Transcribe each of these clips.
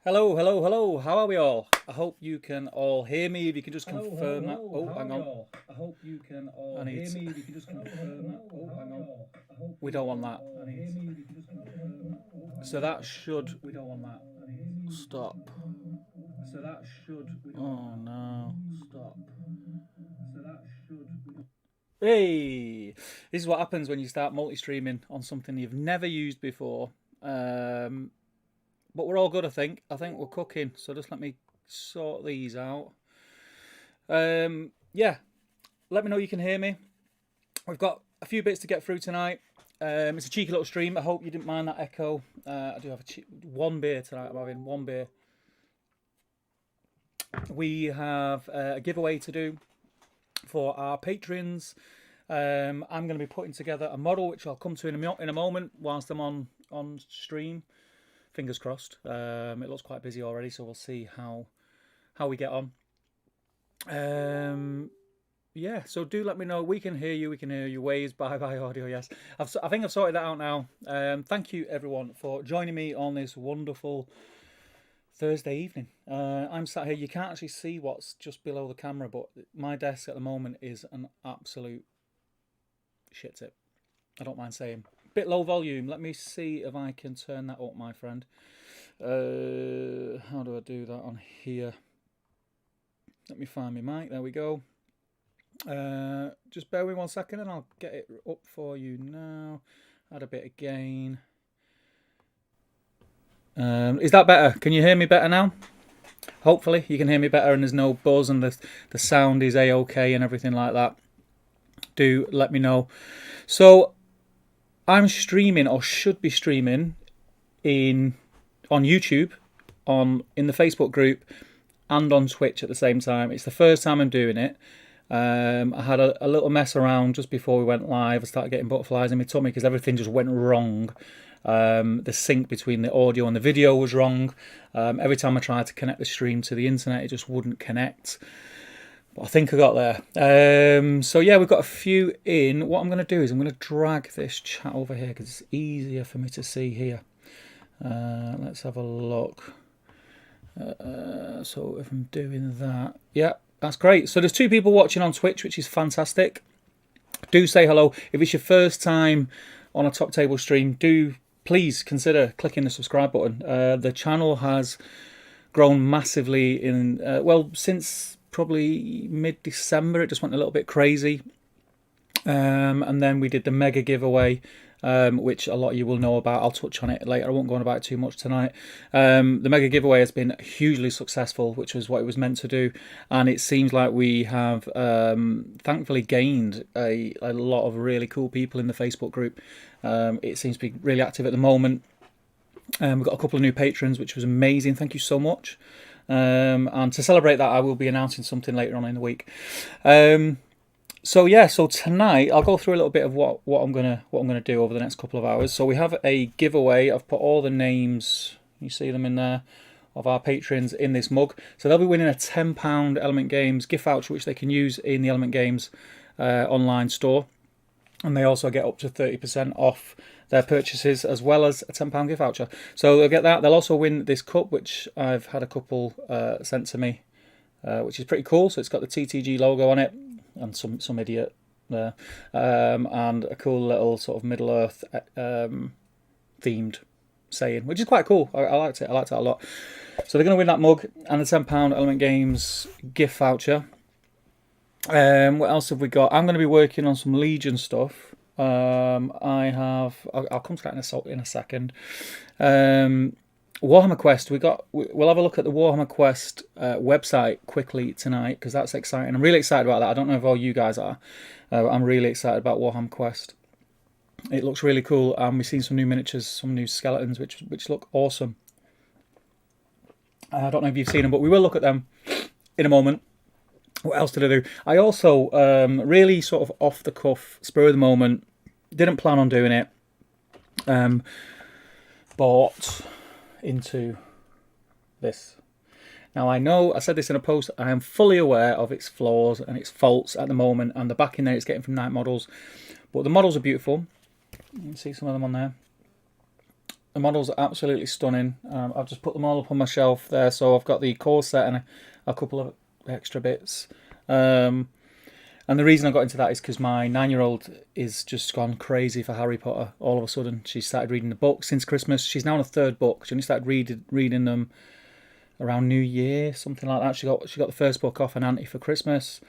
Hello, hello, hello. How are we all? I hope you can all hear me. If you can just confirm that. Oh, hang on. I hope you can all I need hear to- me. If you can just confirm that. Oh, hang on. We don't want that. So that should We don't want that. stop. So that should. We don't Oh want that. no. Stop. So that should. Hey! This is what happens when you start multi-streaming on something you've never used before. But we're all good, I think. I think we're cooking. So just let me sort these out. Yeah. Let me know you can hear me. We've got a few bits to get through tonight. It's a cheeky little stream. I hope you didn't mind that echo. I do have one beer tonight. I'm having one beer. We have a giveaway to do for our patrons. I'm going to be putting together a model, which I'll come to in a moment whilst I'm on stream. Fingers crossed. It looks quite busy already, so we'll see how we get on. Yeah, so do let me know. We can hear you. We can hear you. Waves, bye audio. Yes, I think I've sorted that out now. Thank you everyone for joining me on this wonderful Thursday evening. I'm sat here. You can't actually see what's just below the camera, but my desk at the moment is an absolute shit tip. I don't mind saying. Bit low volume. Let me see if I can turn that up, my friend. How do I do that on here? Let me find my mic. There we go. Just bear with me 1 second and I'll get it up for you now. Add a bit of gain. Is that better? Can you hear me better now? Hopefully you can hear me better and there's no buzz and the sound is a-okay and everything like that. Do let me know. So I'm streaming, or should be streaming, on YouTube, in the Facebook group, and on Twitch at the same time. It's the first time I'm doing it. I had a little mess around just before we went live. I started getting butterflies in my tummy because everything just went wrong. The sync between the audio and the video was wrong. Every time I tried to connect the stream to the internet, it just wouldn't connect. But I think I got there. So yeah, we've got a few in. What I'm going to do is I'm going to drag this chat over here because it's easier for me to see here. Let's have a look. So if I'm doing that, yeah, that's great. So there's 2 people watching on Twitch, which is fantastic. Do say hello. If it's your first time on a top table stream, do please consider clicking the subscribe button. The channel has grown massively since probably mid-December. It just went a little bit crazy. And then we did the mega giveaway, which a lot of you will know about. I'll touch on it later. I won't go on about it too much tonight. The mega giveaway has been hugely successful, which was what it was meant to do. And it seems like we have thankfully gained a lot of really cool people in the Facebook group. It seems to be really active at the moment. We've got a couple of new patrons, which was amazing. Thank you so much. And to celebrate that, I will be announcing something later on in the week. So yeah, so tonight I'll go through a little bit of what I'm gonna do over the next couple of hours. So we have a giveaway. I've put all the names, you see them in there, of our patrons in this mug. So they'll be winning a £10 Element Games gift voucher, which they can use in the Element Games online store, and they also get up to 30% off their purchases, as well as a £10 gift voucher. So they'll get that. They'll also win this cup, which I've had a couple sent to me, which is pretty cool. So it's got the TTG logo on it and some idiot there, and a cool little sort of Middle Earth themed saying, which is quite cool. I liked it. I liked it a lot. So they're going to win that mug and the £10 Element Games gift voucher. What else have we got? I'm going to be working on some Legion stuff. I'll come to that in a second. Warhammer Quest. We'll have a look at the Warhammer Quest website quickly tonight because that's exciting. I'm really excited about that. I don't know if all you guys are. I'm really excited about Warhammer Quest. It looks really cool, and we've seen some new miniatures, some new skeletons, which look awesome. I don't know if you've seen them, but we will look at them in a moment. What else did I do? I also really sort of off the cuff, spur of the moment, didn't plan on doing it, bought into this. Now I know I said this in a post, I am fully aware of its flaws and its faults at the moment, and the backing there it's getting from Night Models, but the models are beautiful. You can see some of them on there. The models are absolutely stunning. I've just put them all up on my shelf there. So I've got the core set and a couple of extra bits. And the reason I got into that is because my 9-year-old is just gone crazy for Harry Potter. All of a sudden, she started reading the books since Christmas. She's now on a third book. She only started reading them around New Year, something like that. She got the first book off an auntie for Christmas.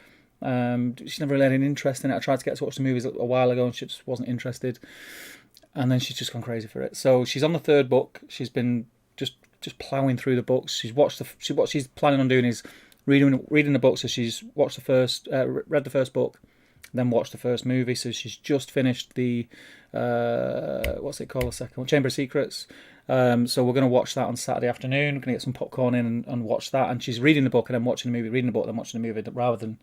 She's never really had an interest in it. I tried to get her to watch the movies a while ago, and she just wasn't interested. And then she's just gone crazy for it. So she's on the third book. She's been just ploughing through the books. What she's planning on doing is reading the book. So she's watched read the first book, then watched the first movie. So she's just finished the what's it called, the second one, Chamber of Secrets. So we're going to watch that on Saturday afternoon. We're going to get some popcorn in and watch that. And she's reading the book and then watching the movie, reading the book, then watching the movie, rather than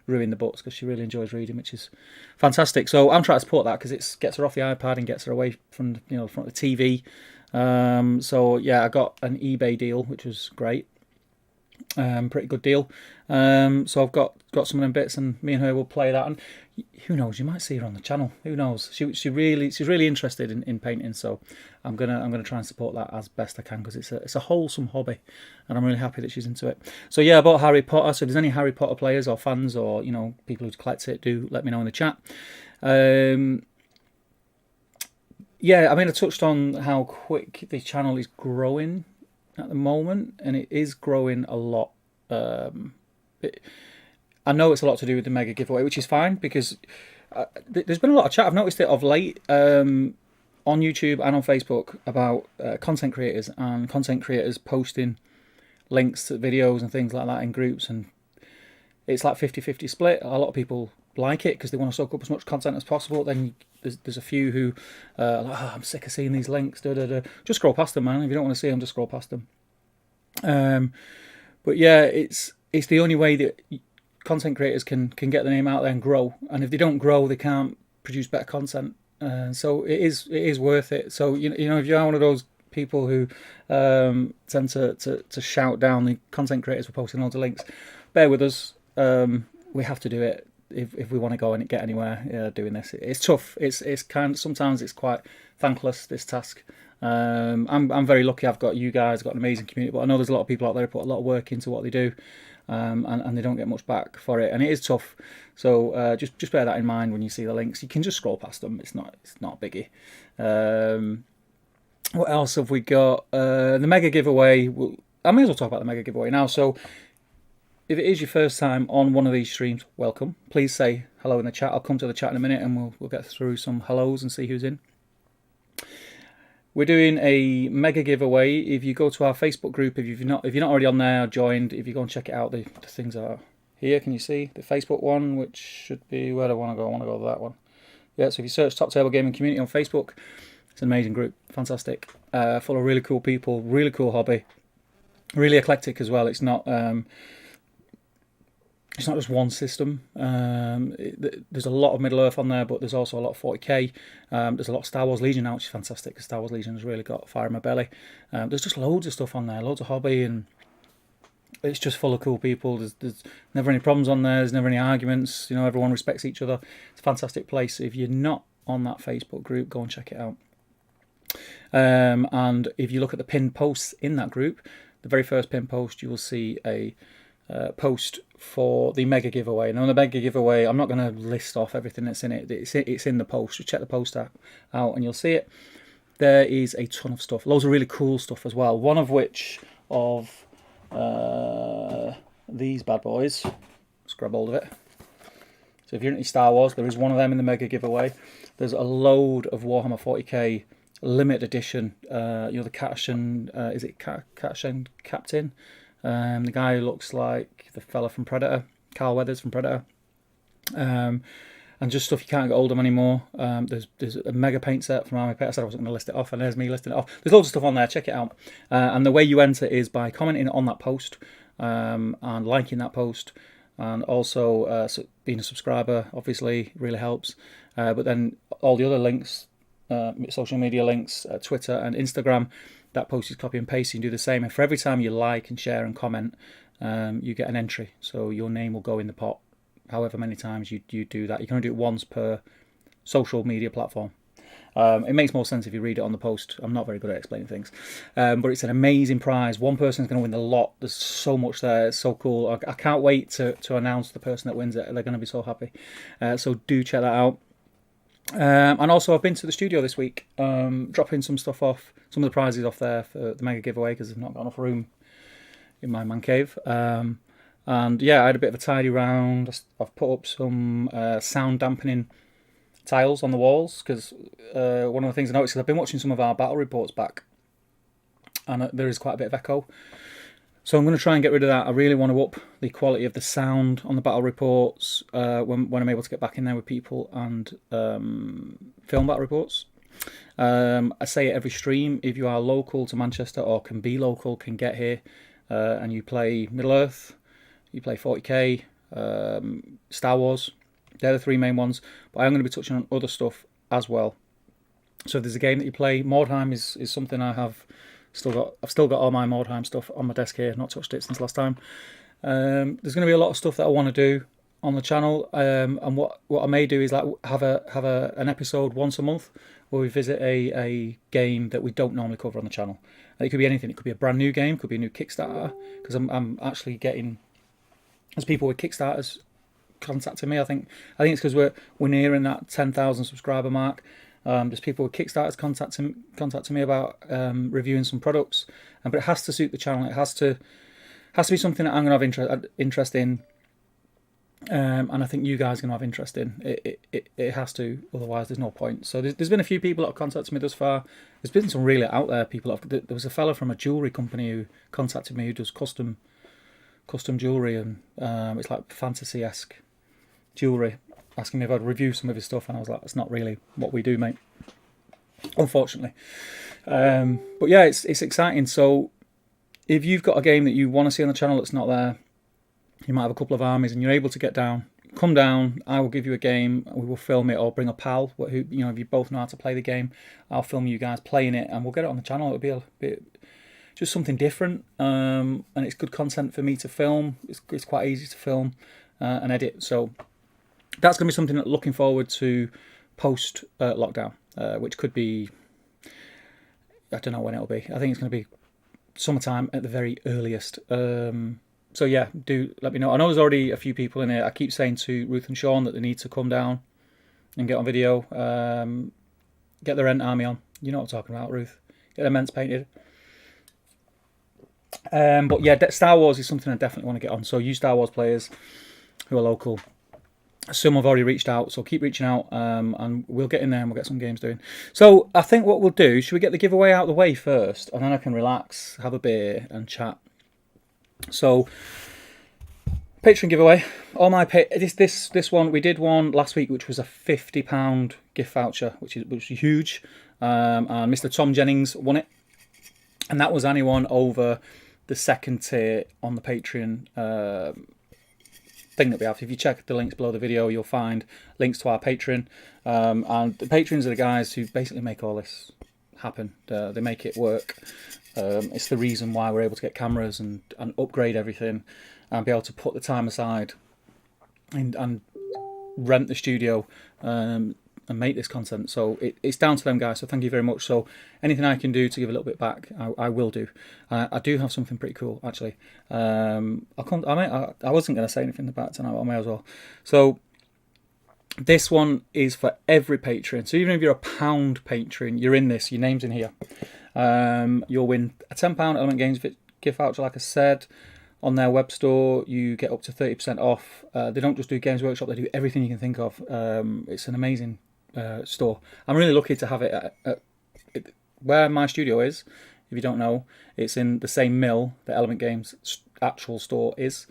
ruin the books, because she really enjoys reading, which is fantastic. So I'm trying to support that because it gets her off the iPad and gets her away from front of the TV. So yeah, I got an eBay deal, which was great. Pretty good deal. So I've got some of them bits, and me and her will play that. And who knows, you might see her on the channel. Who knows? She's really interested in painting. So I'm gonna try and support that as best I can, because it's a wholesome hobby, and I'm really happy that she's into it. So yeah, I bought Harry Potter. So if there's any Harry Potter players or fans, or people who collect it, do let me know in the chat. Yeah, I mean, I touched on how quick the channel is growing at the moment, and it is growing a lot. I know it's a lot to do with the mega giveaway, which is fine, because there's been a lot of chat. I've noticed it of late on YouTube and on Facebook about content creators and content creators posting links to videos and things like that in groups, and it's like 50-50 split. A lot of people like it because they want to soak up as much content as possible. Then there's a few who are like, I'm sick of seeing these links. Just scroll past them, man. If you don't want to see them, just scroll past them. But yeah, it's the only way that content creators can get their name out there and grow. And if they don't grow, they can't produce better content. So it is worth it. So if you're one of those people who tend to shout down the content creators for posting loads of links, bear with us. We have to do it if we want to go and get anywhere doing this. It's tough. It's sometimes it's quite thankless, this task. I'm very lucky. I've got you guys, I've got an amazing community, but I know there's a lot of people out there who put a lot of work into what they do, and they don't get much back for it, and it is tough. So just bear that in mind when you see the links. You can just scroll past them. It's not a biggie. What else have we got? The mega giveaway. I may as well talk about the mega giveaway now. So if it is your first time on one of these streams, welcome. Please say hello in the chat. I'll come to the chat in a minute, and we'll get through some hellos and see who's in. We're doing a mega giveaway. If you go to our Facebook group, if you're not already on there or joined, if you go and check it out, the things are here. Can you see the Facebook one, which should be, where do I want to go? I want to go to that one. Yeah, so if you search Top Table Gaming Community on Facebook, it's an amazing group, fantastic, full of really cool people, really cool hobby, really eclectic as well. It's not just one system. There's a lot of Middle Earth on there, but there's also a lot of 40k. There's a lot of Star Wars Legion now, which is fantastic, because Star Wars Legion has really got fire in my belly. There's just loads of stuff on there, loads of hobby, and it's just full of cool people. There's never any problems on there. There's never any arguments. Everyone respects each other. It's a fantastic place. If you're not on that Facebook group, go and check it out. And if you look at the pinned posts in that group, the very first pinned post, you will see a post for the mega giveaway. Now, on the mega giveaway, I'm not going to list off everything that's in it. It's in the post. Just check the post out and you'll see it. There is a ton of stuff, loads of really cool stuff as well. One of which of these bad boys. Let's grab hold of it. So if you're into Star Wars, there is one of them in the mega giveaway. There's a load of Warhammer 40k limited edition. The Kashan, is it Kashan Captain? The guy who looks like the fella from Predator, Carl Weathers from Predator. And just stuff you can't get hold of anymore. There's a mega paint set from Army Pet. I said I wasn't going to list it off, and there's me listing it off. There's loads of stuff on there. Check it out. And the way you enter is by commenting on that post and liking that post, and also being a subscriber. Obviously, really helps. But then all the other links, social media links, Twitter and Instagram, that post is copy and paste. You can do the same. And for every time you like and share and comment, you get an entry. So your name will go in the pot. However many times you do that. You can only do it once per social media platform. It makes more sense if you read it on the post. I'm not very good at explaining things. But it's an amazing prize. One person's going to win the lot. There's so much there. It's so cool. I can't wait to announce the person that wins it. They're going to be so happy. So do check that out. And also, I've been to the studio this week, dropping some stuff off, some of the prizes off there for the mega giveaway, because I've not got enough room in my man cave. And yeah, I had a bit of a tidy round. I've put up some sound dampening tiles on the walls, because one of the things I noticed is I've been watching some of our battle reports back, and there is quite a bit of echo. So I'm going to try and get rid of that. I really want to up the quality of the sound on the battle reports when I'm able to get back in there with people and film battle reports. I say it every stream, if you are local to Manchester or can be local, can get here, and you play Middle-earth, you play 40k, Star Wars, they're the three main ones, but I'm going to be touching on other stuff as well. So if there's a game that you play, Mordheim is something I've still got all my Mordheim stuff on my desk here, not touched it since last time. There's going to be a lot of stuff that I want to do on the channel, and what I may do is like have an episode once a month where we visit a game that we don't normally cover on the channel. And it could be anything. It could be a brand new game, could be a new Kickstarter, because I'm actually getting, as people with Kickstarters contacting me. I think it's because we're nearing that 10,000 subscriber mark. There's people with Kickstarters contacting me about reviewing some products, but it has to suit the channel. It has to be something that I'm going to have interest in, and I think you guys are going to have interest in. It has to, otherwise there's no point. So there's been a few people that have contacted me thus far. There's been some really out there people. There was a fella from a jewellery company who contacted me who does custom jewellery, and it's like fantasy-esque jewellery, asking me if I'd review some of his stuff, and I was like, that's not really what we do, mate, unfortunately. But yeah, it's exciting. So if you've got a game that you want to see on the channel that's not there, you might have a couple of armies and you're able to get down, come down, I will give you a game, we will film it, or bring a pal who, if you both know how to play the game, I'll film you guys playing it and we'll get it on the channel. It'll be a bit just something different, and it's good content for me to film. It's quite easy to film and edit, so that's going to be something that looking forward to post lockdown, which could be, I don't know when it'll be. I think it's going to be summertime at the very earliest. So yeah, do let me know. I know there's already a few people in here. I keep saying to Ruth and Sean that they need to come down and get on video, get their Rent Army on. You know what I'm talking about, Ruth. Get their Ments painted. But yeah, Star Wars is something I definitely want to get on. So you Star Wars players who are local, some have already reached out, so keep reaching out, and we'll get in there and we'll get some games doing. So I think what we'll do, should we get the giveaway out of the way first, and then I can relax, have a beer and chat. So Patreon giveaway. All my this one, we did one last week, which was a £50 gift voucher, which was huge, and Mr. Tom Jennings won it, and that was anyone over the second tier on the Patreon thing that we have. If you check the links below the video, you'll find links to our Patreon, and the patrons are the guys who basically make all this happen. They make it work. It's the reason why we're able to get cameras and upgrade everything and be able to put the time aside and rent the studio and make this content. So it's down to them guys, so thank you very much. So anything I can do to give a little bit back, I will do. I do have something pretty cool actually. I wasn't going to say anything about it tonight, but I may as well. So this one is for every patron. So even if you're a £1 patron, you're in this, your name's in here. You'll win a £10 Element Games gift voucher, like I said. On their web store, you get up to 30% off. They don't just do Games Workshop, they do everything you can think of. It's an amazing store. I'm really lucky to have it at where my studio is. If you don't know, it's in the same mill that Element Games actual store is.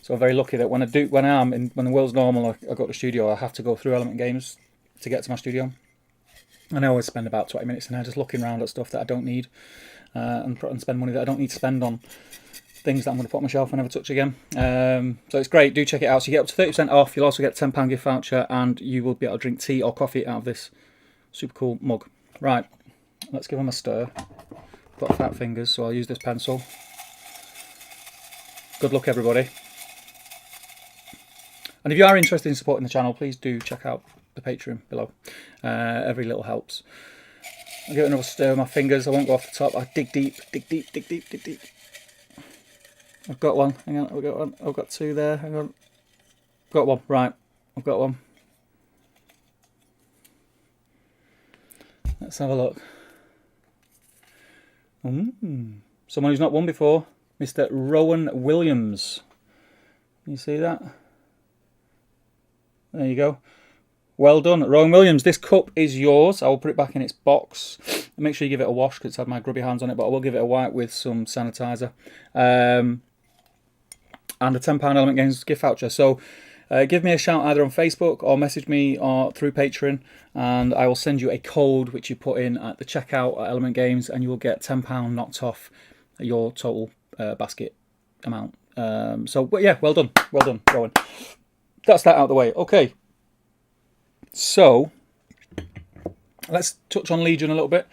So I'm very lucky that when the world's normal, I go to the studio, I have to go through Element Games to get to my studio. And I always spend about 20 minutes in there just looking around at stuff that I don't need, and spend money that I don't need to spend on things that I'm going to put on my shelf and never touch again. So it's great. Do check it out. So you get up to 30% off. You'll also get a £10 gift voucher, and you will be able to drink tea or coffee out of this super cool mug. Right, let's give them a stir. Got fat fingers, so I'll use this pencil. Good luck, everybody. And if you are interested in supporting the channel, please do check out the Patreon below. Every little helps. I'll give it another stir with my fingers. I won't go off the top. I dig deep, dig deep, dig deep, dig deep. I've got one. Hang on, I've got one. I've got two there. Hang on. Got one. Right. I've got one. Let's have a look. Someone who's not won before. Mr. Rowan Williams. You see that? There you go. Well done, Rowan Williams. This cup is yours. I will put it back in its box. Make sure you give it a wash because it's had my grubby hands on it, but I will give it a wipe with some sanitizer. And a £10 Element Games gift voucher. So give me a shout either on Facebook or message me or through Patreon, and I will send you a code which you put in at the checkout at Element Games, and you will get £10 knocked off your total basket amount. But yeah, well done, Rowan. That's that out of the way. Okay, so let's touch on Legion a little bit.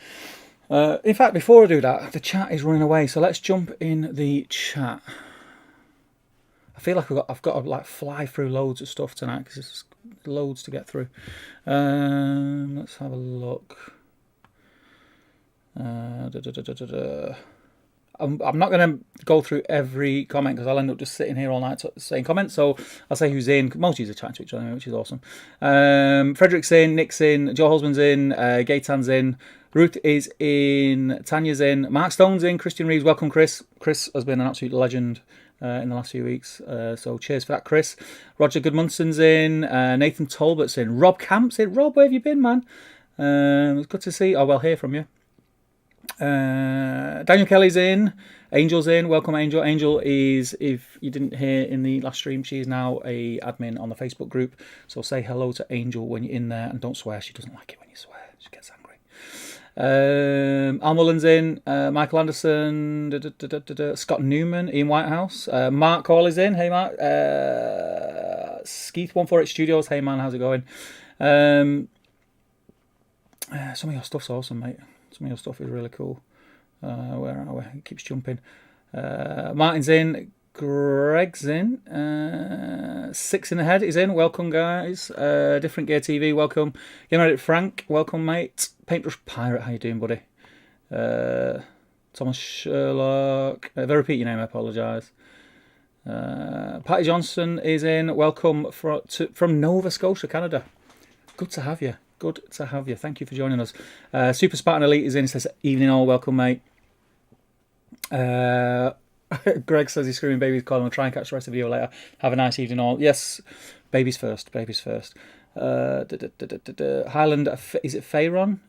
In fact, before I do that, the chat is running away, so let's jump in the chat. I feel like I've got to like fly through loads of stuff tonight because there's loads to get through. Let's have a look. I'm not going to go through every comment because I'll end up just sitting here all night saying comments. So I'll say who's in. Most of you are chatting to each other, which is awesome. Frederick's in, Nick's in, Joe Holzman's in, Gaitan's in, Ruth is in, Tanya's in, Mark Stone's in, Christian Reeves. Welcome, Chris. Chris has been an absolute legend in the last few weeks. So cheers for that, Chris. Roger Goodmunson's in, Nathan Talbot's in, Rob Camp's in. Rob, where have you been, man? It's good to see. Oh, well, hear from you. Daniel Kelly's in, Angel's in. Welcome, Angel. Angel is, if you didn't hear in the last stream, she is now a admin on the Facebook group. So say hello to Angel when you're in there, and don't swear. She doesn't like it when you swear. She gets angry. Al Mullen's in, Michael Anderson, Scott Newman, Ian Whitehouse, Mark Call is in. Hey Mark. Skeeth148 Studios. Hey man, how's it going? Some of your stuff's awesome, mate. Some of your stuff is really cool. Where are we? It keeps jumping. Martin's in. Greg's in. Six in the Head is in. Welcome, guys. Different Gear TV, welcome. Game Edit Frank, welcome, mate. Paintbrush Pirate, how you doing, buddy? Thomas Sherlock. If I repeat your name, I apologise. Patty Johnson is in. Welcome from Nova Scotia, Canada. Good to have you. Good to have you. Thank you for joining us. Super Spartan Elite is in. He says, evening all. Welcome, mate. Greg says he's screaming babies calling. I'll try and catch the rest of the video later. Have a nice evening all. Yes, babies first. Babies first. Highland, is it Fayron?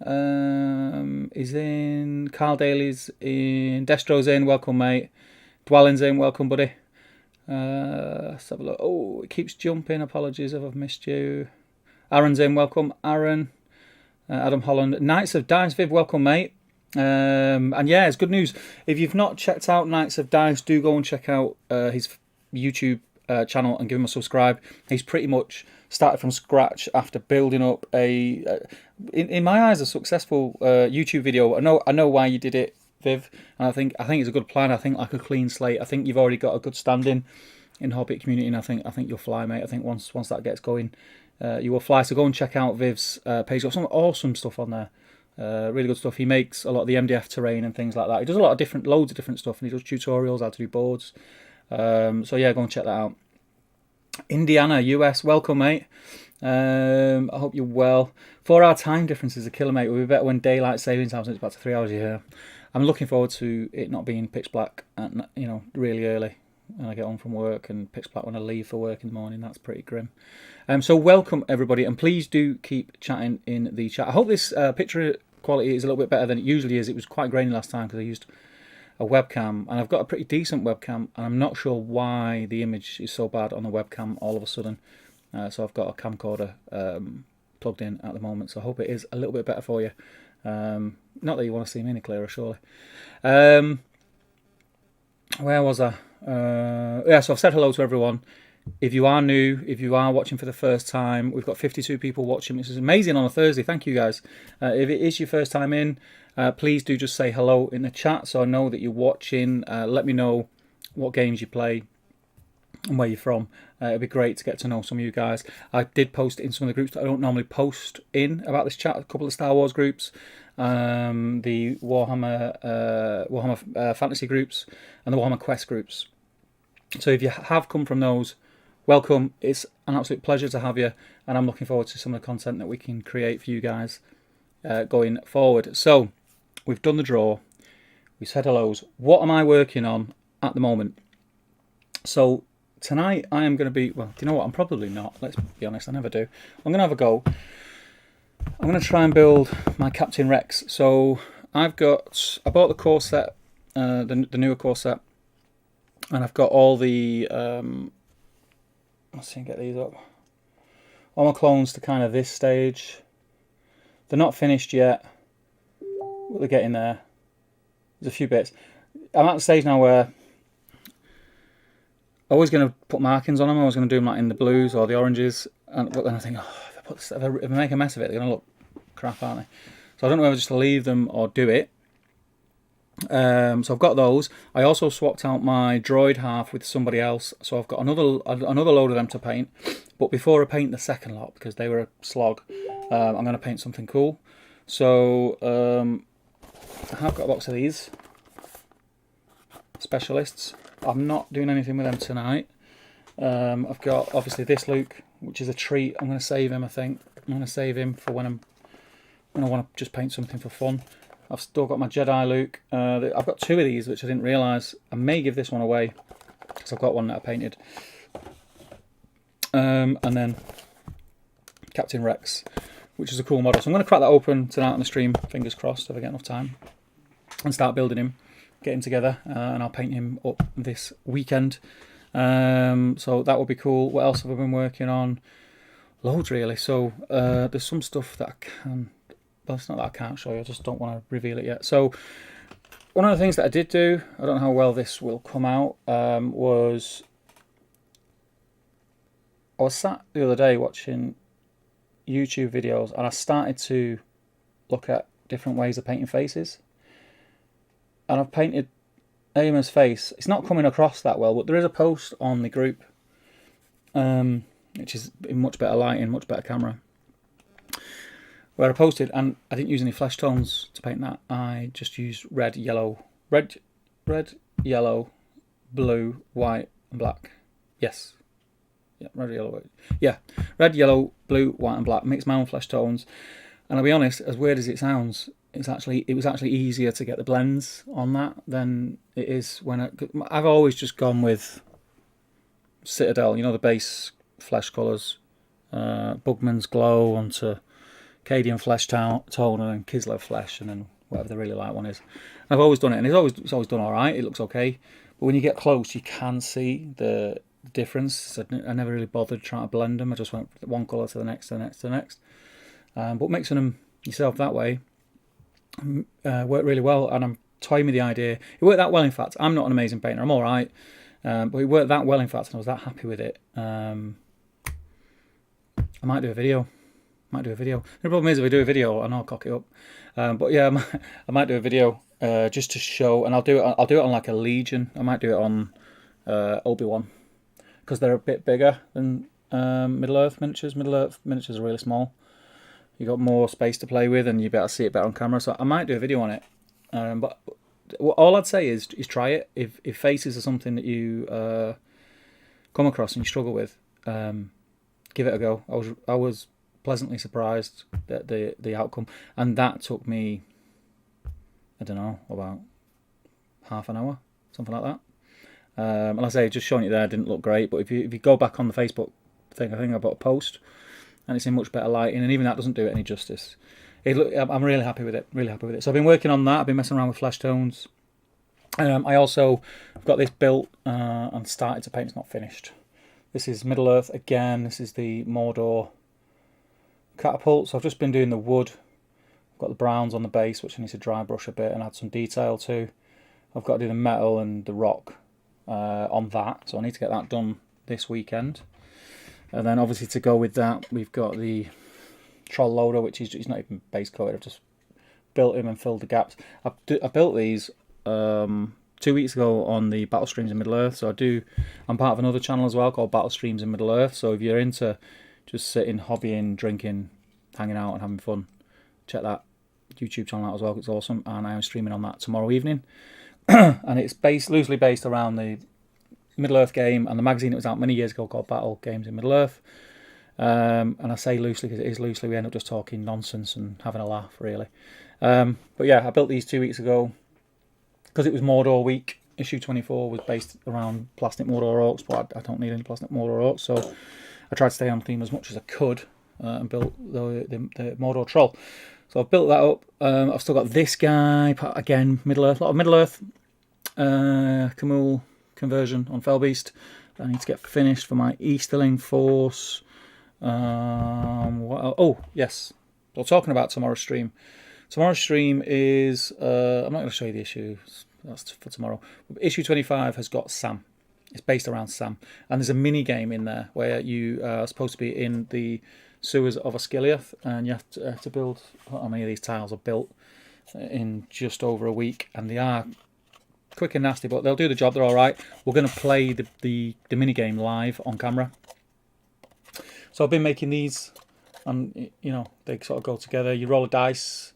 Is in. Carl Daly's in. Destro's in. Welcome, mate. Dwelling's in. Welcome, buddy. Let's have a look. Oh, it keeps jumping. Apologies if I've missed you. Aaron's in. Welcome, Aaron. Adam Holland. Knights of Dice, Viv. Welcome, mate. And yeah, it's good news. If you've not checked out Knights of Dice, do go and check out his YouTube channel and give him a subscribe. He's pretty much started from scratch after building up in my eyes, a successful YouTube video. I know why you did it, Viv, and I think it's a good plan. I think like a clean slate. I think you've already got a good standing in the Hobbit community, and I think you'll fly, mate. I think once that gets going, you will fly. So go and check out Viv's page. Got some awesome stuff on there. Really good stuff. He makes a lot of the MDF terrain and things like that. He does a lot of loads of different stuff, and he does tutorials how to do boards. So yeah, go and check that out. Indiana, US, welcome, mate. I hope you're well. 4 hour time difference is a killer, mate. We'll be better when daylight saving time, so it's back to 3 hours a year. I'm looking forward to it not being pitch black and really early when I get home from work, and pitch black when I leave for work in the morning. That's pretty grim. So welcome everybody, and please do keep chatting in the chat. I hope this picture quality is a little bit better than it usually is. It was quite grainy last time because I used a webcam, and I've got a pretty decent webcam, and I'm not sure why the image is so bad on the webcam all of a sudden. So I've got a camcorder plugged in at the moment, so I hope it is a little bit better for you. Not that you want to see me any clearer, surely. Where was I? Yeah, so I've said hello to everyone. If you are new, if you are watching for the first time, we've got 52 people watching, which is amazing on a Thursday. Thank you, guys. If it is your first time in, please do just say hello in the chat so I know that you're watching. Let me know what games you play. and where you're from. It'd be great to get to know some of you guys. I did post it in some of the groups that I don't normally post in about this chat. A couple of Star Wars groups, the Warhammer fantasy groups, and the Warhammer Quest groups. So if you have come from those, welcome. It's an absolute pleasure to have you, and I'm looking forward to some of the content that we can create for you guys going forward. So we've done the draw. We said hellos. What am I working on at the moment? So tonight I am going to be, well, do you know what? I'm probably not. Let's be honest, I never do. I'm going to have a go. I'm going to try and build my Captain Rex. So I bought the core set, the newer core set, and I've got all the, let's see, get these up. All my clones to kind of this stage. They're not finished yet, but they're getting there. There's a few bits. I'm at the stage now where I was going to put markings on them. I was going to do them like in the blues or the oranges, but then I think, if I make a mess of it, they're going to look crap, aren't they? So I don't know whether just to leave them or do it. So I've got those. I also swapped out my droid half with somebody else, so I've got another load of them to paint. But before I paint the second lot, because they were a slog, I'm going to paint something cool. So I have got a box of these specialists. I'm not doing anything with them tonight. I've got obviously this Luke, which is a treat. I'm going to save him. I think I'm going to save him for when I want to just paint something for fun. I've still got my Jedi Luke. I've got two of these, which I didn't realise. I may give this one away because I've got one that I painted. And then Captain Rex, which is a cool model. So I'm going to crack that open tonight on the stream. Fingers crossed if I get enough time, and start building him, get him together, and I'll paint him up this weekend. So that will be cool. What else have I been working on? Loads really. So there's some stuff that I can. Well, it's not that I can't show you. I just don't want to reveal it yet. So one of the things that I did do, I don't know how well this will come out, was I was sat the other day watching YouTube videos, and I started to look at different ways of painting faces. And I've painted Aimer's face. It's not coming across that well, but there is a post on the group, which is in much better lighting, much better camera, where I posted, and I didn't use any flesh tones to paint that. I just used red, yellow, blue, white, and black. Yes. Yeah, red, yellow, white. Yeah, red, yellow, blue, white, and black. Mixed my own flesh tones, and I'll be honest, as weird as it sounds, it was actually easier to get the blends on that than it is when I've always just gone with Citadel, you know, the base flesh colours, Bugman's Glow onto Cadian flesh tone, and then Kislev flesh, and then whatever the really light one is. And I've always done it, and it's always done all right. It looks okay, but when you get close, you can see the difference. So I never really bothered trying to blend them. I just went from one colour to the next, to the next, to the next. But mixing them yourself that way worked really well, and I'm toying with the idea. It worked that well, in fact. I'm not an amazing painter. I'm all right, but it worked that well, in fact, and I was that happy with it. I might do a video. The problem is, if I do a video, I know I'll cock it up. But yeah, I might do a video just to show, and I'll do it on like a Legion. I might do it on Obi-Wan, because they're a bit bigger than Middle Earth miniatures. Middle Earth miniatures are really small. You got more space to play with, and you better see it better on camera. So I might do a video on it. But all I'd say is try it. If faces are something that you come across and you struggle with, give it a go. I was pleasantly surprised at the outcome, and that took me, I don't know, about half an hour, something like that. And like I say, just showing it there didn't look great, but if you go back on the Facebook thing, I think I put a post, and it's in much better lighting, and even that doesn't do it any justice. I'm really happy with it. So I've been working on that. I've been messing around with flesh tones. I also have got this built and started to paint. It's not finished. This is Middle Earth again. This is the Mordor catapult. So I've just been doing the wood. I've got the browns on the base, which I need to dry brush a bit and add some detail to. I've got to do the metal and the rock on that, so I need to get that done this weekend. And then obviously to go with that, we've got the troll loader, which is not even base coated. I've just built him and filled the gaps. I built these 2 weeks ago on the Battle Streams in Middle Earth. So I'm part of another channel as well called Battle Streams in Middle Earth. So if you're into just sitting, hobbying, drinking, hanging out and having fun, check that YouTube channel out as well. It's awesome, and I am streaming on that tomorrow evening. And it's loosely based around the Middle Earth game and the magazine that was out many years ago called Battle Games in Middle Earth. And I say loosely because it is loosely. We end up just talking nonsense and having a laugh, really. But yeah, I built these 2 weeks ago because it was Mordor week. Issue 24 was based around plastic Mordor orcs, but I don't need any plastic Mordor orcs, so I tried to stay on theme as much as I could and built the Mordor troll. So I've built that up. I've still got this guy, again, Middle Earth, a lot of Middle Earth. Camul conversion on Fellbeast. I need to get finished for my Easterling force. Oh, yes. Well, talking about tomorrow's stream. Tomorrow's stream is... I'm not going to show you the issue. That's for tomorrow. Issue 25 has got Sam. It's based around Sam. And there's a mini game in there where you are supposed to be in the sewers of Osgiliath, and you have to build... How many of these tiles are built in just over a week, and they are quick and nasty, but they'll do the job. They're all right. We're going to play the mini game live on camera. So I've been making these, and you know, they sort of go together. You roll a dice,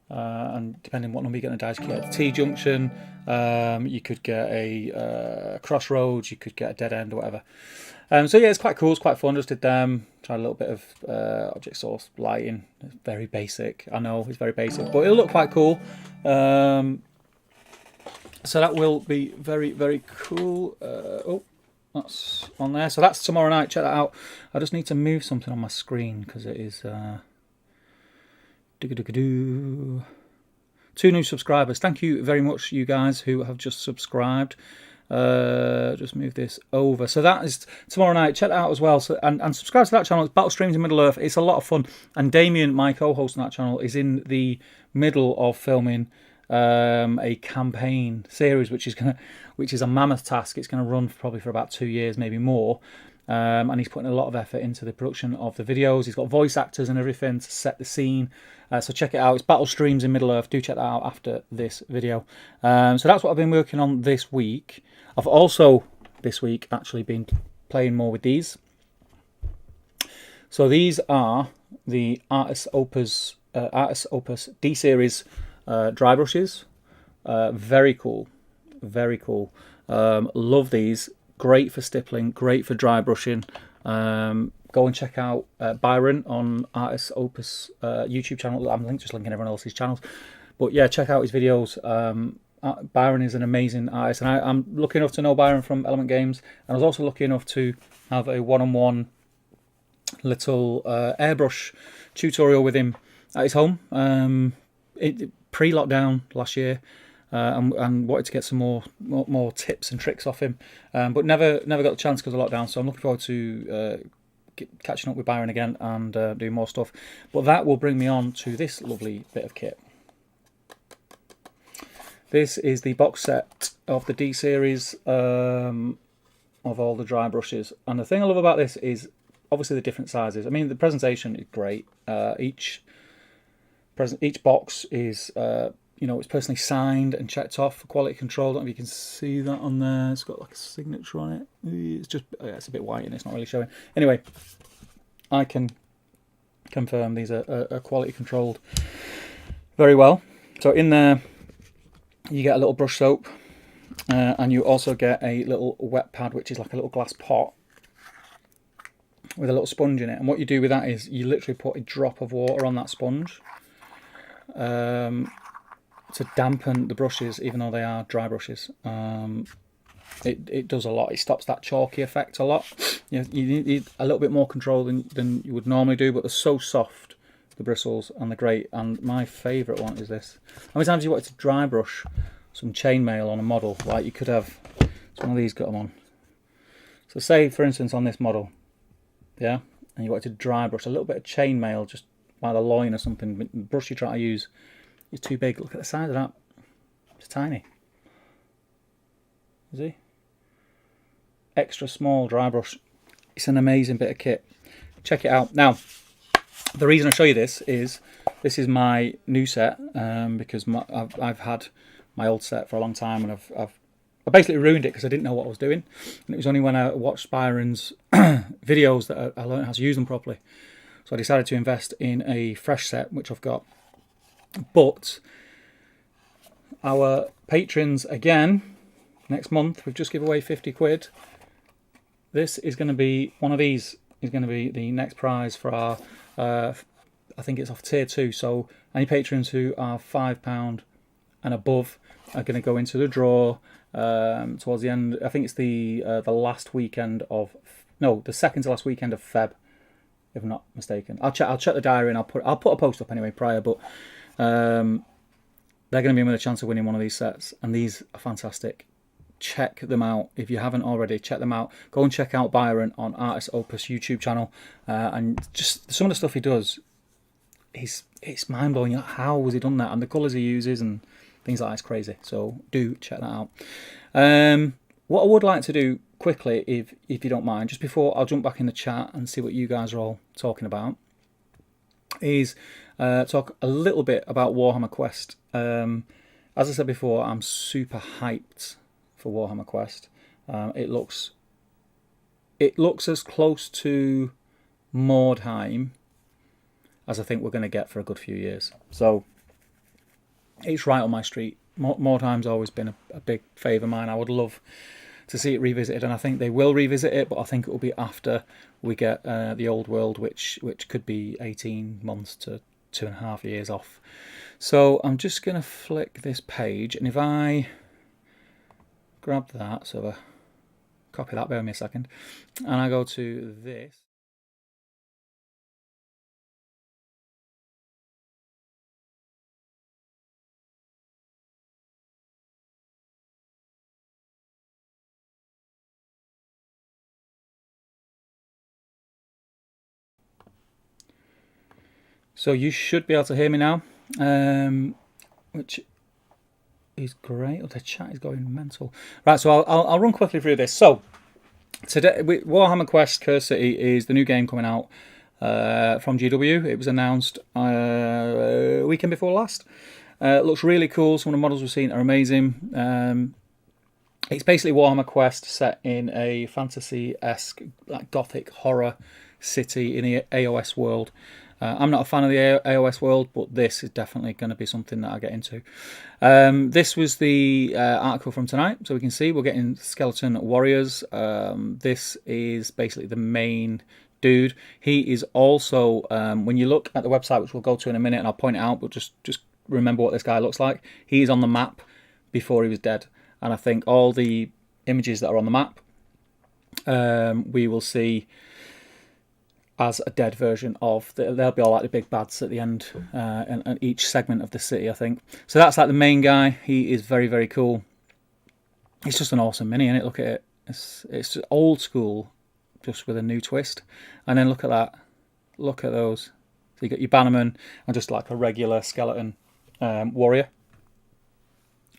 and depending on what number you get on a dice, you get a T-junction, you could get a crossroads, you could get a dead end or whatever. So yeah, it's quite cool, it's quite fun. Just did them, tried a little bit of object source lighting. It's very basic, I know, it's very basic, but it'll look quite cool. So that will be very, very cool. Oh, that's on there. So that's tomorrow night, check that out. I just need to move something on my screen because it is... 2 new subscribers. Thank you very much, you guys who have just subscribed. Just move this over. So that is tomorrow night. Check that out as well. So and subscribe to that channel. It's Battle Streams in Middle Earth. It's a lot of fun. And Damien, my co-host on that channel, is in the middle of filming a campaign series, which is a mammoth task. It's going to run probably for about 2 years, maybe more. And he's putting a lot of effort into the production of the videos. He's got voice actors and everything to set the scene. So check it out. It's Battle Streams in Middle Earth. Do check that out after this video. So that's what I've been working on this week. I've also, this week, actually been playing more with these. So these are the Artis Opus D-Series dry brushes. Very cool. Very cool. Love these. Great for stippling, great for dry brushing. Go and check out Byron on Artis Opus YouTube channel. I'm just linking everyone else's channels. But yeah, check out his videos. Byron is an amazing artist. And I'm lucky enough to know Byron from Element Games. And I was also lucky enough to have a one-on-one little airbrush tutorial with him at his home. Pre-lockdown last year. And wanted to get some more tips and tricks off him, but never got the chance because of lockdown. So I'm looking forward to catching up with Byron again and doing more stuff. But that will bring me on to this lovely bit of kit. This is the box set of the D series of all the dry brushes, and the thing I love about this is obviously the different sizes. I mean, the presentation is great. Each box is it's personally signed and checked off for quality control. I don't know if you can see that on there. It's got like a signature on it. It's just, it's a bit white and it's not really showing. Anyway, I can confirm these are quality controlled very well. So in there, you get a little brush soap, and you also get a little wet pad, which is like a little glass pot with a little sponge in it. And what you do with that is you literally put a drop of water on that sponge. To dampen the brushes, even though they are dry brushes. It does a lot. It stops that chalky effect a lot. You need a little bit more control than you would normally do, but they're so soft, the bristles, and they're great. And my favourite one is this. How many times you wanted to dry brush some chainmail on a model? Like you could have, one of these got them on. So say, for instance, on this model, yeah, and you wanted to dry brush a little bit of chainmail just by the loin or something, the brush you're trying to use is too big. Look at the size of that. It's tiny. You see? Extra small dry brush. It's an amazing bit of kit. Check it out. Now, the reason I show you this is my new set, because I've had my old set for a long time, and I've I basically ruined it because I didn't know what I was doing, and it was only when I watched Byron's videos that I learned how to use them properly. So I decided to invest in a fresh set, which I've got. But our patrons, again, next month, we've just given away 50 quid. This is going to be, one of these is going to be the next prize for our, I think it's off tier 2. So any patrons who are £5 and above are going to go into the draw towards the end. I think it's the last weekend of, no, the second to last weekend of Feb, if I'm not mistaken. I'll check the diary and I'll put a post up anyway prior, but they're going to be with a chance of winning one of these sets, and these are fantastic. Check them out if you haven't already. Check them out. Go and check out Byron on Artist Opus YouTube channel, and just some of the stuff he does. It's mind blowing. How has he done that? And the colours he uses and things like that is crazy. So do check that out. What I would like to do quickly, if you don't mind, just before I'll jump back in the chat and see what you guys are all talking about, is talk a little bit about Warhammer Quest. As I said before, I'm super hyped for Warhammer Quest. It looks as close to Mordheim as I think we're going to get for a good few years. So it's right on my street. Mordheim's always been a big favour of mine. I would love to see it revisited, and I think they will revisit it, but I think it will be after we get the old world, which could be 18 months to 2.5 years off. So I'm just going to flick this page, and if I grab that, so copy that, bear with me a second, and I go to this. So you should be able to hear me now, which is great. Oh, the chat is going mental. Right, so I'll run quickly through this. So today, Warhammer Quest Curse City is the new game coming out from GW. It was announced weekend before last. It looks really cool. Some of the models we've seen are amazing. It's basically Warhammer Quest set in a fantasy-esque, like gothic horror city in the AOS world. I'm not a fan of the AOS world, but this is definitely going to be something that I get into. This was the article from tonight, so we can see we're getting skeleton warriors. This is basically the main dude. He is also, when you look at the website, which we'll go to in a minute, and I'll point it out, but just remember what this guy looks like. He's on the map before he was dead, and I think all the images that are on the map, we will see as a dead version of. They'll be all like the big bads at the end, and each segment of the city, I think. So that's like the main guy. He is very, very cool. It's just an awesome mini, isn't it? Look at it. It's old school, just with a new twist. And then look at that. Look at those. So you got your bannerman and just like a regular skeleton warrior.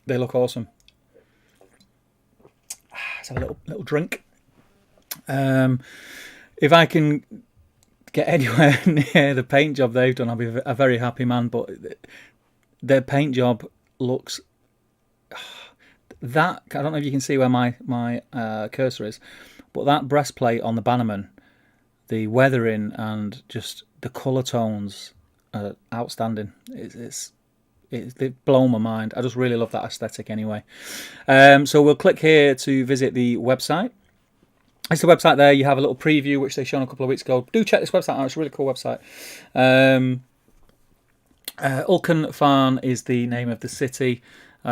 They look awesome. Let's have a little drink. If I can get anywhere near the paint job they've done, I'll be a very happy man. But their paint job looks that, I don't know if you can see where my cursor is, but that breastplate on the bannerman, the weathering and just the colour tones are outstanding. They've blown my mind. I just really love that aesthetic anyway. So we'll click here to visit the website. It's the website there. You have a little preview, which they showed a couple of weeks ago. Do check this website out. It's a really cool website. Ulkenfarn is the name of the city. It's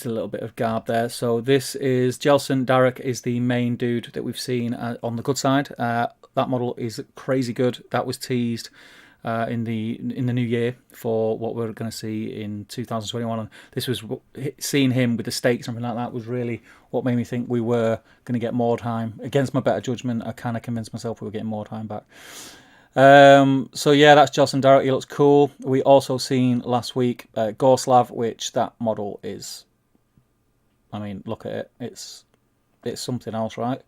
a little bit of garb there. So this is Jelson Darek is the main dude that we've seen on the good side. That model is crazy good. That was teased in the new year for what we're going to see in 2021, and this was seeing him with the stakes, something like that, was really what made me think we were going to get Mordheim. Against my better judgment, I kind of convinced myself we were getting Mordheim back. So yeah, that's Jelson Darek. He looks cool. We also seen last week Gorslav, which that model is, I mean, look at it. It's something else, right?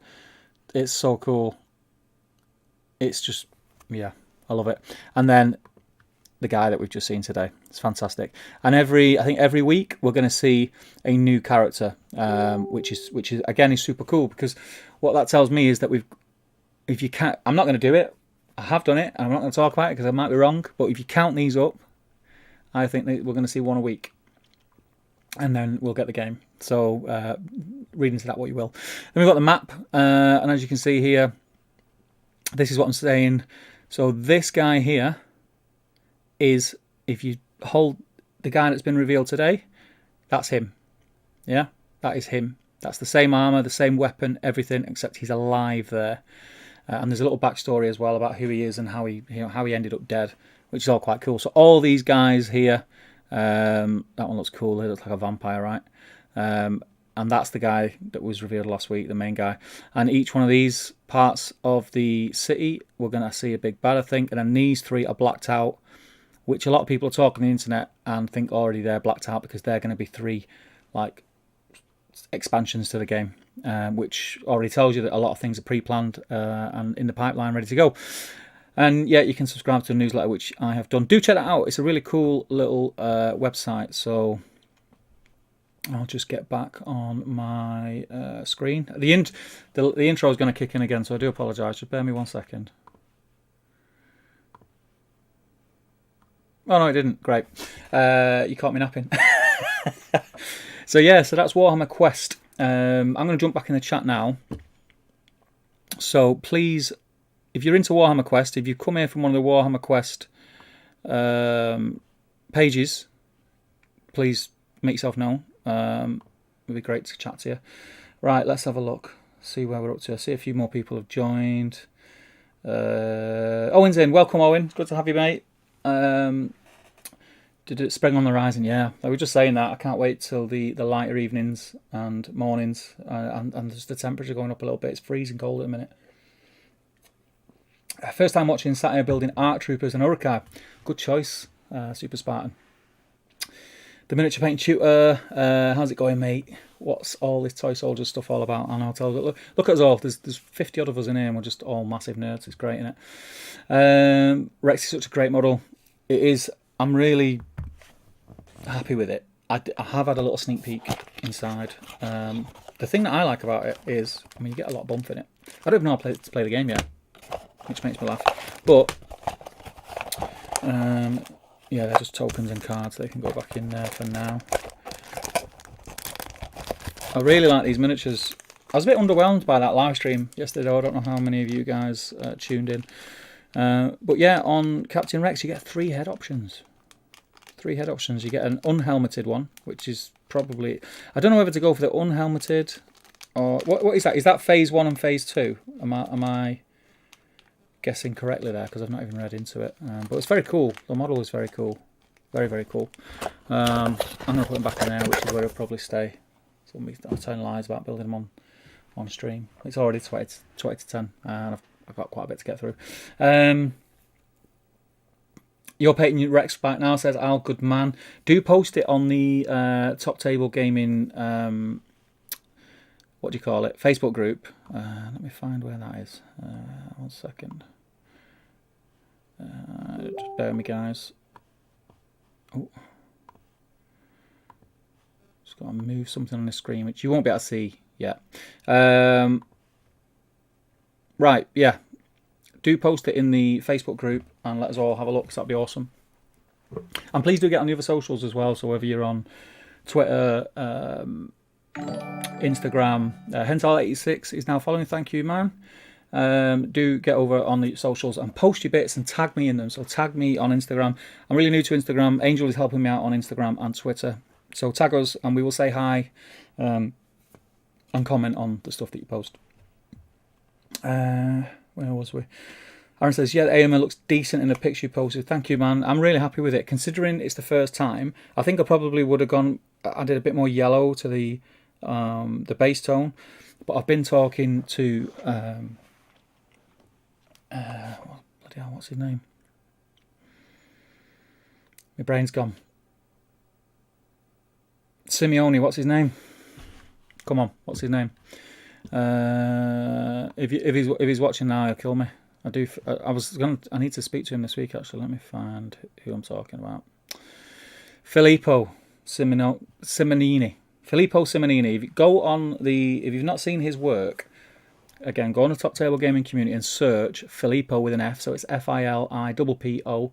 It's so cool. It's just, yeah, I love it. And then the guy that we've just seen today. It's fantastic. And I think every week we're going to see a new character, which is again is super cool, because what that tells me is that if you can't, I'm not going to do it. I have done it, and I'm not going to talk about it because I might be wrong. But if you count these up, I think that we're going to see one a week, and then we'll get the game. So read into that what you will. Then we've got the map, and as you can see here, this is what I'm saying. So this guy here is, if you hold the guy that's been revealed today, that's him. Yeah, that is him. That's the same armor, the same weapon, everything, except he's alive there. And there's a little backstory as well about who he is and how he ended up dead, which is all quite cool. So all these guys here, that one looks cool. He looks like a vampire, right? And that's the guy that was revealed last week, the main guy. And each one of these parts of the city, we're going to see a big bad, I think. And then these three are blacked out, which a lot of people are talking on the internet and think already they're blacked out because they're going to be 3 like expansions to the game, which already tells you that a lot of things are pre-planned and in the pipeline, ready to go. And yeah, you can subscribe to the newsletter, which I have done. Do check that out. It's a really cool little website. So I'll just get back on my screen. The intro is going to kick in again, so I do apologise. Just bear me 1 second. Oh no, it didn't. Great. You caught me napping. So yeah, so that's Warhammer Quest. I'm going to jump back in the chat now. So please, if you're into Warhammer Quest, if you come here from one of the Warhammer Quest pages, please make yourself known. It'd be great to chat to you. Right, let's have a look. See where we're up to. I see a few more people have joined. Owen's in. Welcome, Owen. Good to have you, mate. Did it spring on the horizon? Yeah, I was just saying that. I can't wait till the lighter evenings and mornings, and just the temperature going up a little bit. It's freezing cold at the minute. First time watching Saturday building ARC Troopers and Uruk-hai. Good choice, Super Spartan. The miniature paint tutor, how's it going, mate? What's all this toy soldier stuff all about? And I'll tell you, look at us all. There's 50 odd of us in here, and we're just all massive nerds. It's great, isn't it? Rex is such a great model. It is. I'm really happy with it. I have had a little sneak peek inside. The thing that I like about it is, I mean, you get a lot of bump in it. I don't even know how to play the game yet, which makes me laugh. But yeah, they're just tokens and cards. They can go back in there for now. I really like these miniatures. I was a bit underwhelmed by that live stream yesterday. I don't know how many of you guys tuned in. But yeah, on Captain Rex you get 3 head options. 3 head options. You get an unhelmeted one, which is probably... I don't know whether to go for the unhelmeted or... What is that? Is that phase 1 and phase 2? Am I guessing correctly there? Because I've not even read into it. But it's very cool. The model is very cool. Very, very cool. I'm going to put them back in there, which is where it'll probably stay. So I'm telling lies about building them on stream. It's already 20 to 10, and I've got quite a bit to get through. You're painting Rex back now, says Al, good man. Do post it on the Top Table Gaming, what do you call it, Facebook group. Let me find where that is. 1 second. Just bear with me, guys. Oh. Just got to move something on the screen, which you won't be able to see yet. Right, yeah. Do post it in the Facebook group and let us all have a look, because that'd be awesome. And please do get on the other socials as well. So whether you're on Twitter, Instagram, Hental86 is now following. Thank you, man. Do get over on the socials and post your bits and tag me in them. So tag me on Instagram. I'm really new to Instagram. Angel is helping me out on Instagram and Twitter. So tag us and we will say hi and comment on the stuff that you post. Where was we? Aaron says, yeah, the AMA looks decent in the picture you posted. Thank you, man. I'm really happy with it. Considering it's the first time, I think I probably would have gone, I did a bit more yellow to the base tone. But I've been talking to, bloody hell, what's his name? My brain's gone. Simeone, what's his name? Come on, what's his name? If he's watching now, he'll kill me. I do. I need to speak to him this week. Actually, let me find who I'm talking about. Filippo Simonini. Filippo Simonini. If you've not seen his work, again, go on the Top Table Gaming community and search Filippo with an F. So it's Filippo.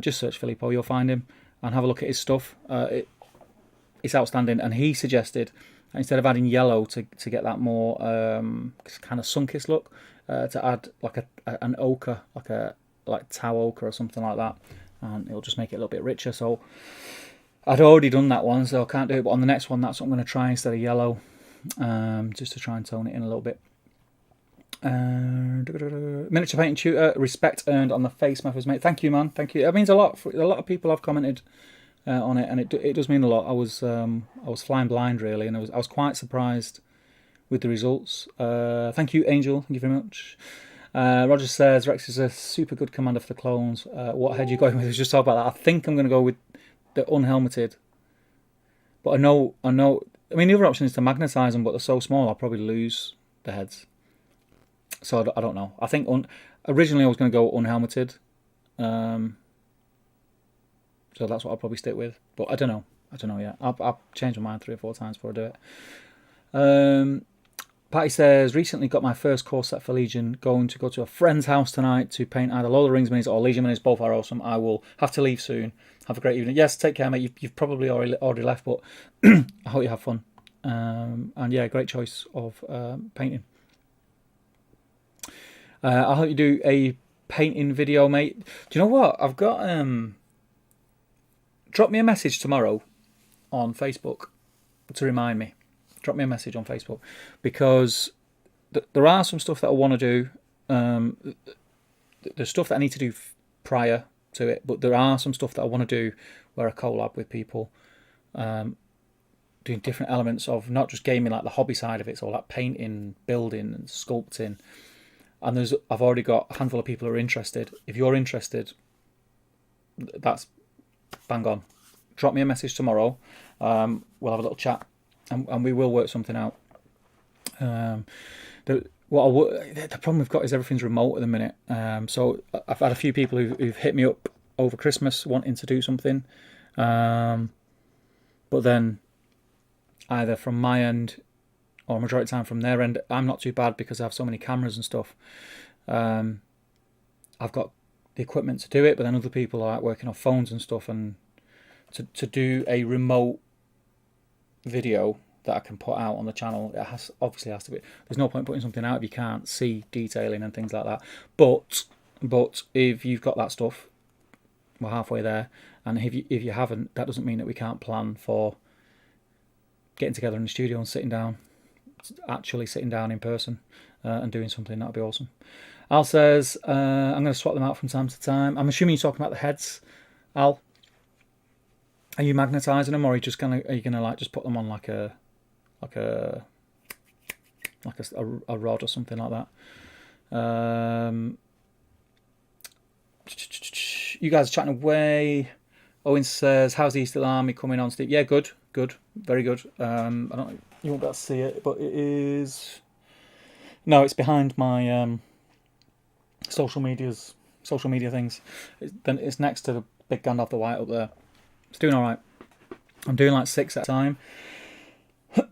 Just search Filippo, you'll find him, and have a look at his stuff. It's outstanding. And he suggested, instead of adding yellow to get that more kind of sun-kissed look, to add like an ochre, like tau ochre or something like that, and it'll just make it a little bit richer. So I'd already done that one, so I can't do it. But on the next one, that's what I'm going to try instead of yellow, just to try and tone it in a little bit. Miniature painting tutor, respect earned on the face methods, mate. Thank you, man. Thank you. It means a lot. A lot of people have commented on it, and it does mean a lot. I was flying blind really, and I was quite surprised with the results. Thank you, Angel. Thank you very much. Roger says Rex is a super good commander for the clones. What head are you going with? Just talk about that. I think I'm going to go with the unhelmeted, but I know. I mean, the other option is to magnetize them, but they're so small, I'll probably lose the heads. So I don't know. I think originally I was going to go unhelmeted, so that's what I'll probably stick with. But I don't know. Yet. I've changed my mind 3 or 4 times before I do it. Patty says, recently got my first core set for Legion. Going to go to a friend's house tonight to paint either Lord of the Rings minis or Legion minis. Both are awesome. I will have to leave soon. Have a great evening. Yes, take care, mate. You've probably already left, but I hope you have fun. And yeah, great choice of painting. I'll help you do a painting video, mate. Do you know what? I've got... drop me a message tomorrow on Facebook to remind me. Drop me a message on Facebook, because there are some stuff that I want to do. There's stuff that I need to do prior to it, but there are some stuff that I want to do where I collab with people, doing different elements of not just gaming, like the hobby side of it, so like painting, building and sculpting. And I've already got a handful of people who are interested. If you're interested, that's bang on. Drop me a message tomorrow. We'll have a little chat, and we will work something out. The problem we've got is everything's remote at the minute. So I've had a few people who've hit me up over Christmas wanting to do something, but then either from my end or majority of the time from their end, I'm not too bad because I have so many cameras and stuff. I've got the equipment to do it, but then other people are working off phones and stuff, and to do a remote video that I can put out on the channel, it obviously has to be. There's no point putting something out if you can't see detailing and things like that. But if you've got that stuff, we're halfway there. And if you haven't, that doesn't mean that we can't plan for getting together in the studio and actually sitting down in person and doing something. That'd be awesome. Al says, I'm going to swap them out from time to time. I'm assuming you're talking about the heads, Al. Are you magnetising them, or are you gonna like just put them on like a rod or something like that? You guys are chatting away. Owen says, how's the Easter Army coming on, Steve? Yeah, good, very good. You won't be able to see it, but it is. No, it's behind my social media things. It's next to the big Gandalf the White up there. It's doing all right. I'm doing like 6 at a time,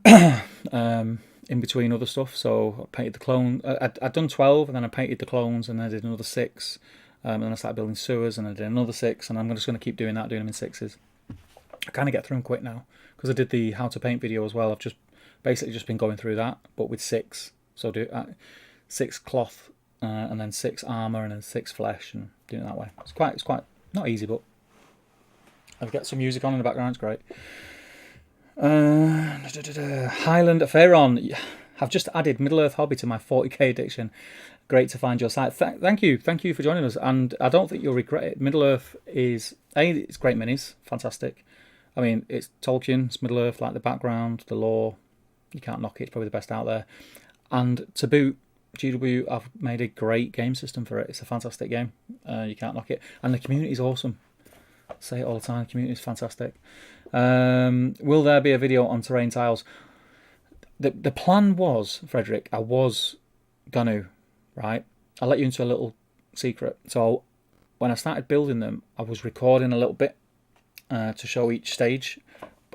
in between other stuff. So I painted the clone. I'd done 12, and then I painted the clones, and then I did another 6. And then I started building sewers, and I did another 6, and I'm just going to keep doing that, doing them in 6s. I kind of get through them quick now because I did the how to paint video as well. I've just basically been going through that, but with 6. So do 6 cloth, and then 6 armor, and then 6 flesh, and doing it that way. It's quite not easy, but I've got some music on in the background. It's great. Highland Pharaon. I've just added Middle Earth Hobby to my 40k addiction. Great to find your site. Thank you for joining us, and I don't think you'll regret it. Middle Earth is it's great minis, fantastic. I mean, it's Tolkien, it's Middle Earth, like the background, the lore. You can't knock it. It's probably the best out there. And to boot, GW have made a great game system for it. It's a fantastic game. You can't knock it, and the community is awesome. I say it all the time. The community is fantastic. Will there be a video on terrain tiles? The plan was, Frederick, I was gonna, right? I'll let you into a little secret. So when I started building them, I was recording a little bit to show each stage.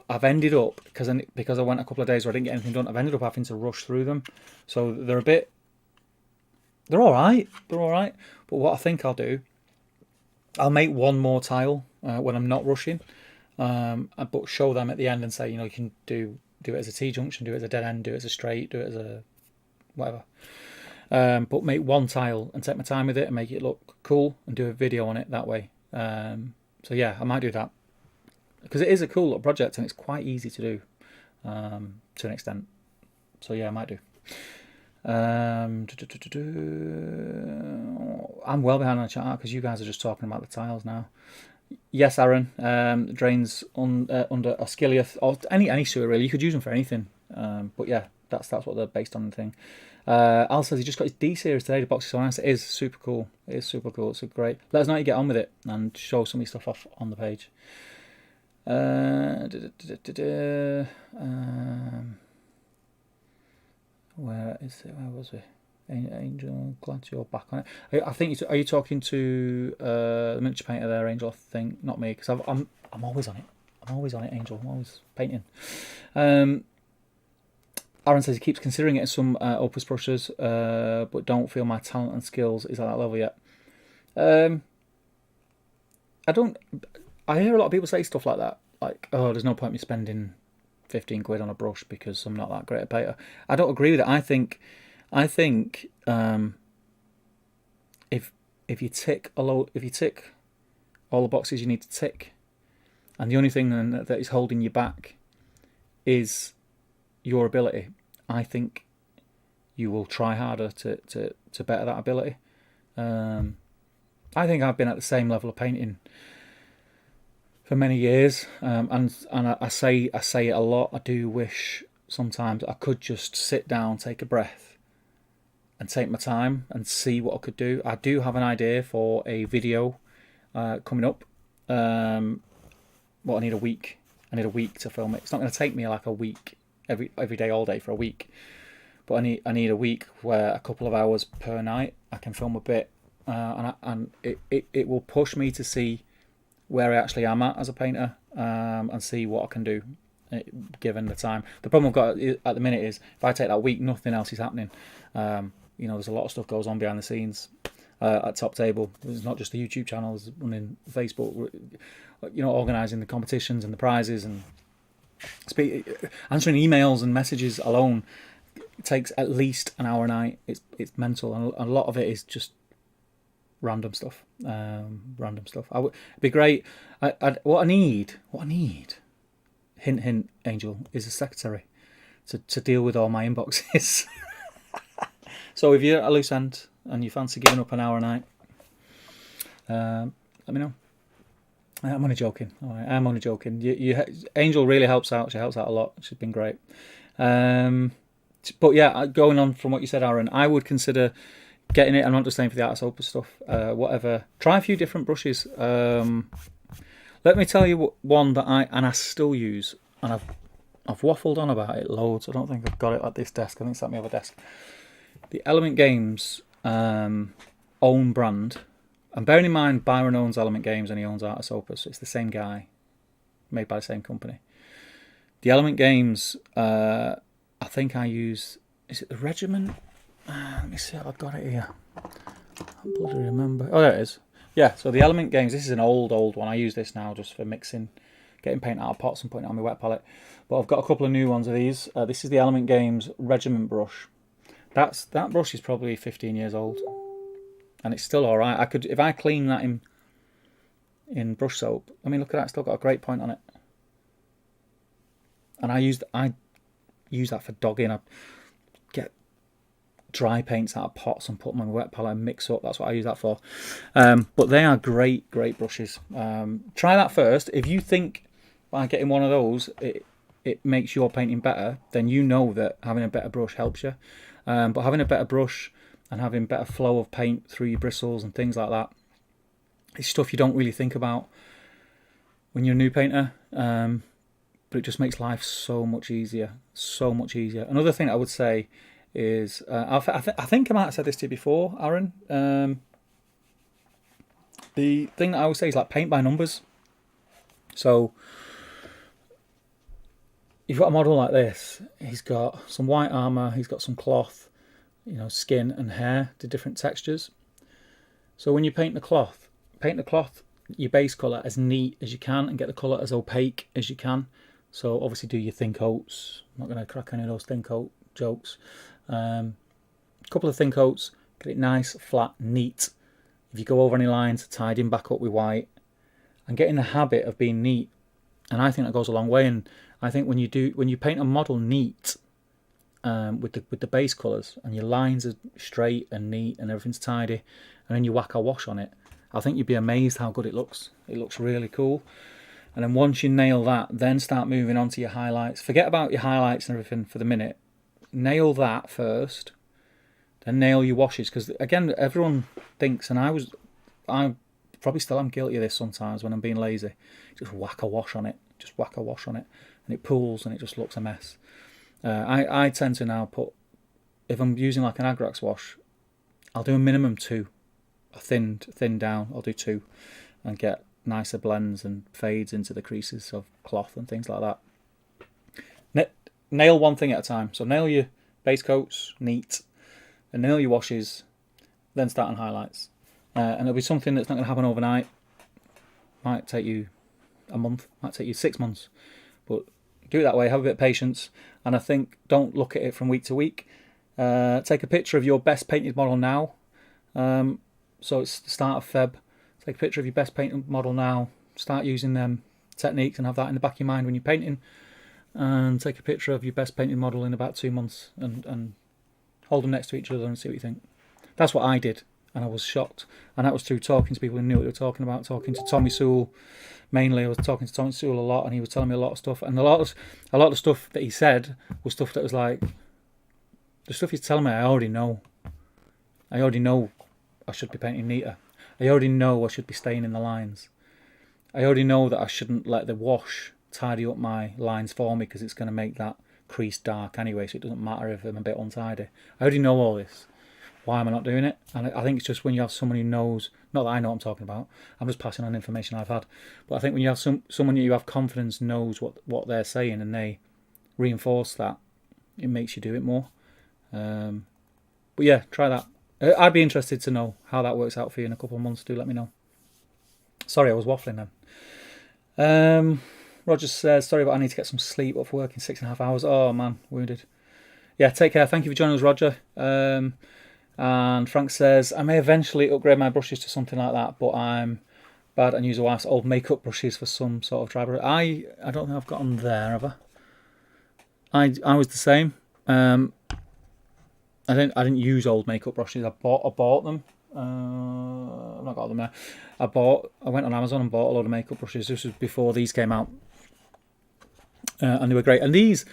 I've ended up, because I went a couple of days where I didn't get anything done, I've ended up having to rush through them. So they're all right. They're all right. But what I think I'll do, I'll make one more tile when I'm not rushing, but show them at the end and say, you can do it as a T-junction, do it as a dead end, do it as a straight, do it as a whatever. But make one tile and take my time with it and make it look cool and do a video on it that way. So yeah, I might do that, because it is a cool little project and it's quite easy to do to an extent. So yeah, I might do. I'm well behind on the chat because you guys are just talking about the tiles now. Yes, Aaron. Drains under a skilliath or any sewer really. You could use them for anything. But yeah, that's what they're based on the thing. Al says he just got his D series today. The box is so nice. It is super cool. It's so great. Let us know how you get on with it and show some of your stuff off on the page. Where is it? Where was it? Angel, glad you're back on it. I think are you talking to the miniature painter there, Angel? I think not me, because I'm always on it. I'm always on it, Angel. I'm always painting. Aaron says he keeps considering getting some opus brushes, but don't feel my talent and skills is at that level yet. I hear a lot of people say stuff like that, like, oh, there's no point in me spending 15 quid on a brush because I'm not that great a painter. I don't agree with it. I think if you tick all the boxes you need to tick, and the only thing that is holding you back is your ability, I think you will try harder to better that ability. I think I've been at the same level of painting for many years, and I say it a lot. I do wish sometimes I could just sit down, take a breath, and take my time and see what I could do. I do have an idea for a video coming up. I need a week. I need a week to film it. It's not going to take me like a week every day, all day for a week. But I need a week where a couple of hours per night I can film a bit, and it will push me to see where I actually am at as a painter, and see what I can do given the time. The problem I've got at the minute is if I take that week, nothing else is happening. There's a lot of stuff goes on behind the scenes at Top Table. It's not just the YouTube channel, it's running Facebook, organising the competitions and the prizes, and answering emails and messages alone takes at least an hour a night. It's mental, and a lot of it is just random stuff. It'd be great. What I need, hint hint, Angel, is a secretary to deal with all my inboxes. So if you're at a loose end and you fancy giving up an hour a night, let me know. I'm only joking. All right, I'm only joking. Angel really helps out. She helps out a lot. She's been great. But yeah, going on from what you said, Aaron, I would consider getting it. I'm not just saying for the Artis Opus stuff. Whatever. Try a few different brushes. Let me tell you one that I still use, and I've waffled on about it loads. I don't think I've got it at this desk. I think it's at my other desk. The Element Games own brand, and bearing in mind Byron owns Element Games and he owns Artis Opus. It's the same guy, made by the same company. The Element Games, I think I use. Is it the Regiment? Let me see if I've got it here. I can't bloody remember. Oh, there it is. Yeah, so the Element Games, this is an old one. I use this now just for mixing, getting paint out of pots and putting it on my wet palette. But I've got a couple of new ones of these. This is the Element Games Regiment brush. That brush is probably 15 years old, and it's still all right. If I clean that in brush soap. I mean, look at that. It's still got a great point on it. And I use that for dogging. I get dry paints out of pots and put them on my wet palette and mix up. That's what I use that for. But they are great brushes. Try that first. If you think by getting one of those it makes your painting better, then you know that having a better brush helps you. But having a better brush and having better flow of paint through your bristles and things like that, it's stuff you don't really think about when you're a new painter. But it just makes life so much easier. Another thing I would say is I think I might have said this to you before, Aaron. The thing that I always say is like paint by numbers. So you've got a model like this. He's got some white armor. He's got some cloth, skin and hair to different textures. So when you paint the cloth your base colour as neat as you can and get the colour as opaque as you can. So obviously do your thin coats. I'm not going to crack any of those thin coat jokes. A couple of thin coats, get it nice, flat, neat. If you go over any lines, tidy them back up with white and get in the habit of being neat. And I think that goes a long way. And I think when you paint a model neat with the base colours and your lines are straight and neat and everything's tidy, and then you whack a wash on it, I think you'd be amazed how good it looks. It looks really cool. And then once you nail that, then start moving on to your highlights. Forget about your highlights and everything for the minute. Nail that first, then nail your washes. Because again, everyone thinks, and I probably still am guilty of this sometimes when I'm being lazy. Just whack a wash on it. And it pools and it just looks a mess. I tend to now put, if I'm using like an Agrax wash, I'll do a minimum 2. A thin down, I'll do 2 and get nicer blends and fades into the creases of cloth and things like that. Nail one thing at a time. So nail your base coats, neat, and nail your washes, then start on highlights. And it'll be something that's not going to happen overnight. Might take you a month, might take you 6 months, but do it that way, have a bit of patience, and I think don't look at it from week to week. Take a picture of your best painted model now. So it's the start of Feb. Take a picture of your best painted model now. Start using them techniques and have that in the back of your mind when you're painting. And take a picture of your best painted model in about 2 months and hold them next to each other and see what you think. That's what I did, and I was shocked. And that was through talking to people who knew what they were talking about. Talking to Tommy Sewell, mainly. I was talking to Tommy Sewell a lot, and he was telling me a lot of stuff. And a lot of the stuff that he said was stuff that was like, the stuff he's telling me, I already know. I should be painting neater. I already know I should be staying in the lines. I already know that I shouldn't let the wash tidy up my lines for me because it's going to make that crease dark anyway, so it doesn't matter if I'm a bit untidy. I already know all this. Why am I not doing it? And I think it's just when you have someone who knows, not that I know what I'm talking about, I'm just passing on information I've had, but I think when you have someone you have confidence knows what they're saying and they reinforce that, it makes you do it more. But yeah, try that. I'd be interested to know how that works out for you in a couple of months. Do let me know. Sorry, I was waffling then. Roger says, sorry, but I need to get some sleep. Up for work in 6.5 hours. Oh man, wounded. Yeah, take care. Thank you for joining us, Roger. And Frank says, I may eventually upgrade my brushes to something like that, but I'm bad and use a wife's old makeup brushes for some sort of dry brush. I don't think I've got them there, have I? I was the same. I didn't use old makeup brushes. I bought them. I've not got them there. I went on Amazon and bought a load of makeup brushes. This was before these came out, and they were great. And these,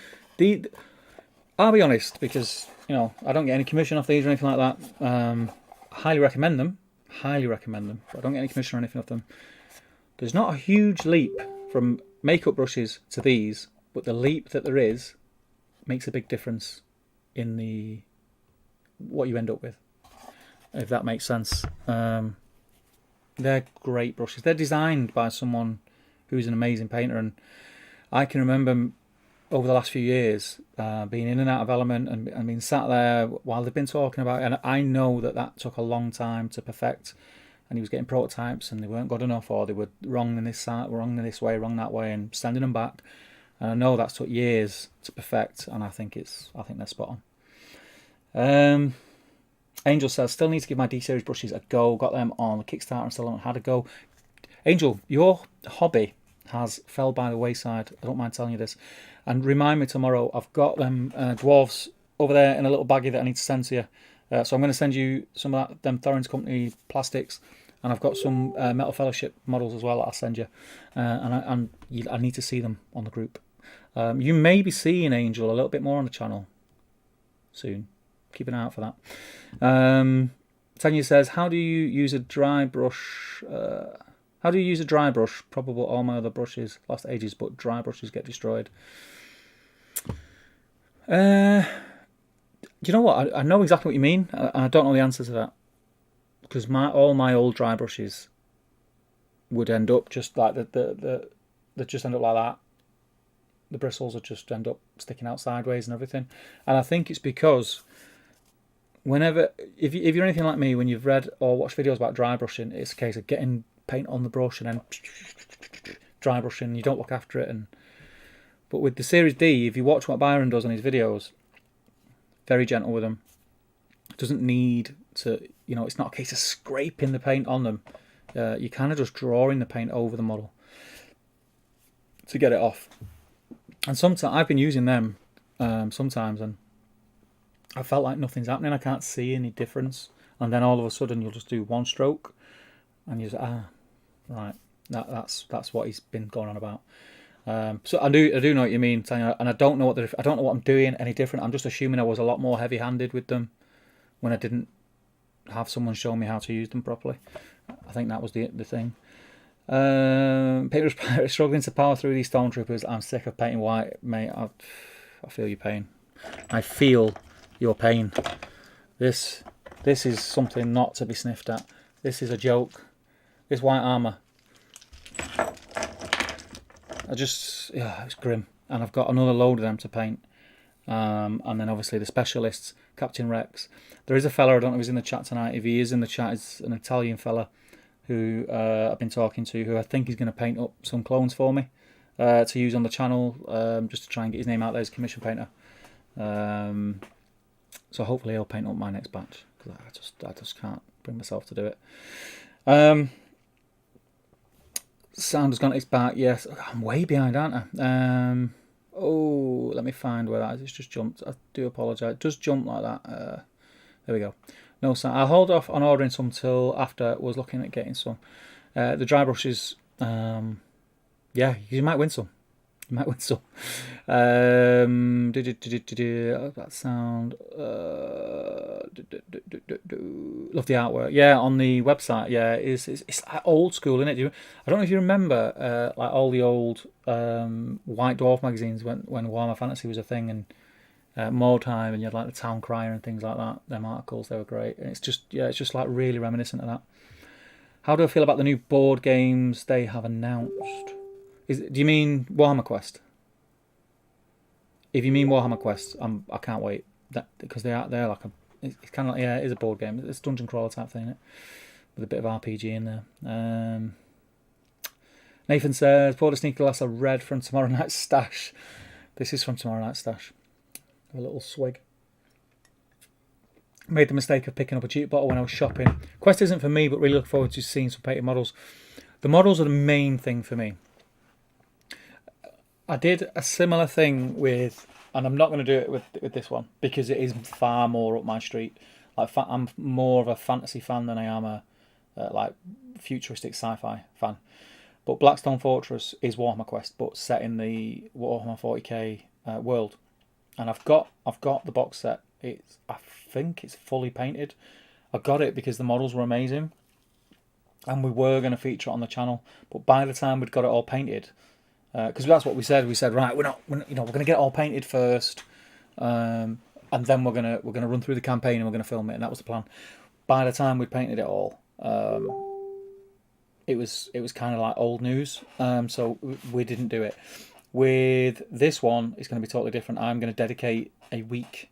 I'll be honest, because I don't get any commission off these or anything like that. Highly recommend them. But I don't get any commission or anything off them. There's not a huge leap from makeup brushes to these, but the leap that there is makes a big difference in what you end up with, if that makes sense. They're great brushes. They're designed by someone who's an amazing painter, and I can remember over the last few years being in and out of Element and being sat there while they've been talking about it, and I know that took a long time to perfect, and he was getting prototypes and they weren't good enough, or they were wrong in this side, wrong in this way, wrong that way, and sending them back, and I know that's took years to perfect, and I think they're spot on. Angel says, still need to give my D-Series brushes a go. Got them on the Kickstarter and still haven't had a go. Angel, your hobby has fell by the wayside. I don't mind telling you this. And remind me tomorrow, I've got them dwarves over there in a little baggie that I need to send to you. So I'm going to send you some of them Thorins Company plastics. And I've got some Metal Fellowship models as well that I'll send you. I need to see them on the group. You may be seeing Angel a little bit more on the channel soon. Keep an eye out for that. Tanya says, how do you use a dry brush? Probably all my other brushes last ages, but dry brushes get destroyed. you know what? I know exactly what you mean. I don't know the answer to that because all my old dry brushes would end up just like they just end up like that. The bristles would just end up sticking out sideways and everything. And I think it's because whenever, if you're anything like me, when you've read or watched videos about dry brushing, it's a case of getting paint on the brush and then dry brushing. You don't look after it. But with the Series D, if you watch what Byron does on his videos, very gentle with them. Doesn't need to, it's not a case of scraping the paint on them. You're kind of just drawing the paint over the model to get it off. And sometimes I've been using them sometimes, and I felt like nothing's happening. I can't see any difference. And then all of a sudden, you'll just do one stroke, and you just right. That's what he's been going on about. So I do know what you mean, Tanya, and I don't know what I'm doing any different. I'm just assuming I was a lot more heavy-handed with them when I didn't have someone show me how to use them properly. I think that was the thing. Peter's Pirate struggling to power through these stormtroopers. I'm sick of painting white, mate. I feel your pain. I feel your pain. This is something not to be sniffed at. This is a joke. This white armour. It's grim. And I've got another load of them to paint. And then obviously the specialists, Captain Rex. There is a fella, I don't know if he's in the chat tonight. If he is in the chat, it's an Italian fella who I've been talking to, who I think is going to paint up some clones for me to use on the channel, just to try and get his name out there as a commission painter. So hopefully he'll paint up my next batch, because I just can't bring myself to do it. Sound has gone its back. Yes, I'm way behind, aren't I? Oh, let me find where that is. It's just jumped. I do apologise. It does jump like that. There we go. No sound. I'll hold off on ordering some till after. Was looking at getting some. The dry brushes. Yeah, you might win some. You might win some. That sound. Love the artwork. Yeah, on the website. Yeah, it's like old school, isn't it? I don't know if you remember like all the old White Dwarf magazines when Warhammer Fantasy was a thing, and Mordheim, and you had like the Town Crier and things like that. Them articles, they were great. And it's just like really reminiscent of that. How do I feel about the new board games they have announced? Do you mean Warhammer Quest? If you mean Warhammer Quest, I can't wait. Because they're like it's kind of like, yeah, it is a board game. It's dungeon crawler type thing, isn't it? With a bit of RPG in there. Nathan says, poured a sneaker glass of red from tomorrow night's stash. This is from tomorrow night's stash. A little swig. Made the mistake of picking up a cheap bottle when I was shopping. Quest isn't for me, but really look forward to seeing some painted models. The models are the main thing for me. I did a similar thing with, and I'm not going to do it with this one because it is far more up my street. Like I'm more of a fantasy fan than I am a like futuristic sci-fi fan. But Blackstone Fortress is Warhammer Quest, but set in the Warhammer 40k world. And I've got the box set. I think it's fully painted. I got it because the models were amazing, and we were going to feature it on the channel. But by the time we'd got it all painted, because that's what we said. We said, right, we're going to get it all painted first, and then we're gonna run through the campaign and we're going to film it. And that was the plan. By the time we'd painted it all, it was kind of like old news. So we didn't do it. With this one, it's going to be totally different. I'm going to dedicate a week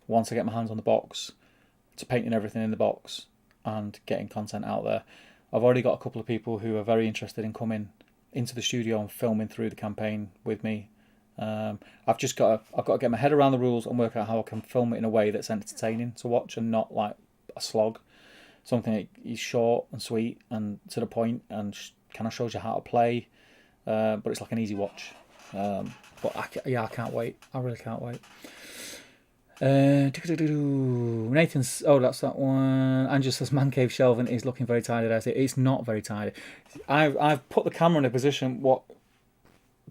once I get my hands on the box to painting everything in the box and getting content out there. I've already got a couple of people who are very interested in coming into the studio and filming through the campaign with me. I've got to get my head around the rules and work out how I can film it in a way that's entertaining to watch and not like a slog. Something that is short and sweet and to the point and kind of shows you how to play, but it's like an easy watch. But I can't wait. I really can't wait. Nathan's, that's that one. Angela says man cave shelving is looking very tidy. It's not very tidy. I've put the camera in a position what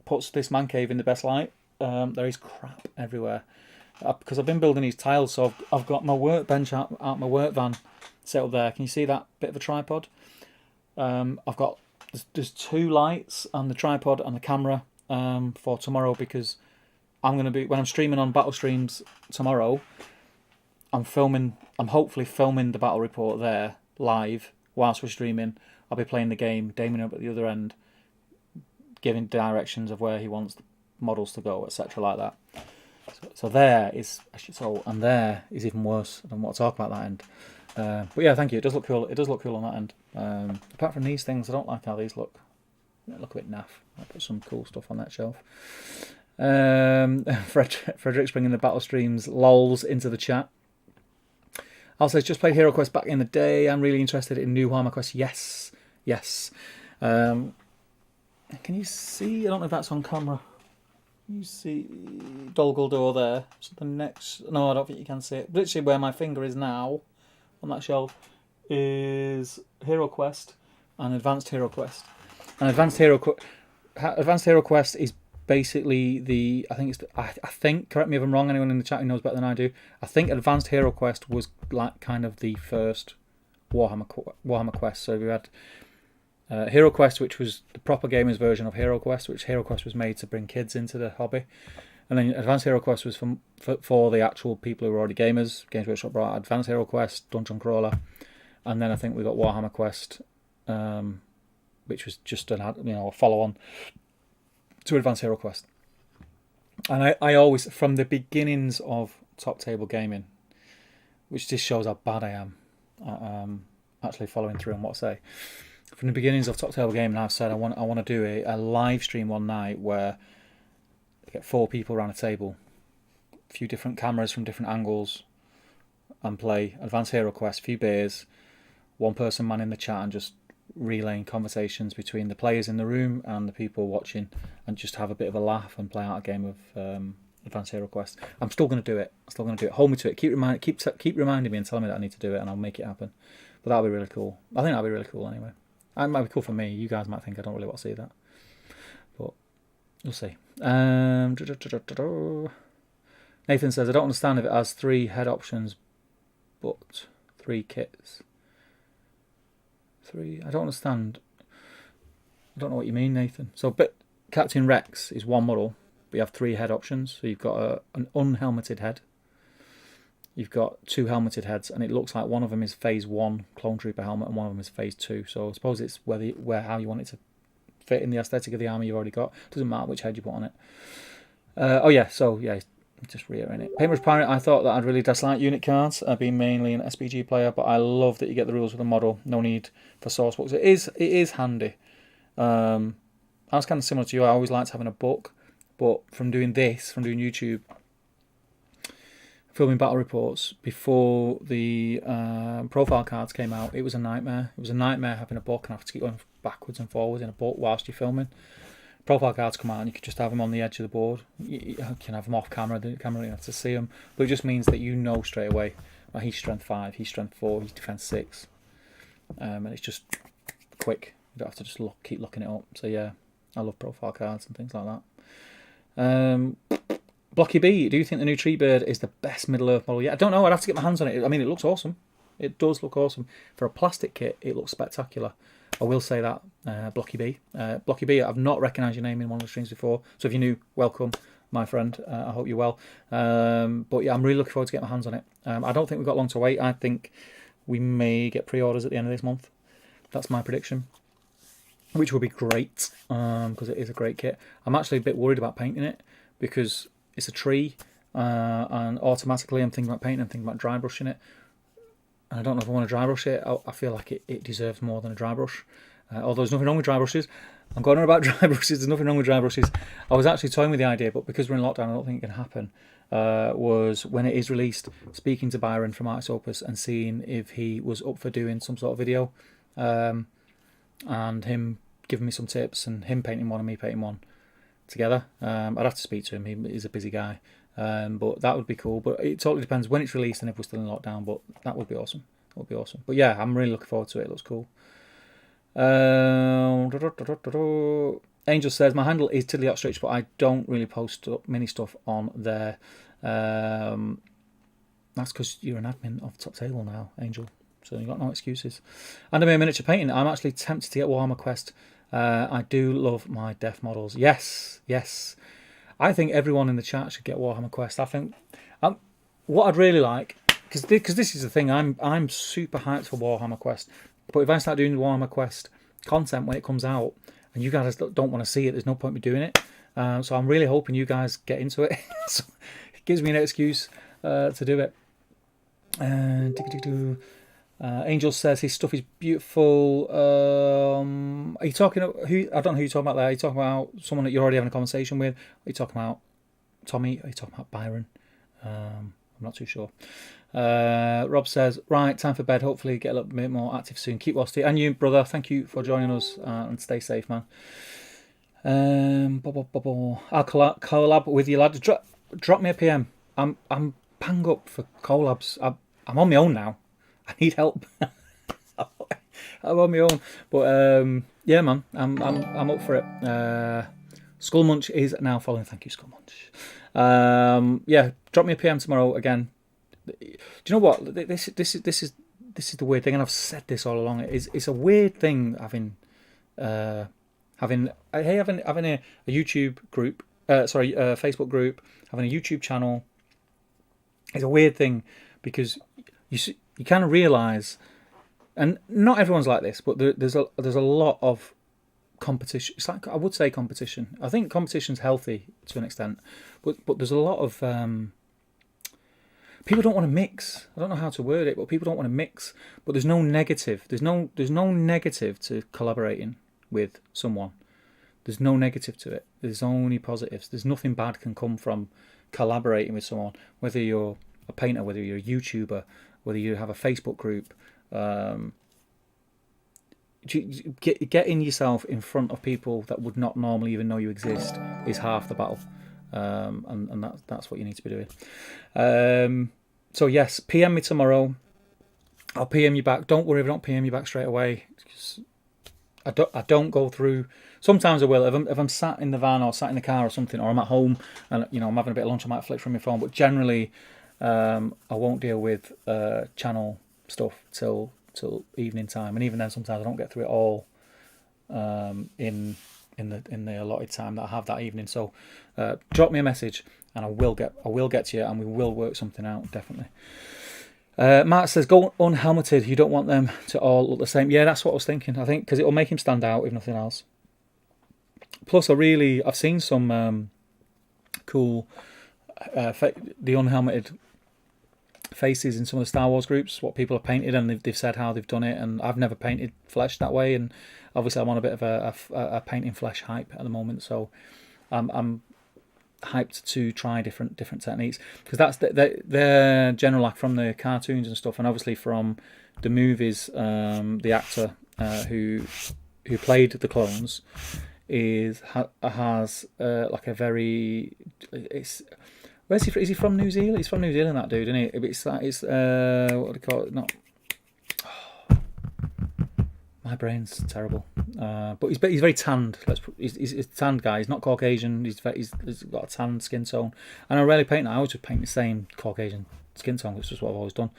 puts this man cave in the best light. There is crap everywhere because I've been building these tiles. So I've got my workbench out my work van set up there. Can you see that bit of a tripod? I've got there's two lights and the tripod and the camera for tomorrow, because I'm going to be, when I'm streaming on battle streams tomorrow, I'm hopefully filming the battle report there live whilst we're streaming. I'll be playing the game, Damien up at the other end, giving directions of where he wants the models to go, etc. like that. So there is, and there is even worse. I don't want to talk about that end. But yeah, thank you. It does look cool. It does look cool on that end. Apart from these things, I don't like how these look. They look a bit naff. I'll put some cool stuff on that shelf. Frederick's bringing the battle streams lols into the chat. Al says, just played Hero Quest back in the day. I'm really interested in new Warhammer Quest. Yes. Can you see? I don't know if that's on camera. You see Dol Guldur there. So the next... No, I don't think you can see it. Literally where my finger is now on that shelf is Hero Quest and Advanced Hero Quest. And Advanced Hero Quest is basically the... I think, correct me if I'm wrong, anyone in the chat who knows better than I do, I think Advanced Hero Quest was like kind of the first Warhammer Quest. So we had... Hero Quest, which was the proper gamers version of Hero Quest, which Hero Quest was made to bring kids into the hobby, and then Advanced Hero Quest was for the actual people who were already gamers. Games Workshop brought Advanced Hero Quest, Dungeon Crawler, and then I think we got Warhammer Quest, which was just a follow-on to Advanced Hero Quest. And I always, from the beginnings of Top Table Gaming, which just shows how bad I am at actually following through on what I say. From the beginnings of Top Table Gaming, I've said I want to do a live stream one night where I get 4 people around a table, a few different cameras from different angles, and play Advanced Hero Quest, a few beers, one person manning the chat, and just relaying conversations between the players in the room and the people watching, and just have a bit of a laugh and play out a game of Advanced Hero Quest. I'm still going to do it. Hold me to it. Keep reminding me and telling me that I need to do it, and I'll make it happen. But that'll be really cool. I think that'll be really cool anyway. It might be cool for me. You guys might think I don't really want to see that, but we'll see. Nathan says, I don't understand if it has 3 head options, but 3 kits. 3. I don't understand. I don't know what you mean, Nathan. So, but Captain Rex is one model, but you have 3 head options. So you've got an unhelmeted head. You've got 2 helmeted heads, and it looks like one of them is Phase 1 Clone Trooper helmet, and one of them is Phase 2. So I suppose it's how you want it to fit in the aesthetic of the army you've already got. Doesn't matter which head you put on it. Just reiterating it. Paintbrush Pirate, I thought that I'd really dislike unit cards. I've been mainly an SPG player, but I love that you get the rules for the model. No need for source books. It is handy. I was kind of similar to you. I always liked having a book, but from doing YouTube, filming battle reports before the profile cards came out, it was a nightmare. It was a nightmare having a book and having to keep going backwards and forwards in a book whilst you're filming. Profile cards come out and you can just have them on the edge of the board. You can have them off camera, the camera doesn't have to see them. But it just means that you know straight away, well, he's strength 5, he's strength 4, he's defense 6. And it's just quick. You don't have to just keep looking it up. So yeah, I love profile cards and things like that. Blocky B, do you think the new Tree Bird is the best Middle-earth model yet? I don't know, I'd have to get my hands on it. I mean, it looks awesome. It does look awesome. For a plastic kit, it looks spectacular. I will say that, Blocky B. Blocky B, I've not recognised your name in one of the streams before, so if you're new, welcome, my friend. I hope you're well. But yeah, I'm really looking forward to getting my hands on it. I don't think we've got long to wait. I think we may get pre-orders at the end of this month. That's my prediction, which will be great, because it is a great kit. I'm actually a bit worried about painting it, because it's a tree, and automatically I'm thinking about painting, I'm thinking about dry brushing it. And I don't know if I want to dry brush it. I feel like it deserves more than a dry brush. Although there's nothing wrong with dry brushes. I'm going on about dry brushes, there's nothing wrong with dry brushes. I was actually toying with the idea, but because we're in lockdown, I don't think it can happen. Was when it is released, speaking to Byron from Arts Opus and seeing if he was up for doing some sort of video, and him giving me some tips, and him painting one and me painting one together. I'd have to speak to him. He's a busy guy, but that would be cool. But it totally depends when it's released and if we're still in lockdown. But that would be awesome. That would be awesome. But yeah, I'm really looking forward to it. It looks cool. Angel says, my handle is Tiddly Ostrich, but I don't really post up mini stuff on there. That's because you're an admin of Top Table now, Angel. So you've got no excuses. Anime miniature painting. I'm actually tempted to get Warhammer Quest. I do love my Def models. Yes. I think everyone in the chat should get Warhammer Quest. I think what I'd really like because this is the thing. I'm super hyped for Warhammer Quest, but if I start doing Warhammer Quest content when it comes out, and you guys don't want to see it, there's no point in me doing it. So I'm really hoping you guys get into it. So it gives me an excuse to do it. Angel says his stuff is beautiful. Are you talking? Who? I don't know who you're talking about there. Are you talking about someone that you're already having a conversation with? Are you talking about Tommy? Are you talking about Byron? I'm not too sure. Rob says, right, time for bed. Hopefully get a little bit more active soon. Keep well, Steve. And you, brother, thank you for joining us, and stay safe, man. I'll collab with you, lad. Drop me a PM. I'm bang up for collabs. I'm on my own now. I need help. I'm on my own, but yeah, man, I'm up for it. Skull Munch is now following. Thank you, Skull Munch. Yeah, drop me a PM tomorrow again. Do you know what? This is the weird thing, and I've said this all along. It's a weird thing having a YouTube group. Facebook group, having a YouTube channel. It's a weird thing because you kind of realise, and not everyone's like this, but there's a lot of competition. It's like, I would say competition. I think competition's healthy to an extent, but there's a lot of people don't want to mix. I don't know how to word it, but people don't want to mix. But there's no negative. There's no negative to collaborating with someone. There's no negative to it. There's only positives. There's nothing bad can come from collaborating with someone, whether you're a painter, whether you're a YouTuber, whether you have a Facebook group. Getting yourself in front of people that would not normally even know you exist is half the battle, and that's what you need to be doing. So yes, PM me tomorrow. I'll PM you back. Don't worry if I don't PM you back straight away. I don't go through. Sometimes I will if I'm sat in the van or sat in the car or something, or I'm at home and I'm having a bit of lunch. I might flick through my phone, but generally I won't deal with channel stuff till evening time, and even then sometimes I don't get through it all in the allotted time that I have that evening. So drop me a message and I will get to you, and we will work something out, definitely. Matt says, go unhelmeted. You don't want them to all look the same. Yeah, that's what I was thinking. I think because it'll make him stand out if nothing else. Plus, I've seen some cool the unhelmeted faces in some of the Star Wars groups, what people have painted, and they've said how they've done it. And I've never painted flesh that way, and obviously I'm on a bit of a painting flesh hype at the moment, so I'm hyped to try different techniques, because that's their general, like from the cartoons and stuff, and obviously from the movies. The actor who played the clones has like a very is he from New Zealand? He's from New Zealand, that dude, isn't he? It's what do they call it? Not. My brain's terrible. But he's very tanned. He's a tanned guy. He's not Caucasian. He's got a tanned skin tone. And I rarely paint. I always just paint the same Caucasian skin tone, which is what I've always done.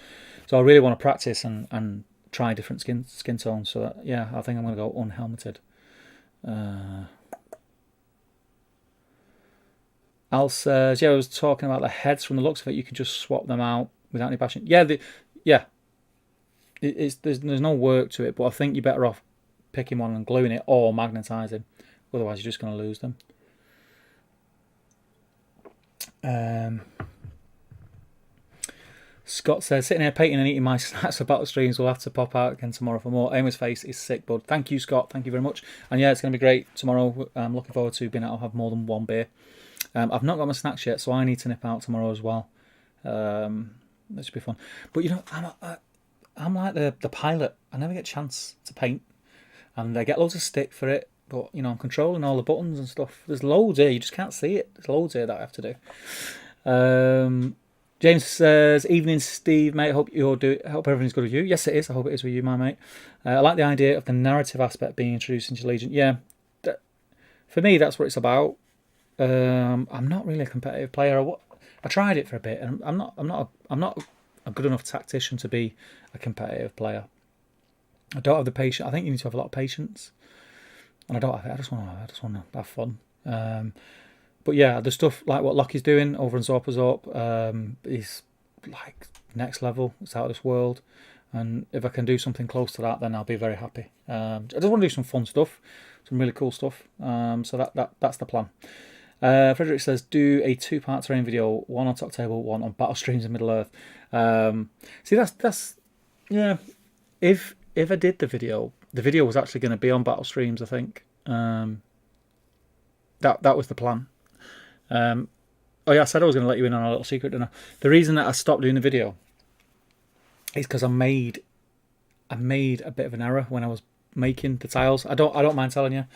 So I really want to practice and try different skin tones. So that, yeah, I think I'm going to go unhelmeted. Al says, yeah, I was talking about the heads. From the looks of it, you can just swap them out without any bashing. Yeah, there's no work to it, but I think you're better off picking one and gluing it or magnetising. Otherwise, you're just going to lose them. Scott says, sitting here painting and eating my snacks for battle streams. We'll have to pop out again tomorrow for more. Aimer's face is sick, bud. Thank you, Scott. Thank you very much. And yeah, it's going to be great tomorrow. I'm looking forward to being able to have more than one beer. I've not got my snacks yet, so I need to nip out tomorrow as well. That should be fun. But I'm like the pilot. I never get a chance to paint, and I get loads of stick for it. But I'm controlling all the buttons and stuff. There's loads here. You just can't see it. There's loads here that I have to do. James says, evening, Steve, mate. Hope everything's good with you. Yes, it is. I hope it is with you, my mate. I like the idea of the narrative aspect being introduced into Legion. Yeah, for me, that's what it's about. I'm not really a competitive player. I tried it for a bit, and I'm not a good enough tactician to be a competitive player. I don't have the patience. I think you need to have a lot of patience, and I don't have it. I just want to have fun. But yeah, the stuff like what Lockie's doing over in Zorp is like next level. It's out of this world. And if I can do something close to that, then I'll be very happy. I just want to do some fun stuff, some really cool stuff. So that's the plan. Frederick says, do a 2-part terrain video, one on Top Table, one on Battle Streams in Middle Earth. See, that's yeah. If I did the video was actually going to be on Battle Streams, I think. That was the plan. Oh yeah, I said I was going to let you in on a little secret, didn't I? The reason that I stopped doing the video is because I made a bit of an error when I was making the tiles. I don't mind telling you,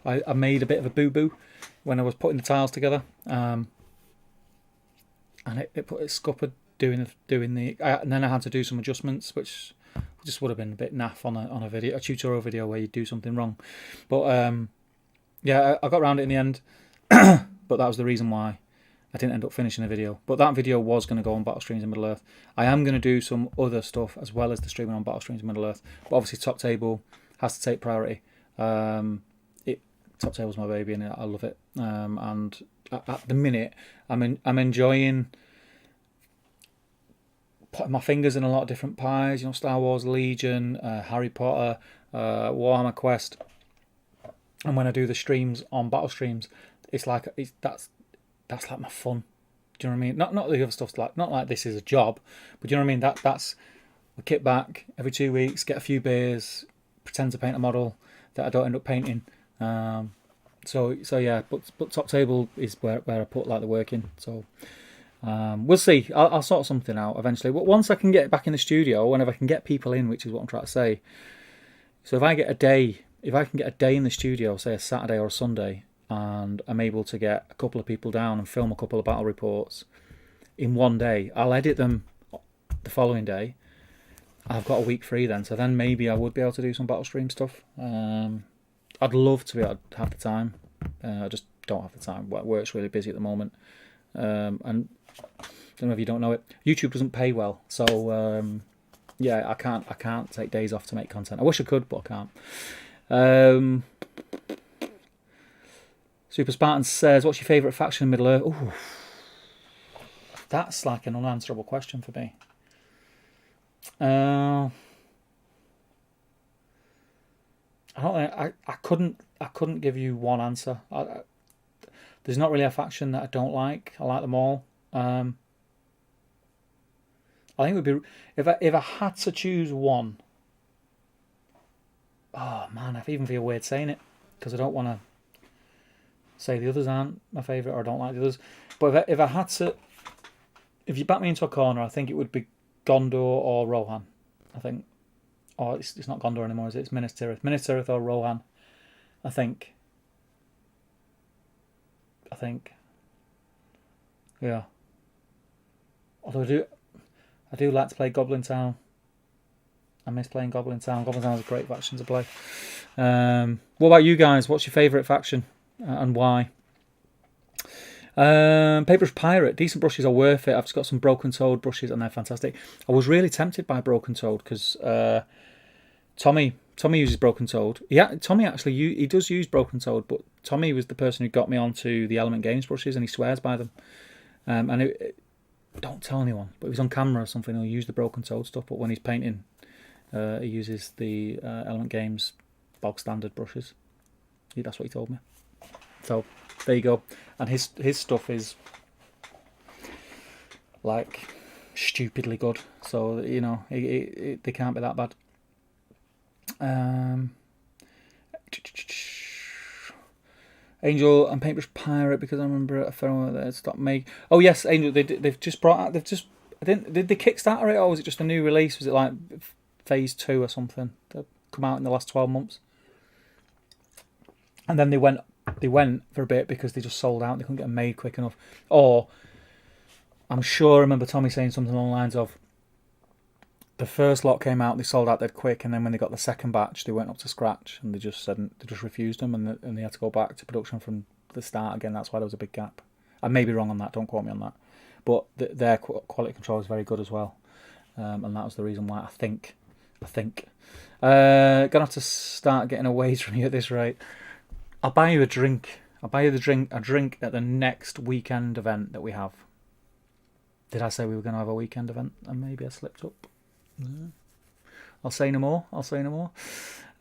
I made a bit of a boo-boo when I was putting the tiles together, and it scuppered doing the and then I had to do some adjustments, which just would have been a bit naff on a video, a tutorial video where you do something wrong. But yeah, I got around it in the end. But that was the reason why I didn't end up finishing the video. But that video was going to go on Battle Streams in Middle Earth. I am going to do some other stuff as well as the streaming on Battle Streams in Middle Earth. But obviously Top Table has to take priority. Top Table's my baby and I love it. And at the minute, I'm enjoying putting my fingers in a lot of different pies. You know, Star Wars, Legion, Harry Potter, Warhammer Quest. And when I do the streams on Battle Streams, it's like that's like my fun. Do you know what I mean? Not the other stuff's like, not like this is a job, but do you know what I mean? That's we kit back every 2 weeks, get a few beers, pretend to paint a model that I don't end up painting. So yeah, but Top Table is where I put like the work in. So we'll see. I'll sort something out eventually. But once I can get back in the studio, whenever I can get people in, which is what I'm trying to say. So if I can get a day in the studio, say a Saturday or a Sunday, and I'm able to get a couple of people down and film a couple of battle reports in one day, I'll edit them the following day. I've got a week free then, so then maybe I would be able to do some Battle Stream stuff. I'd love to be able to have the time. I just don't have the time. Work's really busy at the moment. And I don't know if you don't know it, YouTube doesn't pay well, so yeah, I can't take days off to make content. I wish I could, but I can't. Super Spartan says, what's your favourite faction in Middle Earth? Ooh, that's like an unanswerable question for me. I don't think I couldn't give you one answer. There's not really a faction that I don't like. I like them all. I think it would be if I had to choose one. Oh man, I even feel weird saying it because I don't want to say the others aren't my favourite or I don't like the others. But if I had to, if you back me into a corner, I think it would be Gondor or Rohan. I think, or it's not Gondor anymore, is it? It's Minas Tirith. Minas Tirith or Rohan. I think. Yeah. Although I do like to play Goblin Town. I miss playing Goblin Town. Goblin Town is a great faction to play. What about you guys? What's your favourite faction and why? Paintbrush Pirate. Decent brushes are worth it. I've just got some Broken Toad brushes and they're fantastic. I was really tempted by Broken Toad because Tommy uses Broken Toad. Yeah, Tommy actually he does use Broken Toad, but Tommy was the person who got me onto the Element Games brushes and he swears by them. And don't tell anyone, but he was on camera or something. He'll use the Broken Toad stuff, but when he's painting, he uses the Element Games bog standard brushes. Yeah, that's what he told me. So there you go. And his stuff is like stupidly good. So you know they can't be that bad. Angel and Paintbrush Pirate, because I remember a film that had stopped making. Oh yes, Angel. They've just brought out. Did they Kickstarter it or was it just a new release? Was it like phase 2 or something that come out in the last 12 months? And then they went for a bit because they just sold out. They couldn't get them made quick enough. Or I'm sure I remember Tommy saying something along the lines of the first lot came out, they sold out dead quick, and then when they got the second batch, they went up to scratch and they just refused them, and they had to go back to production from the start again. That's why there was a big gap. I may be wrong on that. Don't quote me on that. But their quality control is very good as well, and that was the reason why I think. Gonna have to start getting away from you at this rate. I'll buy you a drink. I'll buy you a drink at the next weekend event that we have. Did I say we were going to have a weekend event and maybe I slipped up? Yeah. I'll say no more.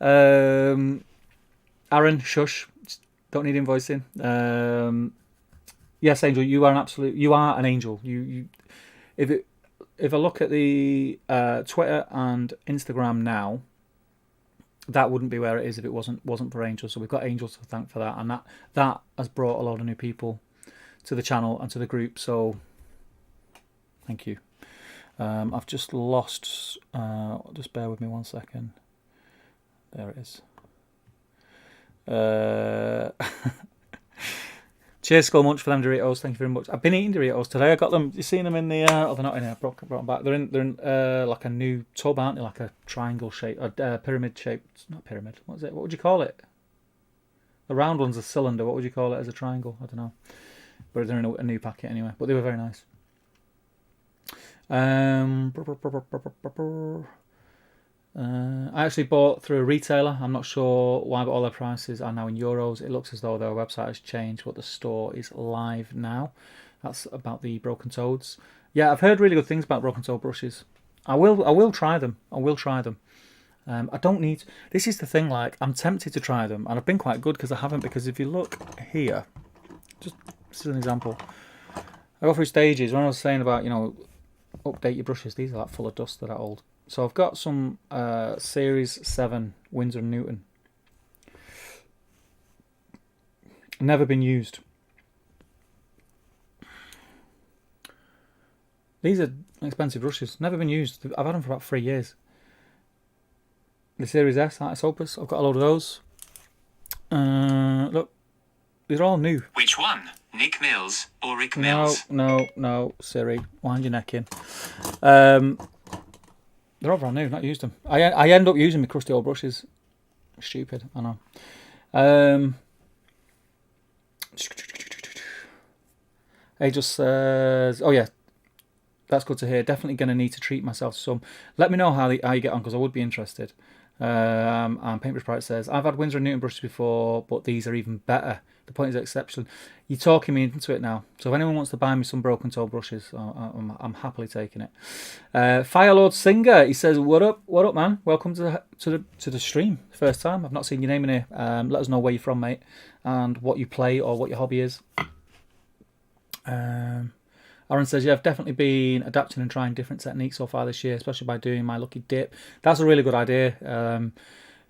Aaron, shush. Don't need invoicing. Yes, Angel, you are an angel. If I look at the Twitter and Instagram now, that wouldn't be where it is if it wasn't for Angel. So we've got Angel to thank for that, and that has brought a lot of new people to the channel and to the group. So thank you. I've just lost. Just bear with me 1 second. There it is. Cheers, Skull Munch, for them Doritos. Thank you very much. I've been eating Doritos today. I got them. You seen them in the? Oh, they're not in here. I brought them back. They're in like a new tub, aren't they? Like a triangle shape, or pyramid shaped. Not pyramid. What is it? What would you call it? The round one's a cylinder. What would you cll it as a triangle? I don't know. But they're in a new packet anyway. But they were very nice. I actually bought through a retailer. I'm not sure why, but all their prices are now in euros. It looks as though their website has changed, but the store is live now. That's about the Broken Toads. Yeah, I've heard really good things about Broken Toad brushes. I will try them. I don't need. This is the thing. Like, I'm tempted to try them, and I've been quite good because I haven't. Because if you look here, just this is an example. I go through stages. When I was saying about update your brushes, these are like full of dust. They're that old. So I've got some Series 7 Winsor & Newton. Never been used. These are expensive brushes. Never been used. I've had them for about 3 years. The Series S, Artis Opus. I've got a load of those. Look. These are all new. Which one? Nick Mills or Rick Mills? No, Siri. Wind your neck in. They're all brand new, not used them. I end up using my crusty old brushes. Stupid, I know. He just says, oh yeah, that's good to hear. Definitely going to need to treat myself to some. Let me know how you get on, because I would be interested. And Paintbrush Pride says, I've had Winsor & Newton brushes before, but these are even better. The point is exceptional. You're talking me into it now. So if anyone wants to buy me some Broken Toe brushes, I'm happily taking it. Firelord Singer, he says, what up, man? Welcome to the stream. First time. I've not seen your name in here. Let us know where you're from, mate, and what you play or what your hobby is. Aaron says, yeah, I've definitely been adapting and trying different techniques so far this year, especially by doing my lucky dip. That's a really good idea.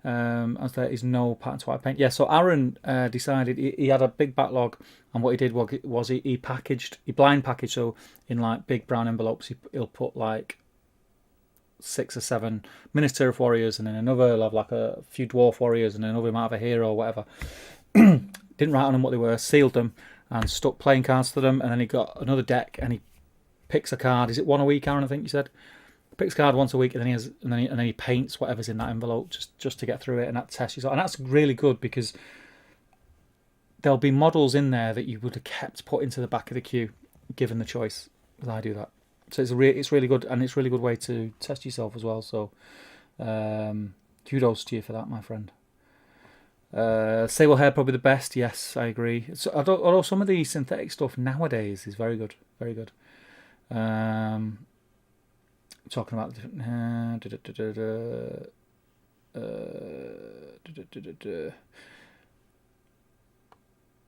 As there is no pattern to white paint. Yeah, so Aaron decided he had a big backlog, and what he did was he blind packaged, so in like big brown envelopes he'll put like 6 or 7 Minister of Warriors, and then another he'll have like a few Dwarf Warriors, and then another might have a hero or whatever. Didn't write on them what they were, sealed them, and stuck playing cards to them, and then he got another deck, and he picks a card. Is it one a week, Aaron? I think you said. Picks a card once a week, and then he paints whatever's in that envelope just to get through it, and that tests you. And that's really good, because there'll be models in there that you would have kept put into the back of the queue, given the choice. As I do that, so it's really good, and it's a really good way to test yourself as well. So, kudos to you for that, my friend. Sable hair probably the best. Yes, I agree. So, although some of the synthetic stuff nowadays is very good, very good. Talking about the different.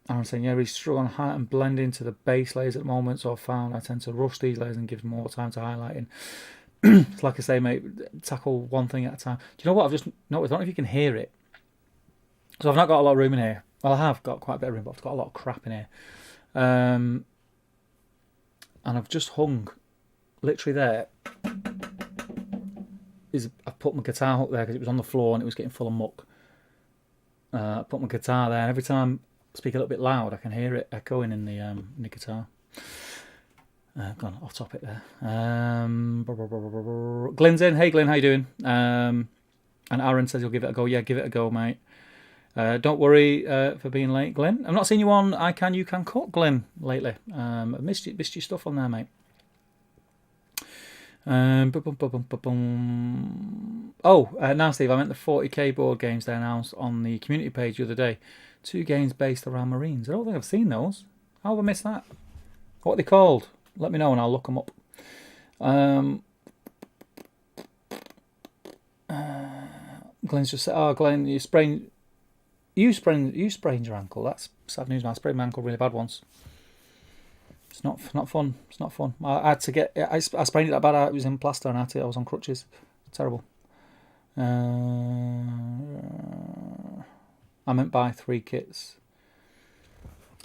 I'm saying, yeah, we struggle on height and blend into the base layers at the moment, so I found I tend to rush these layers and give more time to highlighting. It's like I say, mate, tackle one thing at a time. Do you know what I've just noticed? I don't know if you can hear it. So I've not got a lot of room in here. Well, I have got quite a bit of room, but I've got a lot of crap in here. And I've just hung literally there. I've put my guitar hook there because it was on the floor and it was getting full of muck. I put my guitar there, and every time I speak a little bit loud, I can hear it echoing in the guitar. Gone off topic there. Glenn's in. Hey Glenn, how you doing? And Aaron says he'll give it a go. Yeah, give it a go, mate. Don't worry for being late, Glenn. I've not seen you on I Can You Can Cook, Glenn, lately. I've missed your stuff on there, mate. Now, Steve, I meant the 40k board games they announced on the community page the other day. 2 games based around Marines. I don't think I've seen those. How have I missed that? What are they called? Let me know and I'll look them up. Glenn's just said, "Oh, Glenn, you sprained your ankle. That's sad news, man. I sprained my ankle really bad once. It's not fun. It's not fun. I had to get. I sprained it that bad. I was in plaster and I was on crutches. Terrible. I meant buy 3 kits.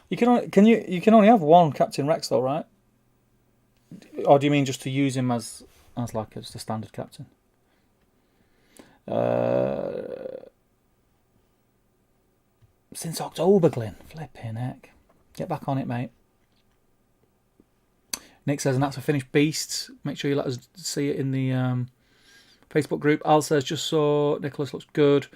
You can only have one Captain Rex though, right? Or do you mean just to use him as the standard captain? Since October, Glenn. Flipping heck. Get back on it, mate. Nick says, and that's a finished beast. Make sure you let us see it in the Facebook group. Al says, just saw Nicholas looks good.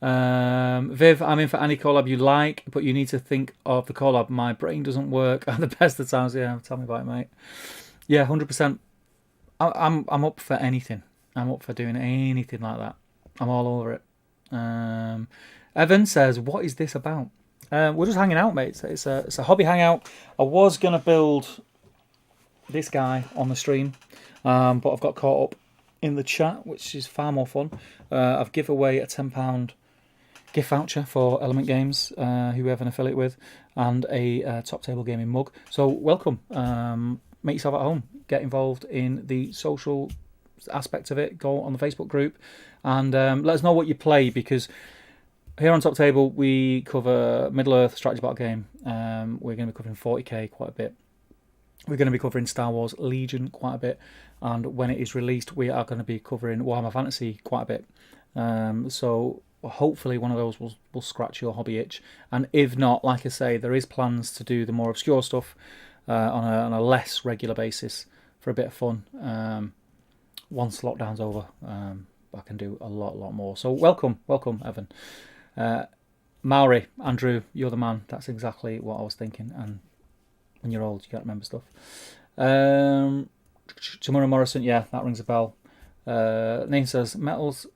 Viv, I'm in for any collab you like, but you need to think of the collab. My brain doesn't work at the best of times. Yeah, tell me about it, mate. Yeah, 100%. I'm up for anything. I'm up for doing anything like that. I'm all over it. Evan says, what is this about? We're just hanging out, mate. It's a hobby hangout. I was going to build this guy on the stream, but I've got caught up in the chat, which is far more fun. I've given away a £10 gift voucher for Element Games, who we have an affiliate with, and a Top Table Gaming mug. So welcome. Make yourself at home. Get involved in the social aspect of it. Go on the Facebook group and let us know what you play, because here on Top Table we cover Middle-earth strategy battle game. We're going to be covering 40k quite a bit. We're going to be covering Star Wars Legion quite a bit, and when it is released we are going to be covering Warhammer Fantasy quite a bit. So hopefully one of those will scratch your hobby itch, and if not, like I say, there is plans to do the more obscure stuff on a less regular basis for a bit of fun. Once lockdown's over, I can do a lot more. So welcome Evan. Maori, Andrew, you're the man. That's exactly what I was thinking. And when you're old, you can't remember stuff. Tamura Morrison, yeah, that rings a bell. Nathan says, metals,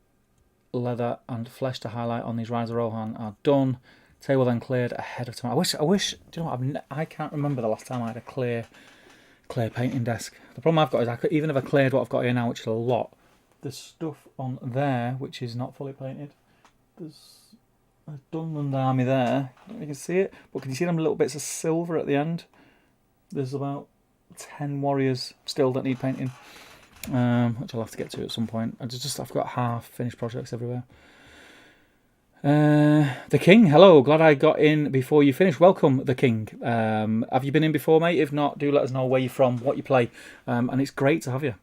leather, and flesh to highlight on these Rise of Rohan are done. Table then cleared ahead of time. I wish. Do you know what? I can't remember the last time I had a clear painting desk. The problem I've got is even if I cleared what I've got here now, which is a lot, there's stuff on there which is not fully painted. There's a Dunland army there. I don't know if you can see it, but can you see them little bits of silver at the end? There's about 10 warriors still that need painting, which I'll have to get to at some point. I've got half finished projects everywhere. The King, hello, glad I got in before you finished. Welcome, The King. Have you been in before, mate? If not, do let us know where you're from, what you play, and it's great to have you.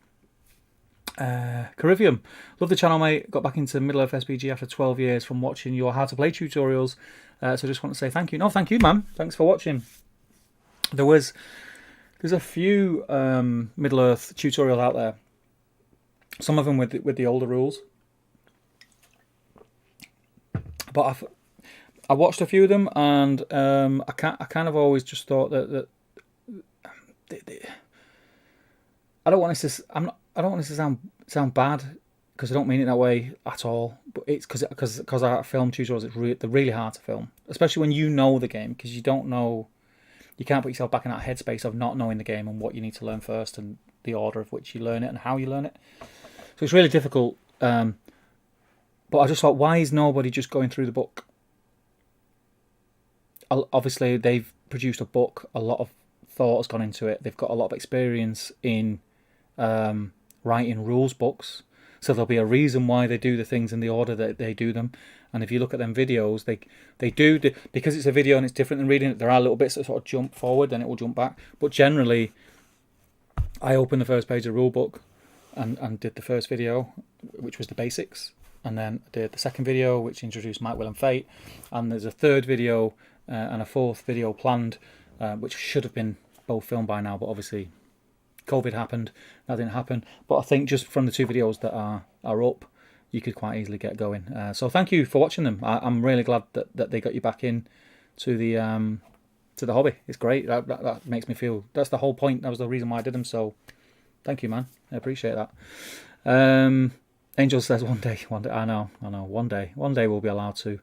Carivium, love the channel, mate. Got back into Middle-earth SPG after 12 years from watching your how to play tutorials, so just want to say thank you. No, thank you, man. Thanks for watching. There's a few Middle-earth tutorials out there, some of them with the older rules, but I watched a few of them, and I kind of always just thought that I don't want this to sound bad, because I don't mean it that way at all. But it's because I film tutorials. They're really hard to film, especially when you know the game, because you don't know. You can't put yourself back in that headspace of not knowing the game and what you need to learn first, and the order of which you learn it and how you learn it. So it's really difficult. But I just thought, why is nobody just going through the book? Obviously, they've produced a book. A lot of thought has gone into it. They've got a lot of experience in writing rules books. So there'll be a reason why they do the things in the order that they do them. And if you look at them videos, they do, because it's a video and it's different than reading it, there are little bits that sort of jump forward, then it will jump back. But generally, I opened the first page of the rule book and did the first video, which was the basics. And then I did the second video, which introduced Might, Will and Fate. And there's a third video and a fourth video planned, which should have been both filmed by now, but obviously COVID happened, that didn't happen. But I think just from the 2 videos that are up, you could quite easily get going. So thank you for watching them. I'm really glad that they got you back in to the hobby. It's great. That makes me feel, that's the whole point. That was the reason why I did them. So thank you, man. I appreciate that. Angel says one day. I know. One day we'll be allowed to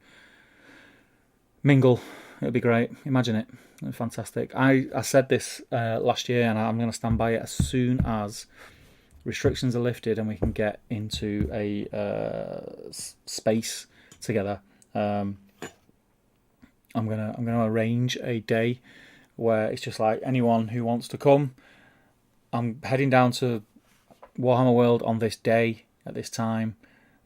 mingle. It'll be great. Imagine it. Fantastic. I said this last year, and I'm going to stand by it. As soon as restrictions are lifted and we can get into a space together, I'm gonna arrange a day where it's just like anyone who wants to come. I'm heading down to Warhammer World on this day at this time.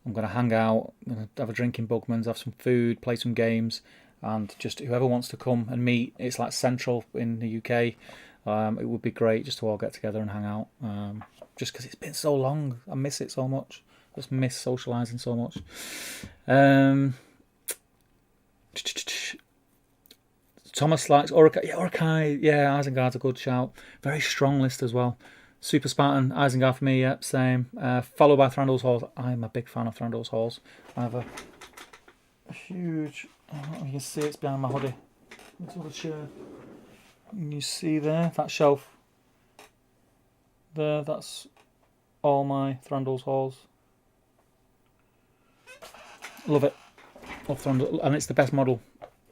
I'm gonna hang out, I'm gonna have a drink in Bugman's, have some food, play some games, and just whoever wants to come and meet. It's like central in the UK. It would be great just to all get together and hang out. Just because it's been so long, I miss it so much. I just miss socialising so much. Thomas likes Urukai. Yeah, Urukai. Yeah, Isengard's a good shout. Very strong list as well. Super Spartan, Isengard for me. Yep, same. Followed by Thranduil's Halls. I'm a big fan of Thranduil's Halls. I have a huge. You can see it's behind my hoodie. It's on the chair. You see there that shelf. There, that's all my Thranduil's Halls. Love it. Love Thranduil, and it's the best model.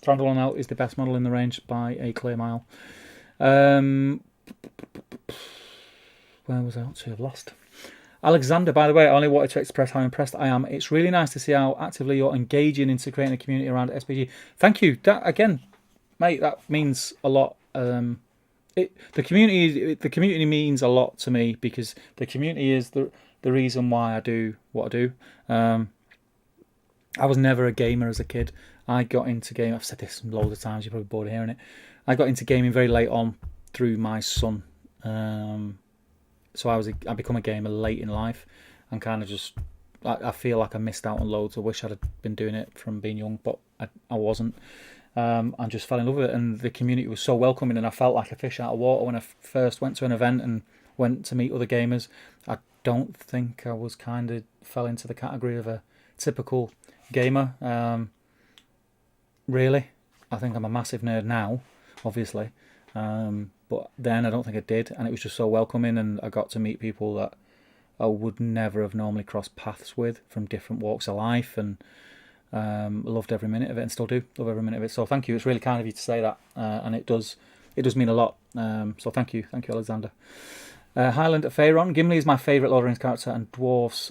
Thranduil on out is the best model in the range by a clear mile. Where was I up to? I've lost. Alexander, by the way, I only wanted to express how impressed I am. It's really nice to see how actively you're engaging into creating a community around SPG. Thank you. That again, mate, that means a lot. The community means a lot to me because the community is the reason why I do what I do. I was never a gamer as a kid. I got into gaming. I've said this loads of times. You're probably bored of hearing it. I got into gaming very late on through my son. So I become a gamer late in life, and kind of just I feel like I missed out on loads. I wish I'd have been doing it from being young, but I wasn't. And just fell in love with it, and the community was so welcoming, and I felt like a fish out of water when I first went to an event and went to meet other gamers. I don't think I was fell into the category of a typical gamer. Really, I think I'm a massive nerd now, obviously, but then I don't think I did, and it was just so welcoming, and I got to meet people that I would never have normally crossed paths with from different walks of life, and loved every minute of it, and still do love every minute of it. So thank you. It's really kind of you to say that, and it does mean a lot. So thank you, Alexander. Highland Pharaon. Gimli is my favourite Lord of the Rings character, and Dwarves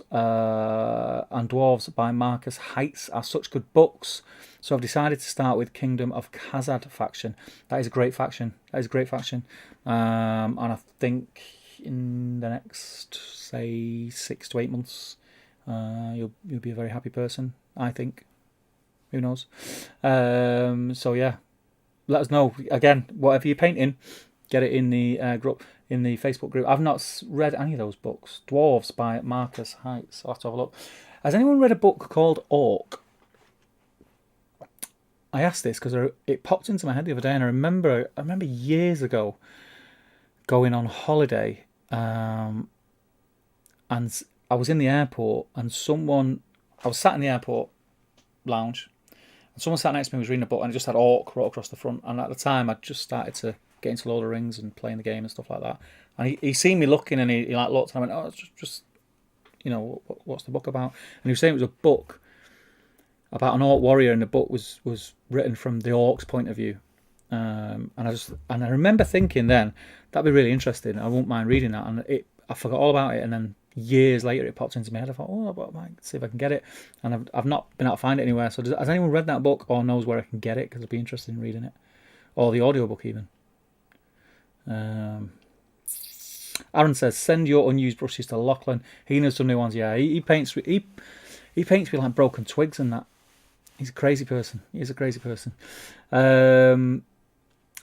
by Marcus Heights are such good books. So I've decided to start with Kingdom of Khazad faction. That is a great faction. And I think in the next, say, 6 to 8 months, you'll be a very happy person, I think. Who knows? So yeah, let us know. Again, whatever you're painting, get it in the group, in the Facebook group. I've not read any of those books. Dwarves by Marcus Heights. I'll have to have a look. Has anyone read a book called Orc? I asked this because it popped into my head the other day, and I remember years ago going on holiday, and I was in the airport, and I was sat in the airport lounge, and someone sat next to me was reading a book, and it just had Orc wrote across the front. And at the time, I just started to get into Lord of the Rings and playing the game and stuff like that. And he seen me looking, and he like looked, and I went, "Oh, it's just what's the book about?" And he was saying it was a book about an orc warrior, and the book was written from the orc's point of view. And I remember thinking then that'd be really interesting. I won't mind reading that, and I forgot all about it. And then years later, it popped into my head. I thought, I might see if I can get it, and I've not been able to find it anywhere. So has anyone read that book or knows where I can get it? Because I'd be interested in reading it, or the audiobook even. Aaron says, send your unused brushes to Lachlan. He knows some new ones. Yeah, he paints. He paints with like broken twigs and that. He's a crazy person. He's a crazy person.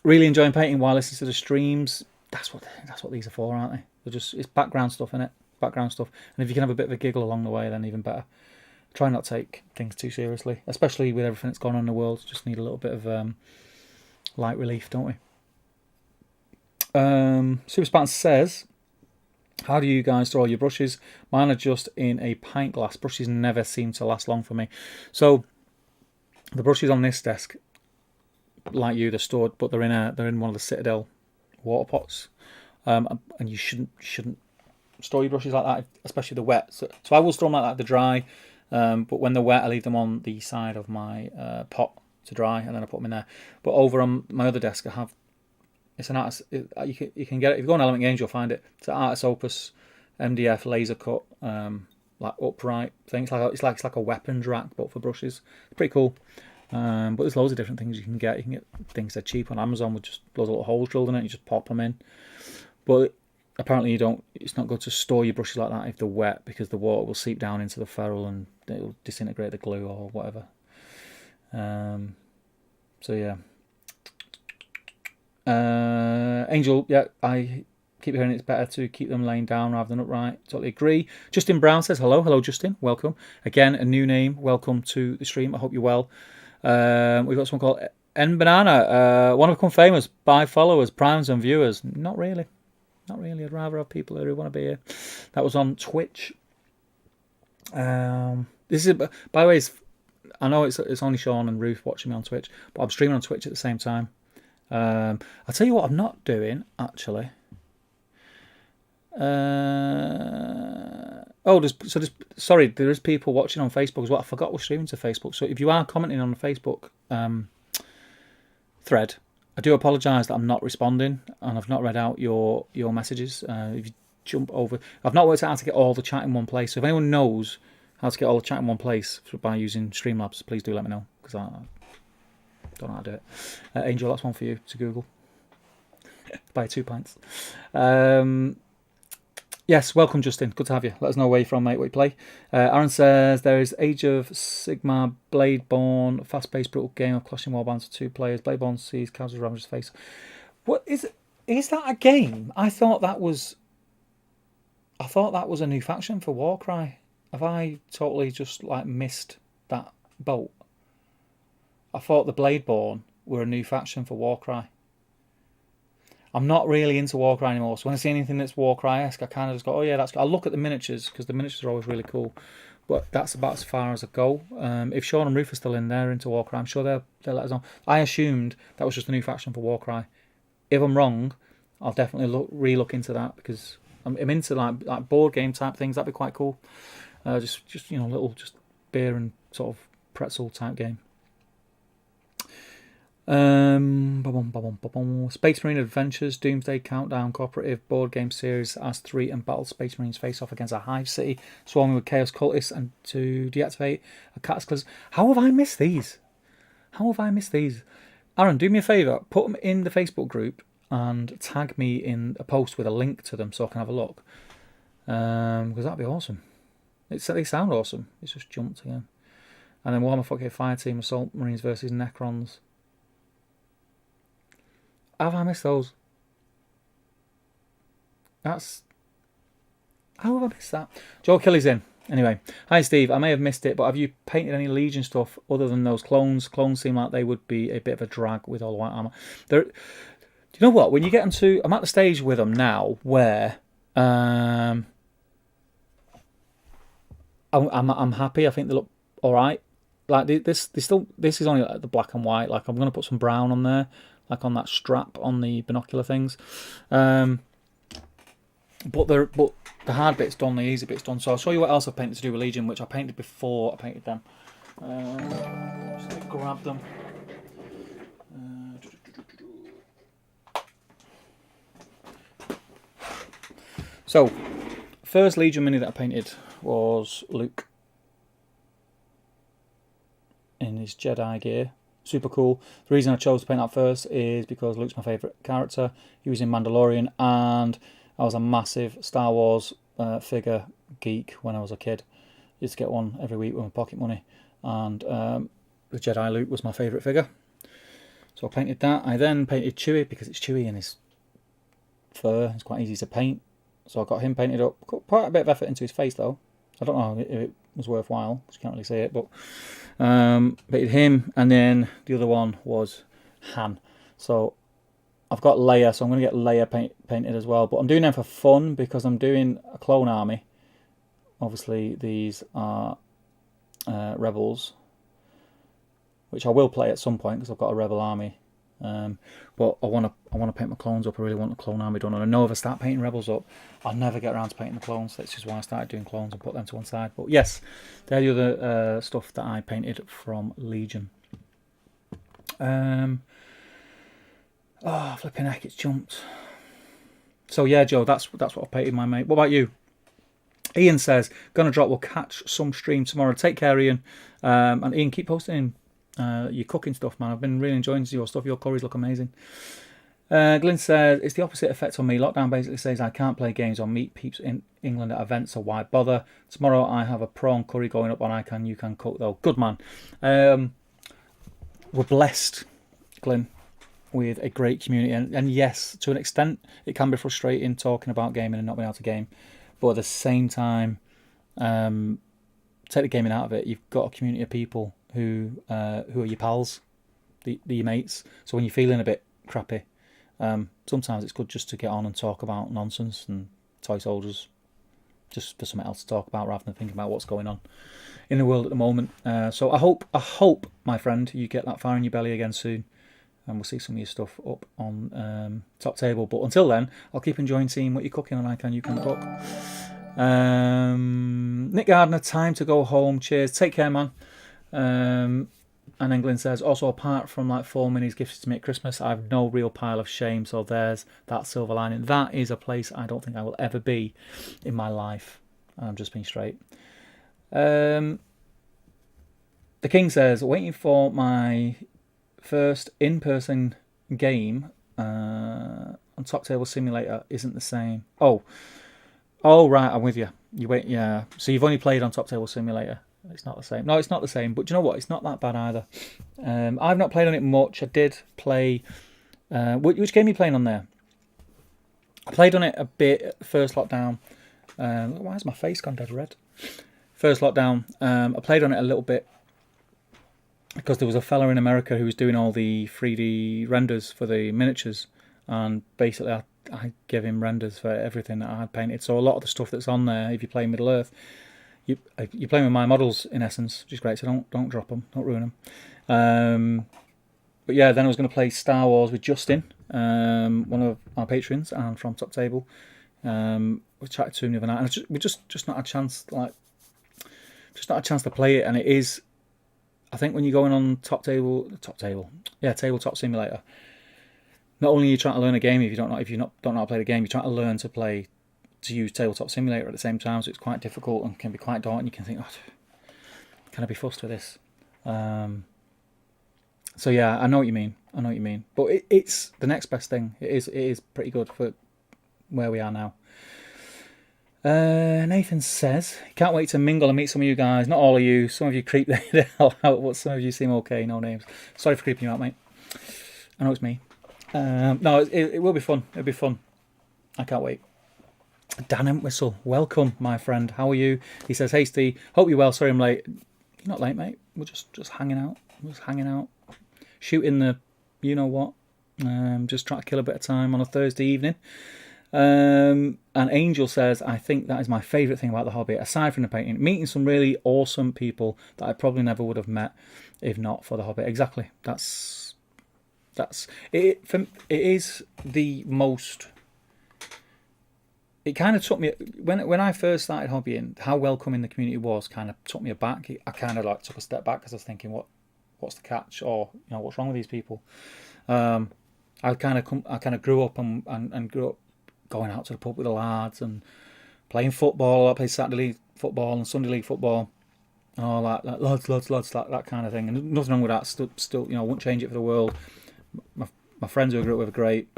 Really enjoying painting while listening to the streams. That's what these are for, aren't they? It's background stuff, innit? Background stuff. And if you can have a bit of a giggle along the way, then even better. Try not to take things too seriously, especially with everything that's gone on in the world. Just need a little bit of light relief, don't we? Super Spartan says, how do you guys store your brushes? Mine are just in a pint glass. Brushes never seem to last long for me. So the brushes on this desk, like you, they're stored, but they're in one of the Citadel water pots. And you shouldn't store your brushes like that, especially the wet. So I will store them like that, the dry. But when they're wet, I leave them on the side of my pot to dry, and then I put them in there. But over on my other desk, I have. It's an artist. You can get it if you go on Element Games, you'll find it. It's an Artis Opus MDF laser cut, like upright things. It's like a weapons rack, but for brushes. It's pretty cool. But there's loads of different things you can get. You can get things that are cheap on Amazon with just loads of little holes drilled in it. You just pop them in. But apparently it's not good to store your brushes like that if they're wet, because the water will seep down into the ferrule and it'll disintegrate the glue or whatever. So yeah. Angel, yeah, I keep hearing it's better to keep them laying down rather than upright. Totally agree. Justin Brown says hello. Hello, Justin. Welcome. Again, a new name. Welcome to the stream. I hope you're well. We've got someone called N Banana. Want to become famous by followers, primes, and viewers? Not really. Not really. I'd rather have people who want to be here. That was on Twitch. This is, by the way, I know it's only Sean and Ruth watching me on Twitch, but I'm streaming on Twitch at the same time. I'll tell you what I'm not doing, actually. There is people watching on Facebook as well. I forgot we're streaming to Facebook. So if you are commenting on the Facebook thread, I do apologise that I'm not responding and I've not read out your messages. If you jump over, I've not worked out how to get all the chat in one place. So if anyone knows how to get all the chat in one place by using Streamlabs, please do let me know, because I don't know how to do it. Angel, that's one for you to Google. Buy 2 pints. Yes, welcome, Justin. Good to have you. Let us know where you're from, mate, what you play. Aaron says there is Age of Sigmar, Bladeborn, fast-paced, brutal game of clashing warbands for 2 players. Bladeborn sees Kaz's Ravager's face. What is it? Is that a game? I thought that was a new faction for Warcry. Have I totally just missed that boat? I thought the Bladeborn were a new faction for Warcry. I'm not really into Warcry anymore, so when I see anything that's Warcry-esque, I kind of just go, oh yeah, that's good. I'll look at the miniatures, because the miniatures are always really cool, but that's about as far as I go. If Sean and Ruth are still in there into Warcry, I'm sure they'll let us know. I assumed that was just a new faction for Warcry. If I'm wrong, I'll definitely re-look into that, because I'm into like board game type things. That'd be quite cool. Just little beer and sort of pretzel type game. Space Marine Adventures, Doomsday Countdown cooperative board game series as 3 and battle Space Marines face off against a hive city swarming with chaos cultists and to deactivate a cataclysm. How have I missed these? Aaron, do me a favour, put them in the Facebook group and tag me in a post with a link to them so I can have a look, because that'd be awesome. They sound awesome. It's just jumped again. And then Warhammer 40k Fireteam Assault Marines versus Necrons. Have I missed those? How have I missed that? Joe Kelly's in. Anyway, hi Steve. I may have missed it, but have you painted any Legion stuff other than those clones? Clones seem like they would be a bit of a drag with all the white armor. Do you know what? When you get into, I'm at the stage with them now where I'm happy. I think they look all right. Like this is only like the black and white. Like I'm gonna put some brown on there, like on that strap on the binocular things. But the hard bit's done, the easy bit's done. So I'll show you what else I've painted to do with Legion, which I painted before I painted them. Just let me grab them. So, first Legion mini that I painted was Luke in his Jedi gear. Super cool. The reason I chose to paint that first is because Luke's my favourite character. He was in Mandalorian, and I was a massive Star Wars figure geek when I was a kid. Used to get one every week with my pocket money, and the Jedi Luke was my favourite figure. So I painted that. I then painted Chewie because it's Chewie and his fur. It's quite easy to paint. So I got him painted up. Put quite a bit of effort into his face though. I don't know if it was worthwhile, because you can't really see it, but painted him, and then the other one was Han. So I've got Leia, so I'm going to get Leia painted as well, but I'm doing them for fun because I'm doing a clone army. Obviously these are rebels, which I will play at some point because I've got a rebel army. But I want to paint my clones up. I really want the clone army done, and I know if I start painting rebels up, I'll never get around to painting the clones. That's just why I started doing clones and put them to one side. But yes, they're the other stuff that I painted from Legion. Oh, flipping heck, it's jumped. So yeah, Joe, that's what I painted, my mate. What about you? Ian says, gonna drop, we'll catch some stream tomorrow. Take care, Ian. And Ian, keep posting your cooking stuff, man. I've been really enjoying your stuff. Your curries look amazing. Glyn says, it's the opposite effect on me. Lockdown basically says I can't play games or meet peeps in England at events, so why bother? Tomorrow I have a prawn curry going up on I Can You Can Cook, though. Good man. We're blessed, Glyn, with a great community. And yes, to an extent, it can be frustrating talking about gaming and not being able to game. But at the same time, take the gaming out of it. You've got a community of people who are your pals, your mates. So when you're feeling a bit crappy, sometimes it's good just to get on and talk about nonsense and toy soldiers, just for something else to talk about rather than thinking about what's going on in the world at the moment. So I hope, my friend, you get that fire in your belly again soon, and we'll see some of your stuff up on Top Table. But until then, I'll keep enjoying seeing what you're cooking on I Can You Can Cook. Nick Gardner, time to go home. Cheers. Take care, man. And England says, also apart from like 4 minis gifts to me at Christmas, I have no real pile of shame, so there's that silver lining. That is a place I don't think I will ever be in my life. I'm just being straight. The King says, waiting for my first in-person game on Top Table Simulator isn't the same. Oh right, I'm with you. You wait, yeah. So you've only played on Top Table Simulator. It's not the same. No, it's not the same. But do you know what? It's not that bad either. I've not played on it much. I did play. Which game are you playing on there? I played on it a bit first lockdown. Why has my face gone dead red? First lockdown. I played on it a little bit because there was a fella in America who was doing all the 3D renders for the miniatures, and basically I gave him renders for everything that I had painted. So a lot of the stuff that's on there, if you play Middle Earth, you're playing with my models in essence, which is great. So don't drop them, don't ruin them. But yeah, then I was going to play Star Wars with Justin, one of our patrons, and from Top Table. We chatted to him the other night, and we just not had a chance, to play it. And it is, I think, when you're going on Tabletop Simulator, not only are you trying to learn a game, if you don't know how to play the game, you're trying to learn to use Tabletop Simulator at the same time, so it's quite difficult and can be quite daunting. You can think, can I be fussed with this? So yeah, I know what you mean. But it's the next best thing. It is pretty good for where we are now. Nathan says, can't wait to mingle and meet some of you guys. Not all of you. Some of you creep the hell out, but some of you seem okay. No names. Sorry for creeping you out, mate. I know it's me. No, it will be fun. It'll be fun. I can't wait. Dan Entwistle, welcome, my friend. How are you? He says, hey, Steve, hope you're well. Sorry I'm late. You're not late, mate. We're just hanging out. Shooting the you-know-what. Just trying to kill a bit of time on a Thursday evening. And Angel says, I think that is my favourite thing about the hobby, aside from the painting. Meeting some really awesome people that I probably never would have met if not for the hobby. Exactly. That's it. It is the most... It kind of took me, when I first started hobbying, how welcoming the community was kind of took me aback. I kind of took a step back because I was thinking, what's the catch, or what's wrong with these people? I kind of grew up and grew up going out to the pub with the lads and playing football. I played Saturday League football and Sunday League football and all that lads, that kind of thing. And nothing wrong with that. Still, I wouldn't change it for the world. My friends who I grew up with are great.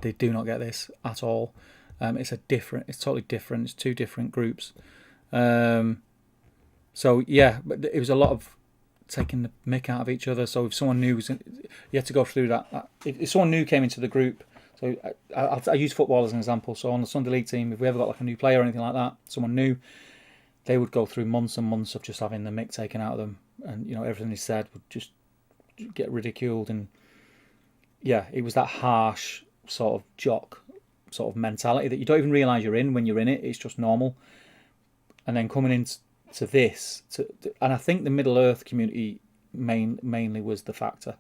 They do not get this at all. It's totally different. It's two different groups. So yeah, but it was a lot of taking the mick out of each other. So if someone new you had to go through that. If someone new came into the group, so I use football as an example. So on the Sunday League team, if we ever got a new player or anything like that, someone new, they would go through months and months of just having the mick taken out of them, and everything they said would just get ridiculed. And yeah, it was that harsh sort of jock sort of mentality that you don't even realise you're in when you're in it. It's just normal. And then coming into this, and I think the Middle Earth community mainly was the factor,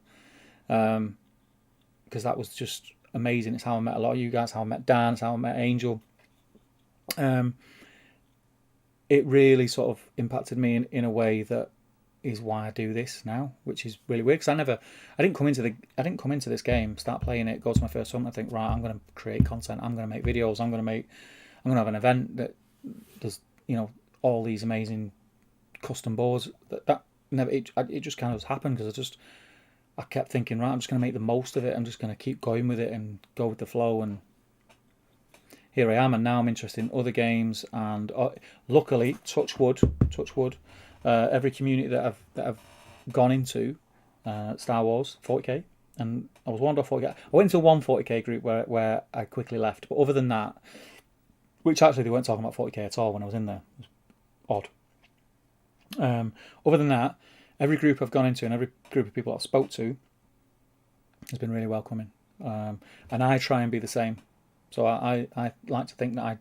because that was just amazing. It's how I met a lot of you guys, how I met Dan, it's how I met Angel. It really sort of impacted me in a way that is why I do this now, which is really weird, because I didn't come into this game, start playing it, go to my first summit, and think, right, I'm going to create content, I'm going to make videos, I'm going to have an event that there's all these amazing custom boards. That never it just kind of happened because I kept thinking, right, I'm just going to make the most of it. I'm just going to keep going with it and go with the flow. And here I am. And now I'm interested in other games. And luckily, touch wood, every community that I've gone into, Star Wars 40k, and I was warned off 40k. I went into one 40k group where I quickly left. But other than that, which actually they weren't talking about 40k at all when I was in there. It was odd. Other than that, every group I've gone into and every group of people I've spoke to has been really welcoming. And I try and be the same. So I like to think that I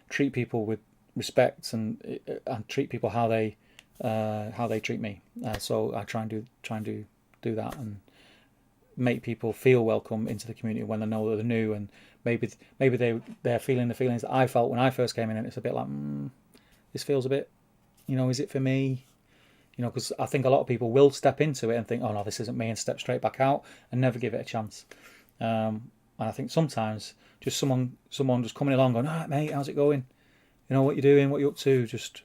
treat people with respect and treat people how they treat me. So I try and do that and make people feel welcome into the community when they know that they're new, and maybe they're feeling the feelings that I felt when I first came in, and it's a bit like, this feels a bit, is it for me? Because I think a lot of people will step into it and think, oh no, this isn't me, and step straight back out and never give it a chance. And I think sometimes just someone just coming along going, all right, mate, how's it going? What you're doing, what you're up to, just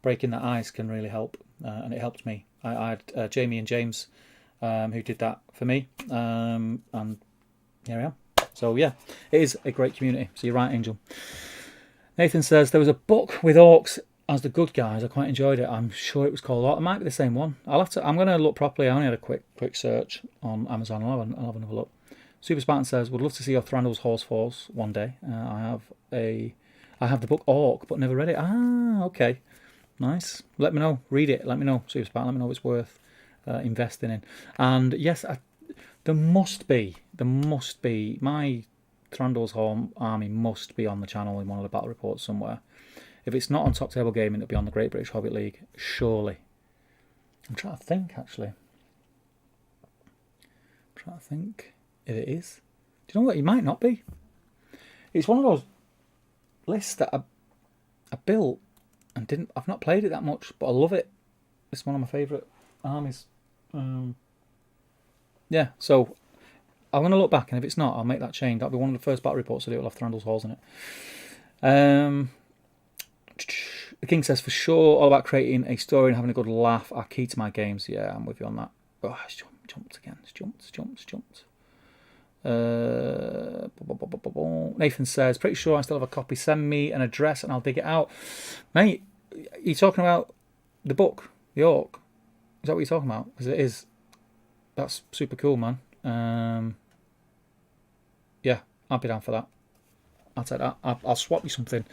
breaking that ice can really help. And it helped me. I had Jamie and James who did that for me. And here I am. So yeah, it is a great community. So you're right, Angel. Nathan says, there was a book with orcs as the good guys. I quite enjoyed it. I'm sure it was called. It might be the same one. I'm going to look properly. I only had a quick search on Amazon. I'll have another look. Super Spartan says, would love to see your Thranduil's Horse Force one day. I have the book Orc, but never read it. Okay, nice. Let me know. Read it. Let me know, Super Spartan. Let me know if it's worth investing in. And yes, there must be my Thranduil's army must be on the channel in one of the battle reports somewhere. If it's not on Top Table Gaming, it'll be on the Great British Hobbit League, surely. I'm trying to think, actually. If it is. Do you know what? It might not be. It's one of those lists that I built and I've not played it that much, but I love it. It's one of my favourite armies. Yeah, so I'm going to look back, and if it's not, I'll make that change. That'll be one of the first battle reports I do. It'll have Thranduil's Halls in it. The King says, for sure, all about creating a story and having a good laugh are key to my games. Yeah, I'm with you on that. Oh, it's jumped again. It's jumped. Nathan says, pretty sure I still have a copy. Send me an address and I'll dig it out. Mate, you're talking about the book, The Orc? Is that what you're talking about? Because it is. That's super cool, man. Yeah, I'll be down for that. I'll take that. I'll swap you something.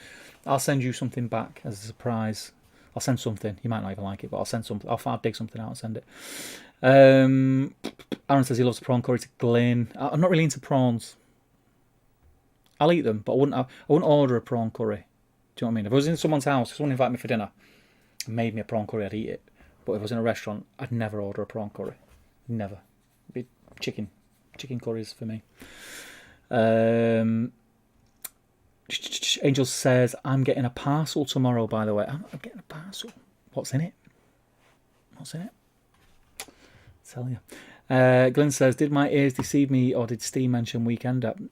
I'll send you something back as a surprise. I'll send something. You might not even like it, but I'll send something. I'll dig something out and send it. Aaron says he loves prawn curry to Glyn. I'm not really into prawns. I'll eat them, but I wouldn't order a prawn curry. Do you know what I mean? If I was in someone's house, someone invited me for dinner and made me a prawn curry, I'd eat it. But if I was in a restaurant, I'd never order a prawn curry. Never. It'd be chicken. Chicken curries for me. Angel says, I'm getting a parcel tomorrow, by the way. I'm getting a parcel. What's in it? Tell you. Glenn says, did my ears deceive me, or did Steve mention Weekender?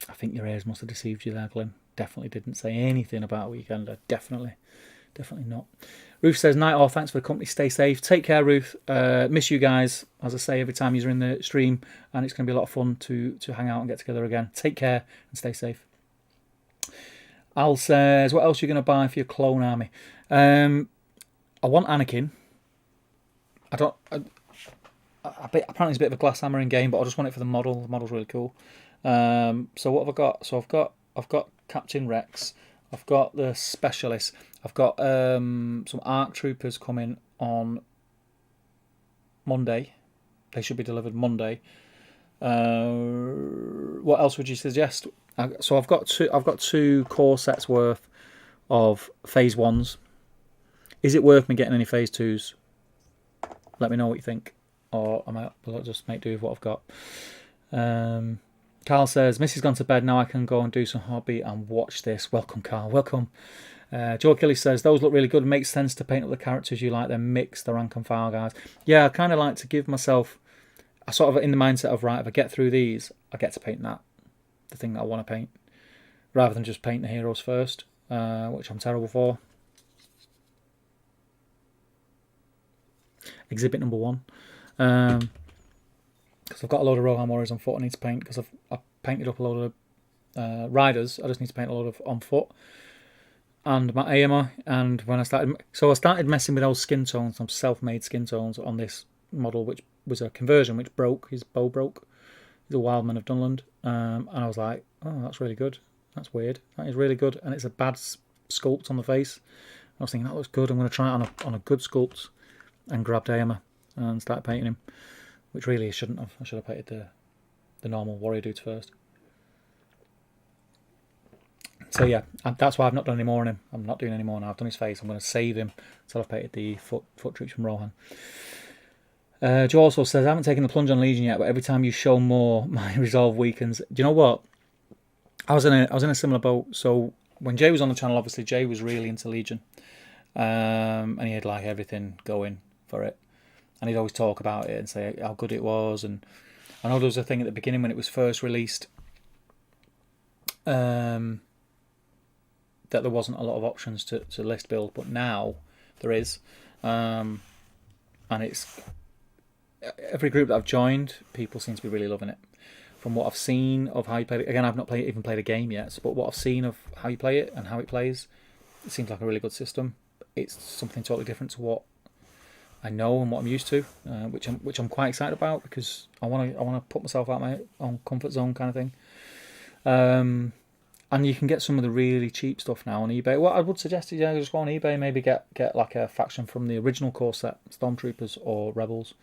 I think your ears must have deceived you there, Glenn. Definitely didn't say anything about Weekender. Definitely not. Ruth says, night all, thanks for the company, stay safe. Take care, Ruth. Miss you guys, as I say every time you're in the stream, and it's going to be a lot of fun to hang out and get together again. Take care and stay safe. Al says, what else are you going to buy for your clone army? I want Anakin. Apparently it's a bit of a glass hammering game, but I just want it for the model. The model's really cool. So what have I got? So I've got Captain Rex. I've got the Specialist. I've got some ARC Troopers coming on Monday. They should be delivered Monday. What else would you suggest? So I've got two core sets worth of phase 1s. Is it worth me getting any phase 2s? Let me know what you think, or will just make do with what I've got. Carl says, Missy's gone to bed, now I can go and do some hobby and watch this. Welcome, Carl, welcome. Joe Kelly says, those look really good. It makes sense to paint up the characters you like, then mix the rank and file guys. Yeah, I kind of like to give myself a sort of in the mindset of, right, if I get through these, I get to paint that, the thing that I want to paint, rather than just paint the heroes first. which I'm terrible for. Exhibit number 1. Because I've got a load of Rohan Warriors on foot I need to paint, because I've painted up a load of riders. I just need to paint a load of on foot. And my AMR, and when I started messing with those skin tones, some self-made skin tones on this model, which was a conversion which broke. His bow broke. He's a Wildman of Dunland, and I was like, oh, that's really good. That's weird. That is really good, and it's a bad sculpt on the face. I was thinking that looks good. I'm going to try it on a good sculpt, and grabbed AMR and started painting him, which really I shouldn't have. I should have painted the normal warrior dudes first. So yeah, that's why I've not done any more on him. I'm not doing any more now. I've done his face. I'm going to save him until I've painted the foot troops from Rohan. Joe also says, I haven't taken the plunge on Legion yet, but every time you show more, my resolve weakens. Do you know what? I was in a similar boat. So when Jay was on the channel, obviously Jay was really into Legion, and he had like everything going for it, and he'd always talk about it and say how good it was. And I know there was a thing at the beginning when it was first released, that there wasn't a lot of options to list build, but now there is, and it's every group that I've joined, people seem to be really loving it. From what I've seen of how you play it, again, I've not even played a game yet, but what I've seen of how you play it and how it plays, it seems like a really good system. It's something totally different to what I know and what I'm used to, which I'm quite excited about, because I want to put myself out of my own comfort zone kind of thing. And you can get some of the really cheap stuff now on eBay. What I would suggest is, just go on eBay, maybe get like a faction from the original core set, Stormtroopers or Rebels,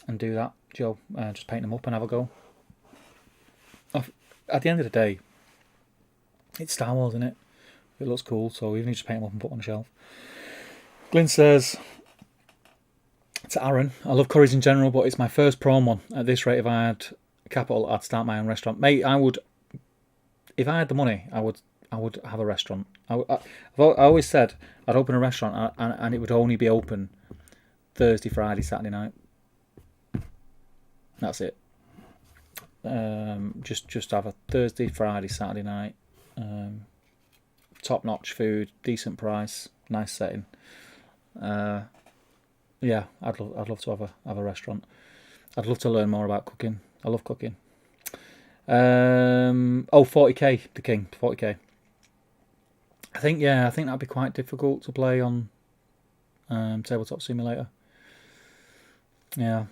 and do that, Joe. Just paint them up and have a go. At the end of the day, it's Star Wars, isn't it? It looks cool, so even if you just paint them up and put them on a shelf. Glyn says, to Aaron, I love curries in general, but it's my first prawn one. At this rate, if I had capital, I'd start my own restaurant. Mate, I would... If I had the money, I would have a restaurant. I always said I'd open a restaurant, and it would only be open Thursday, Friday, Saturday night. That's it. Just have a Thursday, Friday, Saturday night. Top-notch food, decent price, nice setting. Yeah, I'd love to have a restaurant. I'd love to learn more about cooking. I love cooking. 40k, the king, 40k. I think that'd be quite difficult to play on Tabletop Simulator. Yeah.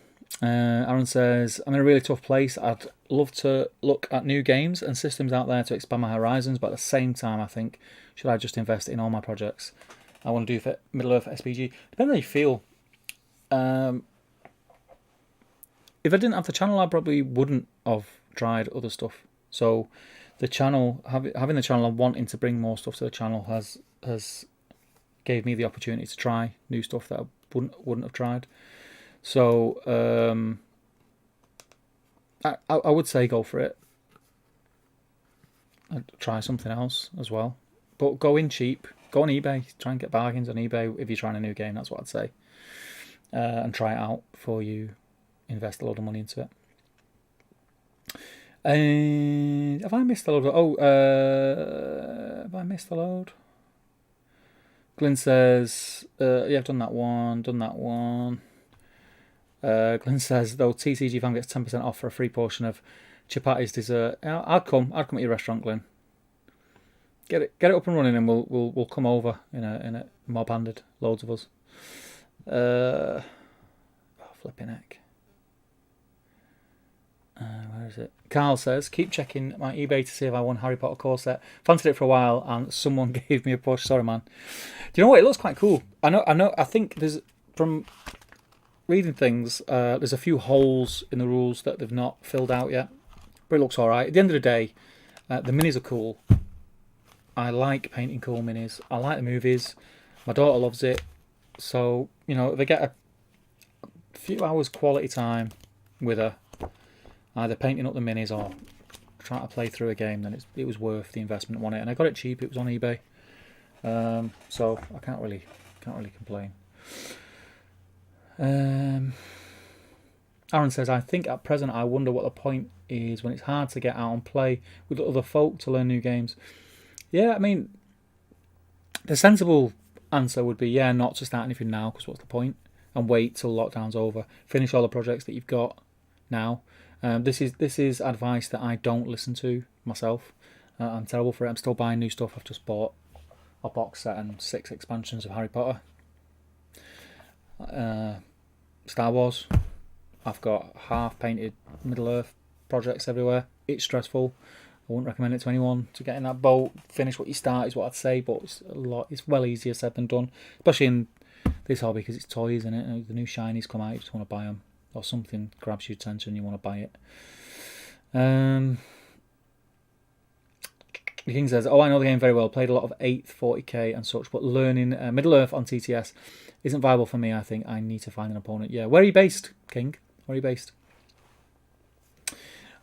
Aaron says, I'm in a really tough place. I'd love to look at new games and systems out there to expand my horizons, but at the same time, I think, should I just invest in all my projects I want to do for Middle-earth SPG? Depends on how you feel. If I didn't have the channel, I probably wouldn't have tried other stuff. So the channel, having the channel and wanting to bring more stuff to the channel has gave me the opportunity to try new stuff that I wouldn't have tried. So I would say go for it. I'd try something else as well, but go in cheap. Go on eBay. Try and get bargains on eBay if you're trying a new game. That's what I'd say, and try it out before you invest a lot of money into it. And have I missed a load? Have I missed a load? Glyn says, yeah, I've done that one. Glyn says, though TCG fan gets 10% off for a free portion of Chapati's dessert. I'd come at your restaurant, Glyn. Get it up and running, and we'll come over in a mob handed, loads of us. Flipping heck. Where is it? Carl says, keep checking my eBay to see if I won Harry Potter core set. Fancied it for a while and someone gave me a push. Sorry, man. Do you know what? It looks quite cool. I know. I think there's, from reading things, there's a few holes in the rules that they've not filled out yet. But it looks alright. At the end of the day, the minis are cool. I like painting cool minis. I like the movies. My daughter loves it. So, if they get a few hours quality time with her, either painting up the minis or trying to play through a game, then it was worth the investment on it. And I got it cheap. It was on eBay, so I can't really complain. Aaron says, I think at present I wonder what the point is when it's hard to get out and play with other folk to learn new games. Yeah, I mean, The sensible answer would be, yeah, not to start anything now, because what's the point? And wait till lockdown's over. Finish all the projects that you've got now. This is advice that I don't listen to myself. I'm terrible for it. I'm still buying new stuff. I've just bought a box set and 6 expansions of Harry Potter. Star Wars. I've got half-painted Middle-earth projects everywhere. It's stressful. I wouldn't recommend it to anyone to get in that boat. Finish what you start is what I'd say, but it's well easier said than done, especially in this hobby because it's toys, isn't it? The new shinies come out, you just want to buy them, or something grabs your attention, you want to buy it. The King says, "Oh, I know the game very well. Played a lot of 8th, 40k and such, but learning Middle-earth on TTS isn't viable for me. I think I need to find an opponent." Yeah, where are you based, King? Where are you based?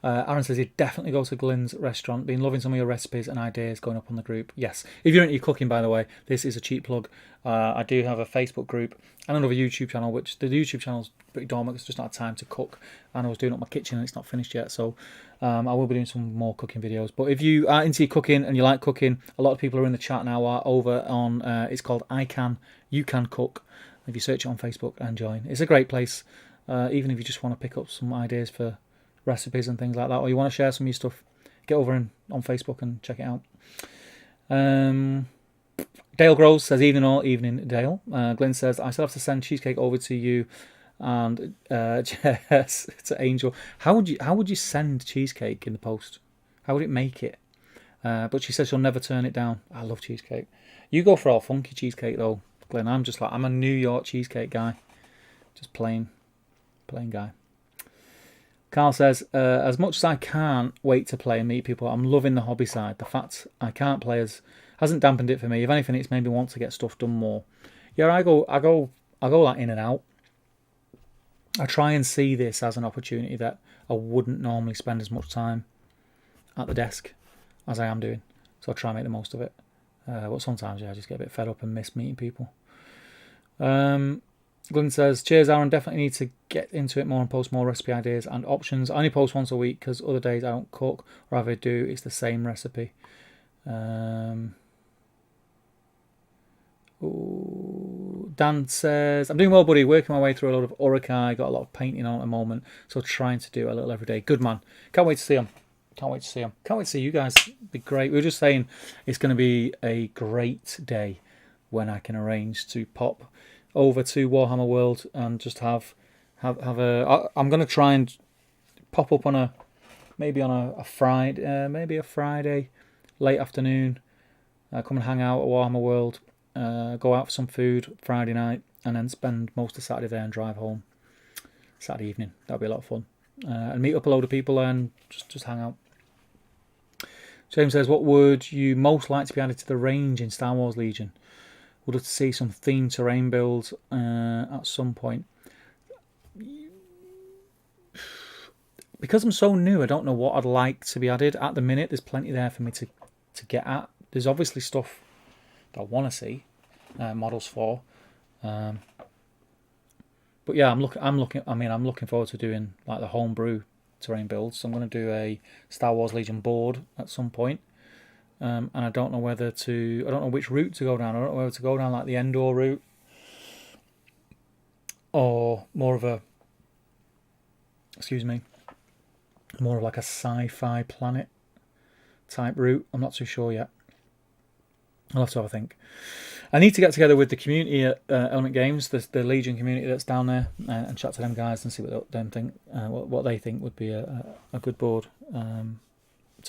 Aaron says he'd definitely go to Glenn's restaurant. Been loving some of your recipes and ideas going up on the group. Yes, if you're into your cooking, by the way, this is a cheap plug. I do have a Facebook group and another YouTube channel, which the YouTube channel's pretty dormant. It's just not time to cook, and I was doing up my kitchen and it's not finished yet. So I will be doing some more cooking videos. But if you are into your cooking and you like cooking, a lot of people who are in the chat now are over on. It's called You Can Cook. If you search it on Facebook and join, it's a great place. Even if you just want to pick up some ideas for recipes and things like that, or you want to share some of your stuff, get over on Facebook and check it out. Dale Groves says, evening Dale. Glenn says, I still have to send cheesecake over to you and Jess to Angel. How would you send cheesecake in the post? How would it make it? But she says she'll never turn it down. I love cheesecake. You go for all funky cheesecake though, Glenn. I'm a New York cheesecake guy, just plain guy. Carl says, as much as I can't wait to play and meet people, I'm loving the hobby side. The fact I can't play hasn't dampened it for me. If anything, it's made me want to get stuff done more. Yeah, I go like in and out. I try and see this as an opportunity that I wouldn't normally spend as much time at the desk as I am doing. So I try and make the most of it. But sometimes, I just get a bit fed up and miss meeting people. Glenn says, cheers Aaron, definitely need to get into it more and post more recipe ideas and options. I only post once a week because other days I don't cook, or if I do, it's the same recipe. Dan says, I'm doing well buddy, working my way through a lot of Urukai, got a lot of painting on at the moment, so trying to do a little every day. Good man, can't wait to see him. Can't wait to see you guys. It'd be great. We were just saying it's going to be a great day when I can arrange to pop over to Warhammer World and just have a. I'm going to try and pop up on a Friday late afternoon. Come and hang out at Warhammer World. Go out for some food Friday night and then spend most of Saturday there and drive home Saturday evening. That'll be a lot of fun. And meet up a load of people and just hang out. James says, what would you most like to be added to the range in Star Wars Legion? Would love to see some themed terrain builds at some point. Because I'm so new, I don't know what I'd like to be added. At the minute, there's plenty there for me to get at. There's obviously stuff that I want to see models for. But yeah, I'm looking forward to doing like the homebrew terrain builds. So I'm going to do a Star Wars Legion board at some point. And I don't know which route to go down. I don't know whether to go down like the Endor route or more of like a sci-fi planet type route. I'm not too sure yet. I'll have to have a think. I need to get together with the community at Element Games, the Legion community that's down there, and chat to them guys and see what they think. What they think would be a good board to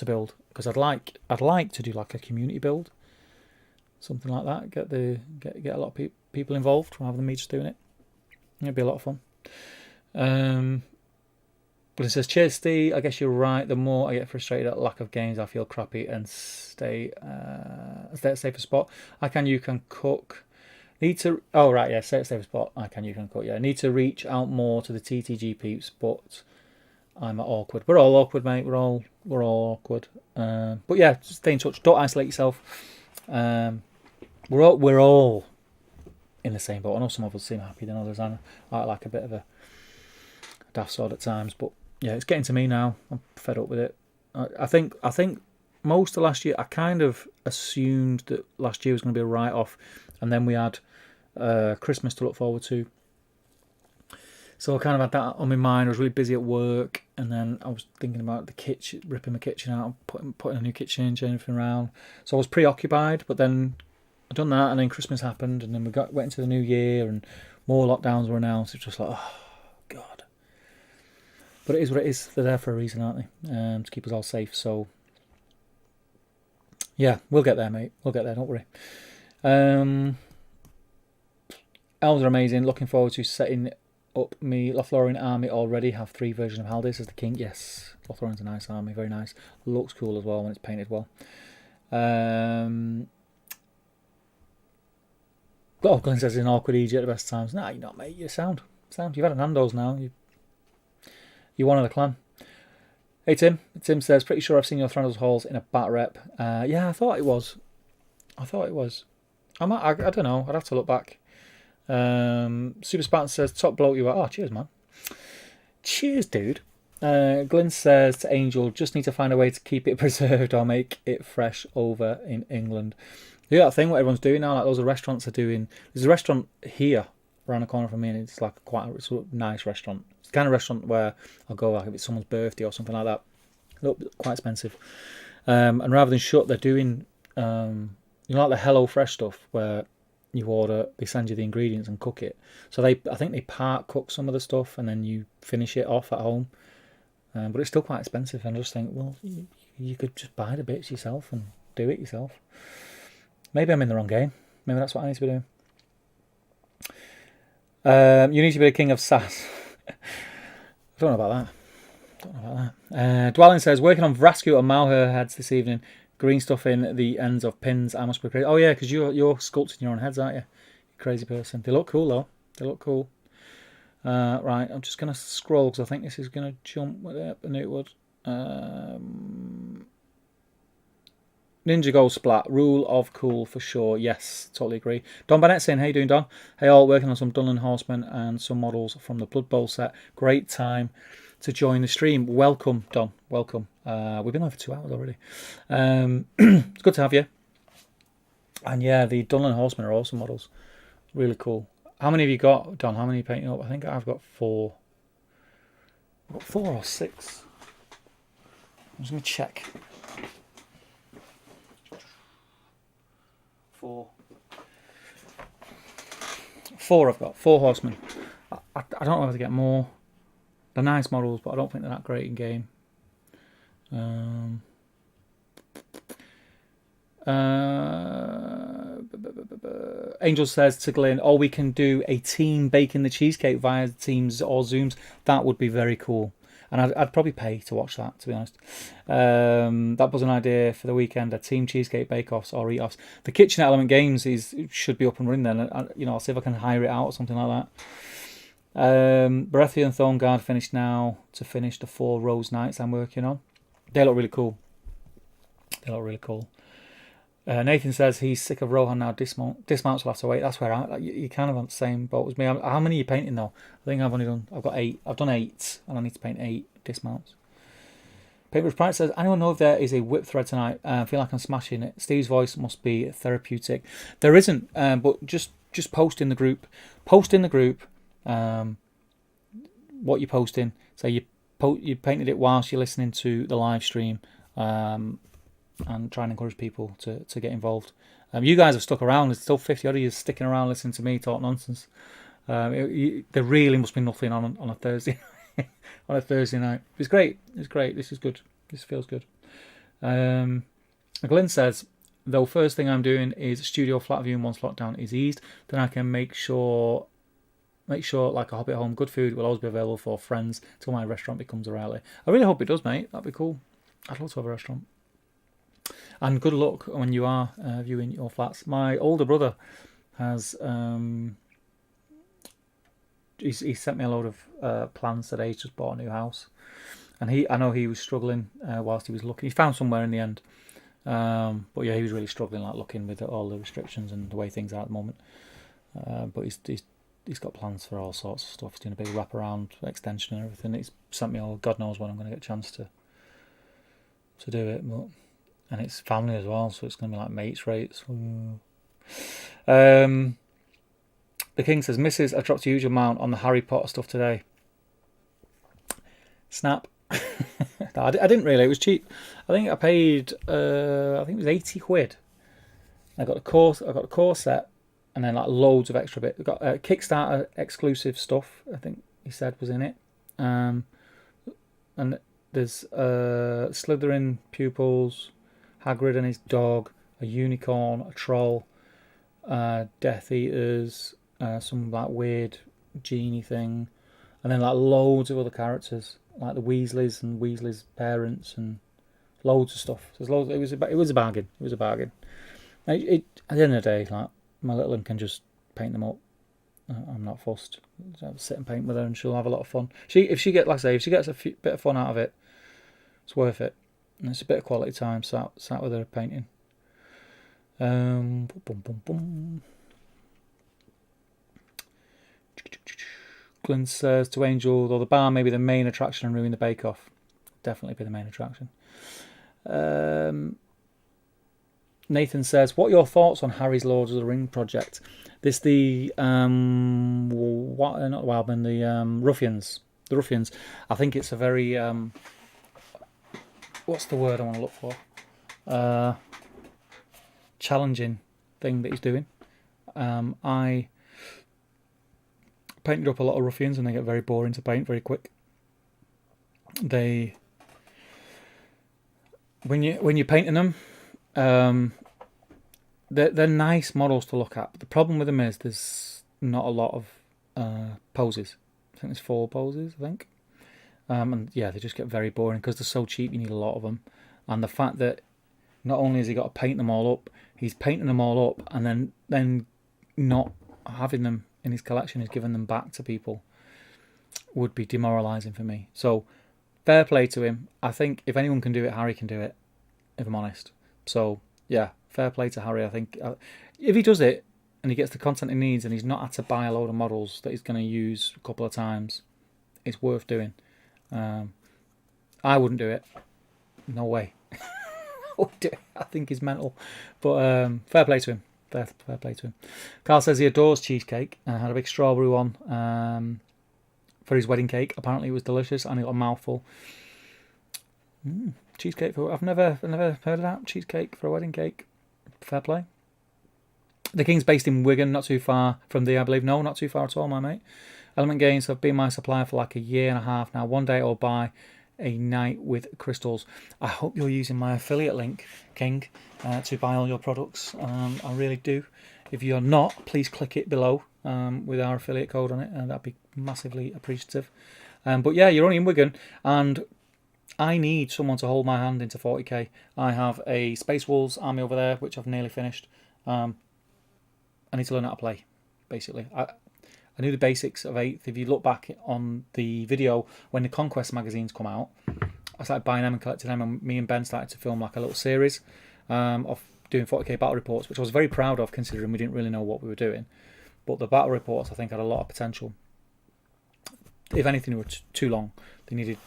build, because I'd like to do like a community build, something like that. Get a lot of people involved rather than me just doing it. It'd be a lot of fun. But it says, cheers Steve, I guess you're right. The more I get frustrated at lack of games, I feel crappy and stay at a safer spot. You can cook. Stay at a safer spot. You can cook. Yeah, need to reach out more to the TTG peeps, but I'm awkward. We're all awkward, mate. We're all awkward. But yeah, just stay in touch. Don't isolate yourself. We're all in the same boat. I know some of us seem happy than others. I like a bit of a daft sword at times, but yeah, it's getting to me now. I'm fed up with it. I think most of last year, I kind of assumed that last year was going to be a write-off, and then we had Christmas to look forward to. So I kind of had that on my mind. I was really busy at work, and then I was thinking about the kitchen, ripping my kitchen out, and putting a new kitchen in, changing everything around. So I was preoccupied, but then I'd done that, and then Christmas happened, and then we went into the new year, and more lockdowns were announced. It's just like, oh, God. But it is what it is. They're there for a reason, aren't they? To keep us all safe. So, yeah, we'll get there, mate. We'll get there, don't worry. Elves are amazing. Looking forward to setting up me Lothlorien army already. Have 3 versions of Haldis as the king. Yes, Lothlorien's a nice army. Very nice. Looks cool as well when it's painted well. Glenn says in awkward Egypt at the best times. Nah, you're not, mate. You're sound. You've had a Nando's now. You're one of the clan. Hey, Tim. Tim says, pretty sure I've seen your Thranduil's Halls in a bat rep. Yeah, I thought it was. I don't know. I'd have to look back. Super Spartan says, top bloke you are. Oh, cheers, man. Cheers, dude. Glenn says to Angel, just need to find a way to keep it preserved or make it fresh over in England. Do that thing what everyone's doing now, like those restaurants are doing. There's a restaurant here around the corner from me, and it's like quite a sort of nice restaurant. It's the kind of restaurant where I'll go like if it's someone's birthday or something like that. Look, quite expensive. And rather than shut, they're doing like the Hello Fresh stuff where you order, they send you the ingredients and cook it. So I think they part cook some of the stuff and then you finish it off at home. But it's still quite expensive. And I just think, well, you could just buy the bits yourself and do it yourself. Maybe I'm in the wrong game. Maybe that's what I need to be doing. You need to be the king of sass. I don't know about that. Dwelling says, working on Vrasku and Malher heads this evening. Green stuff in the ends of pins. I must be crazy. Oh yeah, because you're sculpting your own heads, aren't you? You crazy person. They look cool though. They look cool. Right, I'm just going to scroll because I think this is going to jump with it. I knew it would. Ninja Gold Splat. Rule of cool for sure. Yes, totally agree. Don Bennett saying, how you doing, Don? Hey all, working on some Dunland Horsemen and some models from the Blood Bowl set. Great time to join the stream. Welcome, Don. Welcome. We've been on for 2 hours already. It's good to have you. And yeah, the Dunland Horsemen are awesome models. Really cool. How many have you got, Don? How many are you painting up? I think I've got 4. I've got 4 or 6. I'm just going to check. 4 I've got. 4 horsemen. I don't know if to get more. They're nice models, but I don't think they're that great in game. Angel says to Glenn, oh, we can do a team baking the cheesecake via Teams or Zooms. That would be very cool. And I'd probably pay to watch that, to be honest. That was an idea for the weekend, a team cheesecake bake-offs or eat-offs. The Kitchen Element Games should be up and running then. I'll see if I can hire it out or something like that. Baratheon Thornguard finished now to finish the 4 Rose Knights I'm working on. They look really cool. Nathan says he's sick of Rohan now. Dismounts will have to wait. That's where you're kind of on the same boat as me. How many are you painting though? I think I've got 8. I've done 8 and I need to paint 8 dismounts. Paintbrush Pride says, anyone know if there is a whip thread tonight? I feel like I'm smashing it. Steve's voice must be therapeutic. There isn't, but just post in the group. Post in the group what you're posting. So you painted it whilst you're listening to the live stream. And try and encourage people to get involved. You guys have stuck around. There's still 50 odd of you sticking around listening to me talk nonsense. There really must be nothing on a Thursday on a Thursday night. It's great. This is good. This feels good. Glenn says, though first thing I'm doing is studio flat viewing once lockdown is eased, then I can make sure like a Hobbit home, good food will always be available for friends till my restaurant becomes a reality. I really hope it does, mate. That'd be cool. I'd love to have a restaurant. And good luck when you are viewing your flats. My older brother has he sent me a load of plans today. He's just bought a new house, and I know he was struggling whilst he was looking. He found somewhere in the end, but yeah, he was really struggling, like looking with all the restrictions and the way things are at the moment. But he's got plans for all sorts of stuff. He's doing a big wraparound extension and everything. He's sent me all. God knows when I'm going to get a chance to do it, but. And it's family as well, so it's going to be like mates rates. The King says, Mrs. I dropped a huge amount on the Harry Potter stuff today. Snap. I didn't really. It was cheap. I think I paid. I think it was £80. I got a core set, and then like loads of extra bits. I got Kickstarter exclusive stuff. I think he said was in it. And there's Slytherin pupils, Hagrid and his dog, a unicorn, a troll, Death Eaters, some like weird genie thing, and then like loads of other characters like the Weasleys and Weasley's parents and loads of stuff. There's loads. It was a bargain. It was a bargain. At the end of the day, like my little one can just paint them up. I'm not fussed. I'll sit and paint with her, and she'll have a lot of fun. If she gets a bit of fun out of it, it's worth it. And it's a bit of quality time sat with her painting. Glenn says to Angel, though the bar may be the main attraction and ruin the Bake Off. Definitely be the main attraction. Nathan says, what are your thoughts on Harry's Lord of the Ring project? This the not the Wildmen, the Ruffians. The Ruffians. I think it's a very what's the word I want to look for? Challenging thing that he's doing. I painted up a lot of Ruffians and they get very boring to paint very quick. When you're painting them, they're nice models to look at. But the problem with them is there's not a lot of poses. I think there's 4 poses, I think. And yeah, they just get very boring because they're so cheap. You need a lot of them. And the fact that not only has he got to paint them all up, he's painting them all up and then not having them in his collection, is giving them back to people, would be demoralising for me. So fair play to him. I think if anyone can do it, Harry can do it, if I'm honest. So yeah, fair play to Harry. I think if he does it and he gets the content he needs and he's not had to buy a load of models that he's going to use a couple of times, it's worth doing. I wouldn't do it. No way. I think he's mental. But fair play to him. Fair play to him. Carl says he adores cheesecake and had a big strawberry one for his wedding cake. Apparently it was delicious and he got a mouthful. Cheesecake for... I've never heard of that. Cheesecake for a wedding cake. Fair play. The King's based in Wigan, not too far from I believe. No, not too far at all, my mate. Element Games have been my supplier for like a year and a half now. One day I'll buy a night with crystals. I hope you're using my affiliate link, King, to buy all your products. I really do. If you're not, please click it below with our affiliate code on it, and that'd be massively appreciative. But yeah, you're only in Wigan, and I need someone to hold my hand into 40k. I have a Space Wolves army over there, which I've nearly finished. I need to learn how to play, basically. I knew the basics of 8th. If you look back on the video when the Conquest magazines come out, I started buying them and collecting them, and me and Ben started to film like a little series of doing 40k battle reports, which I was very proud of considering we didn't really know what we were doing. But the battle reports, I think, had a lot of potential. If anything, they were too long. They needed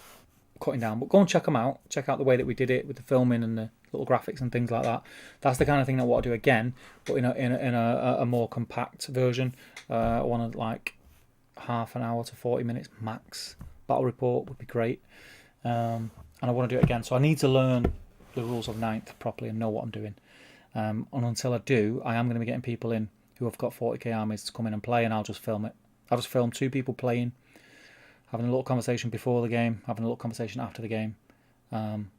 cutting down. But go and check them out. Check out the way that we did it with the filming and the little graphics and things like that. That's the kind of thing that I want to do again, but in a more compact version. I want to like half an hour to 40 minutes max. Battle report would be great. And I want to do it again. So I need to learn the rules of 9th properly and know what I'm doing. And until I do, I am going to be getting people in who have got 40k armies to come in and play, and I'll just film it. I'll just film 2 people playing, having a little conversation before the game, having a little conversation after the game, and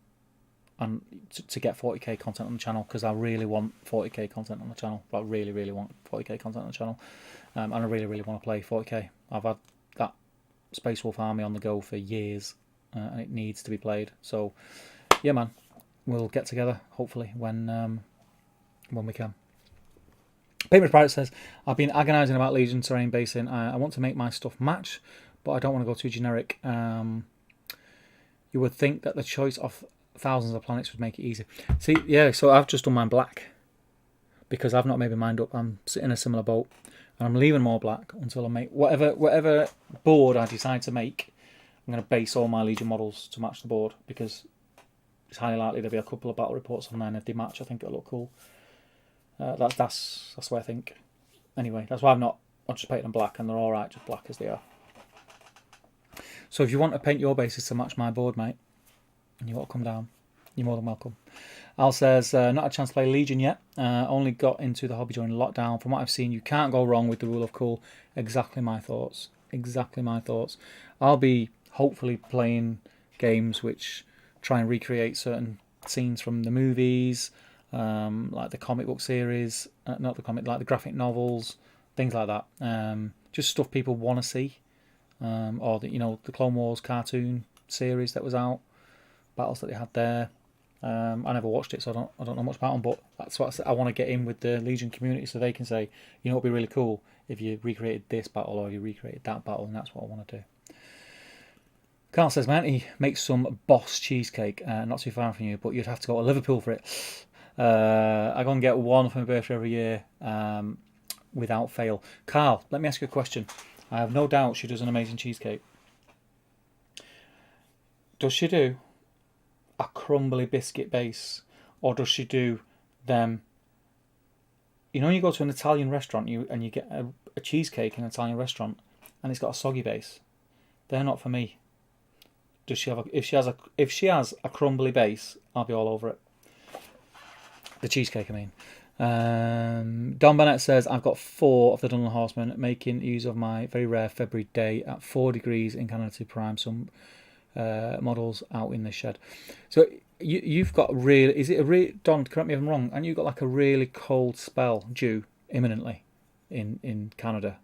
to get 40k content on the channel, because I really want 40k content on the channel. I really, really want 40k content on the channel, and I really, really want to play 40k. I've had that Space Wolf army on the go for years, and it needs to be played. So, yeah, man, we'll get together hopefully when we can. Paintbrush Pirate says, I've been agonising about Legion terrain basing. I want to make my stuff match, but I don't want to go too generic. You would think that the choice of thousands of planets would make it easy. See, yeah, so I've just done mine black because I've not made my mind up. I'm sitting in a similar boat, and I'm leaving more black until I make whatever board I decide to make. I'm going to base all my Legion models to match the board, because it's highly likely there'll be a couple of battle reports on there, and if they match, I think it'll look cool. That's the way I think. Anyway, that's why I've just painted them black, and they're all right, just black as they are. So if you want to paint your bases to match my board, mate, and you want to come down, you're more than welcome. Al says, not a chance to play Legion yet. Only got into the hobby during lockdown. From what I've seen, you can't go wrong with the rule of cool. Exactly my thoughts. Exactly my thoughts. I'll be hopefully playing games which try and recreate certain scenes from the movies, like the comic book series, not the comic, like the graphic novels, things like that. Just stuff people want to see, or the Clone Wars cartoon series that was out, battles that they had there. I never watched it, so I don't know much about them. But that's what I want to get in with the Legion community, so they can say, it'd be really cool if you recreated this battle or you recreated that battle, and that's what I want to do. Carl says, man, he makes some boss cheesecake, not too far from you, but you'd have to go to Liverpool for it. I go and get one for my birthday every year, without fail. Carl, let me ask you a question. I have no doubt she does an amazing cheesecake. Does she do a crumbly biscuit base, or does she do them? When you go to an Italian restaurant, and you get a cheesecake in an Italian restaurant, and it's got a soggy base. They're not for me. Does she have if she has a crumbly base, I'll be all over it. The cheesecake, I mean. Don Bennett says, I've got 4 of the Dunlop Horsemen, making use of my very rare February day at 4 degrees in Canada to prime some models out in the shed. So you've got Don, correct me if I'm wrong, and you've got like a really cold spell due imminently in Canada,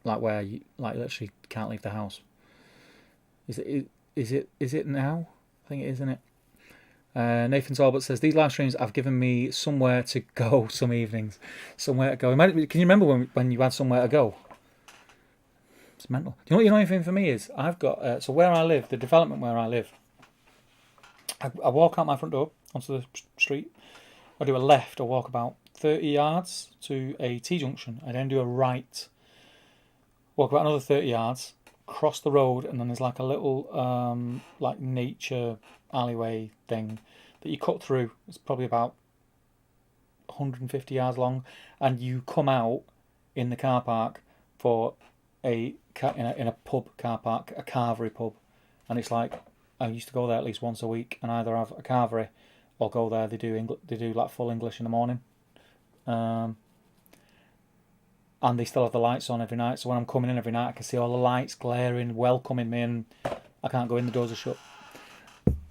like where you literally can't leave the house. Is it now? I think it is, isn't it? Nathan Talbot says, these live streams have given me somewhere to go some evenings. Somewhere to go. Can you remember when you had somewhere to go? It's mental. Do you know what the annoying thing for me is? I've got, so where I live, the development where I live, I walk out my front door onto the street. I do a left, I walk about 30 yards to a T-junction. I then do a right, walk about another 30 yards, cross the road, and then there's like a little like nature alleyway thing that you cut through. It's probably about 150 yards long, and you come out in the car park for in a pub car park, a carvery pub, and it's like I used to go there at least once a week and either have a carvery or go there. They do like full English in the morning, and they still have the lights on every night. So when I'm coming in every night, I can see all the lights glaring, welcoming me, and I can't go in. The doors are shut.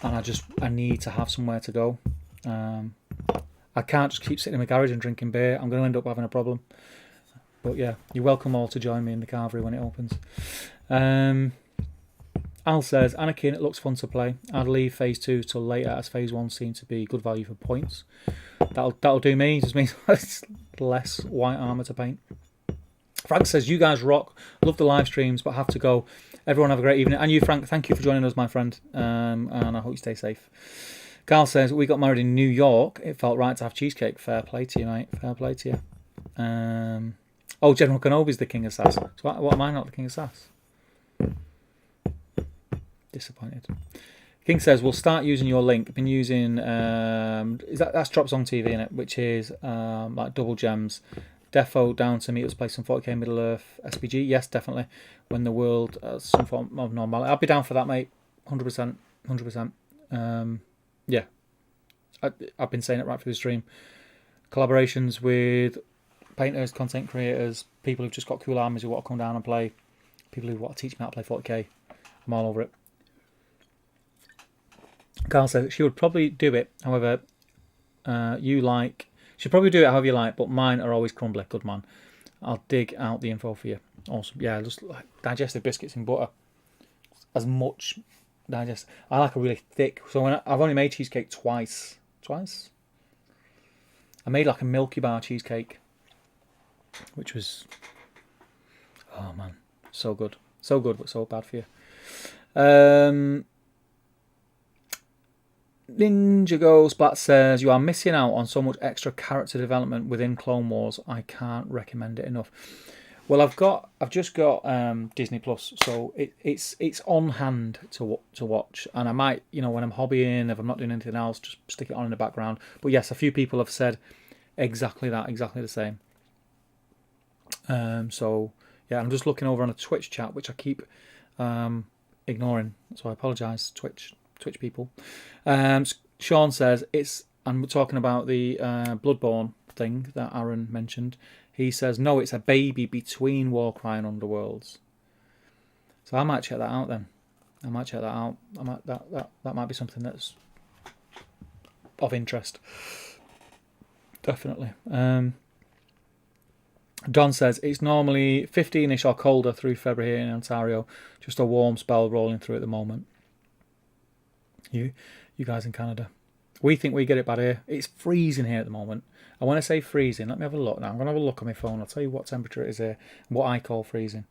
And I need to have somewhere to go. I can't just keep sitting in my garage and drinking beer. I'm going to end up having a problem. But yeah, you're welcome all to join me in the carvery when it opens. Al says, Anakin, it looks fun to play. I'd leave phase 2 till later, as phase 1 seemed to be good value for points. That'll do me. Just means it's less white armour to paint. Frank says, you guys rock. Love the live streams, but have to go. Everyone have a great evening. And you, Frank, thank you for joining us, my friend. And I hope you stay safe. Carl says, we got married in New York. It felt right to have cheesecake. Fair play to you, mate. Fair play to you. General Kenobi's the king of sass. So what am I not the king of sass? Disappointed. King says, we'll start using your link. Been using, that's Drop Zone TV, innit? Which is like double gems. Defo down to meet us play some 40k Middle Earth SPG. Yes, definitely. When the world some form of normality. I'll be down for that, mate. 100%. 100%. Yeah. I've been saying it right through the stream. Collaborations with painters, content creators, people who've just got cool armies who want to come down and play, people who want to teach me how to play 40k. I'm all over it. Carl says she would probably do it, however, she'd probably do it however you like, but mine are always crumbly. Good man. I'll dig out the info for you. Awesome. Yeah, just like digestive biscuits in butter. As much digest. I like a really thick. So I've only made cheesecake twice. I made like a Milky Bar cheesecake, which was, oh man, so good, but so bad for you. Ninja Go Splat says, you are missing out on so much extra character development within Clone Wars. I can't recommend it enough. Well, I've just got Disney Plus, so it's on hand to watch, and I might, when I'm hobbying, if I'm not doing anything else, just stick it on in the background. But yes, a few people have said exactly that, exactly the same. So yeah, I'm just looking over on a Twitch chat, which I keep ignoring, so I apologise, Twitch people. Sean says and we're talking about the Bloodborne thing that Aaron mentioned. He says no, it's a baby between Warcry and Underworlds. So I might check that out then. I might check that out. That might be something that's of interest. Definitely. Don says it's normally 15ish or colder through February here in Ontario. Just a warm spell rolling through at the moment. You guys in Canada. We think we get it bad here. It's freezing here at the moment. And when I say freezing, let me have a look now. I'm going to have a look on my phone. I'll tell you what temperature it is here and what I call freezing.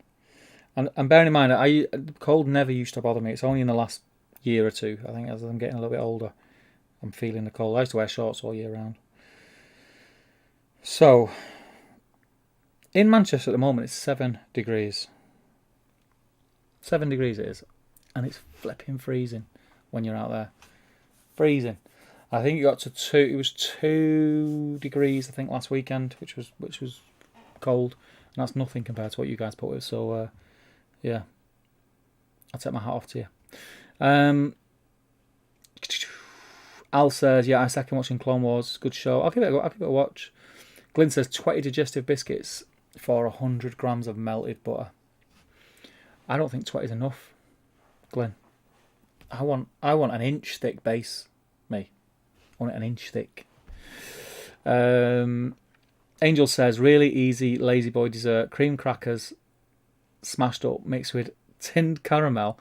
And bearing in mind, cold never used to bother me. It's only in the last year or two, I think, as I'm getting a little bit older, I'm feeling the cold. I used to wear shorts all year round. So, in Manchester at the moment, it's 7 degrees. 7 degrees it is. And it's flipping freezing when you're out there. Freezing. I think it got to 2. It was 2 degrees, I think, last weekend, which was cold, and that's nothing compared to what you guys put with. So, yeah, I'll take my hat off to you. Al says, yeah, I second watching Clone Wars. Good show. I'll give it a watch. Glyn says 20 digestive biscuits for 100 grams of melted butter. I don't think 20 is enough, Glyn. I want an inch thick base, me. I want it an inch thick. Angel says, really easy lazy boy dessert. Cream crackers smashed up, mixed with tinned caramel,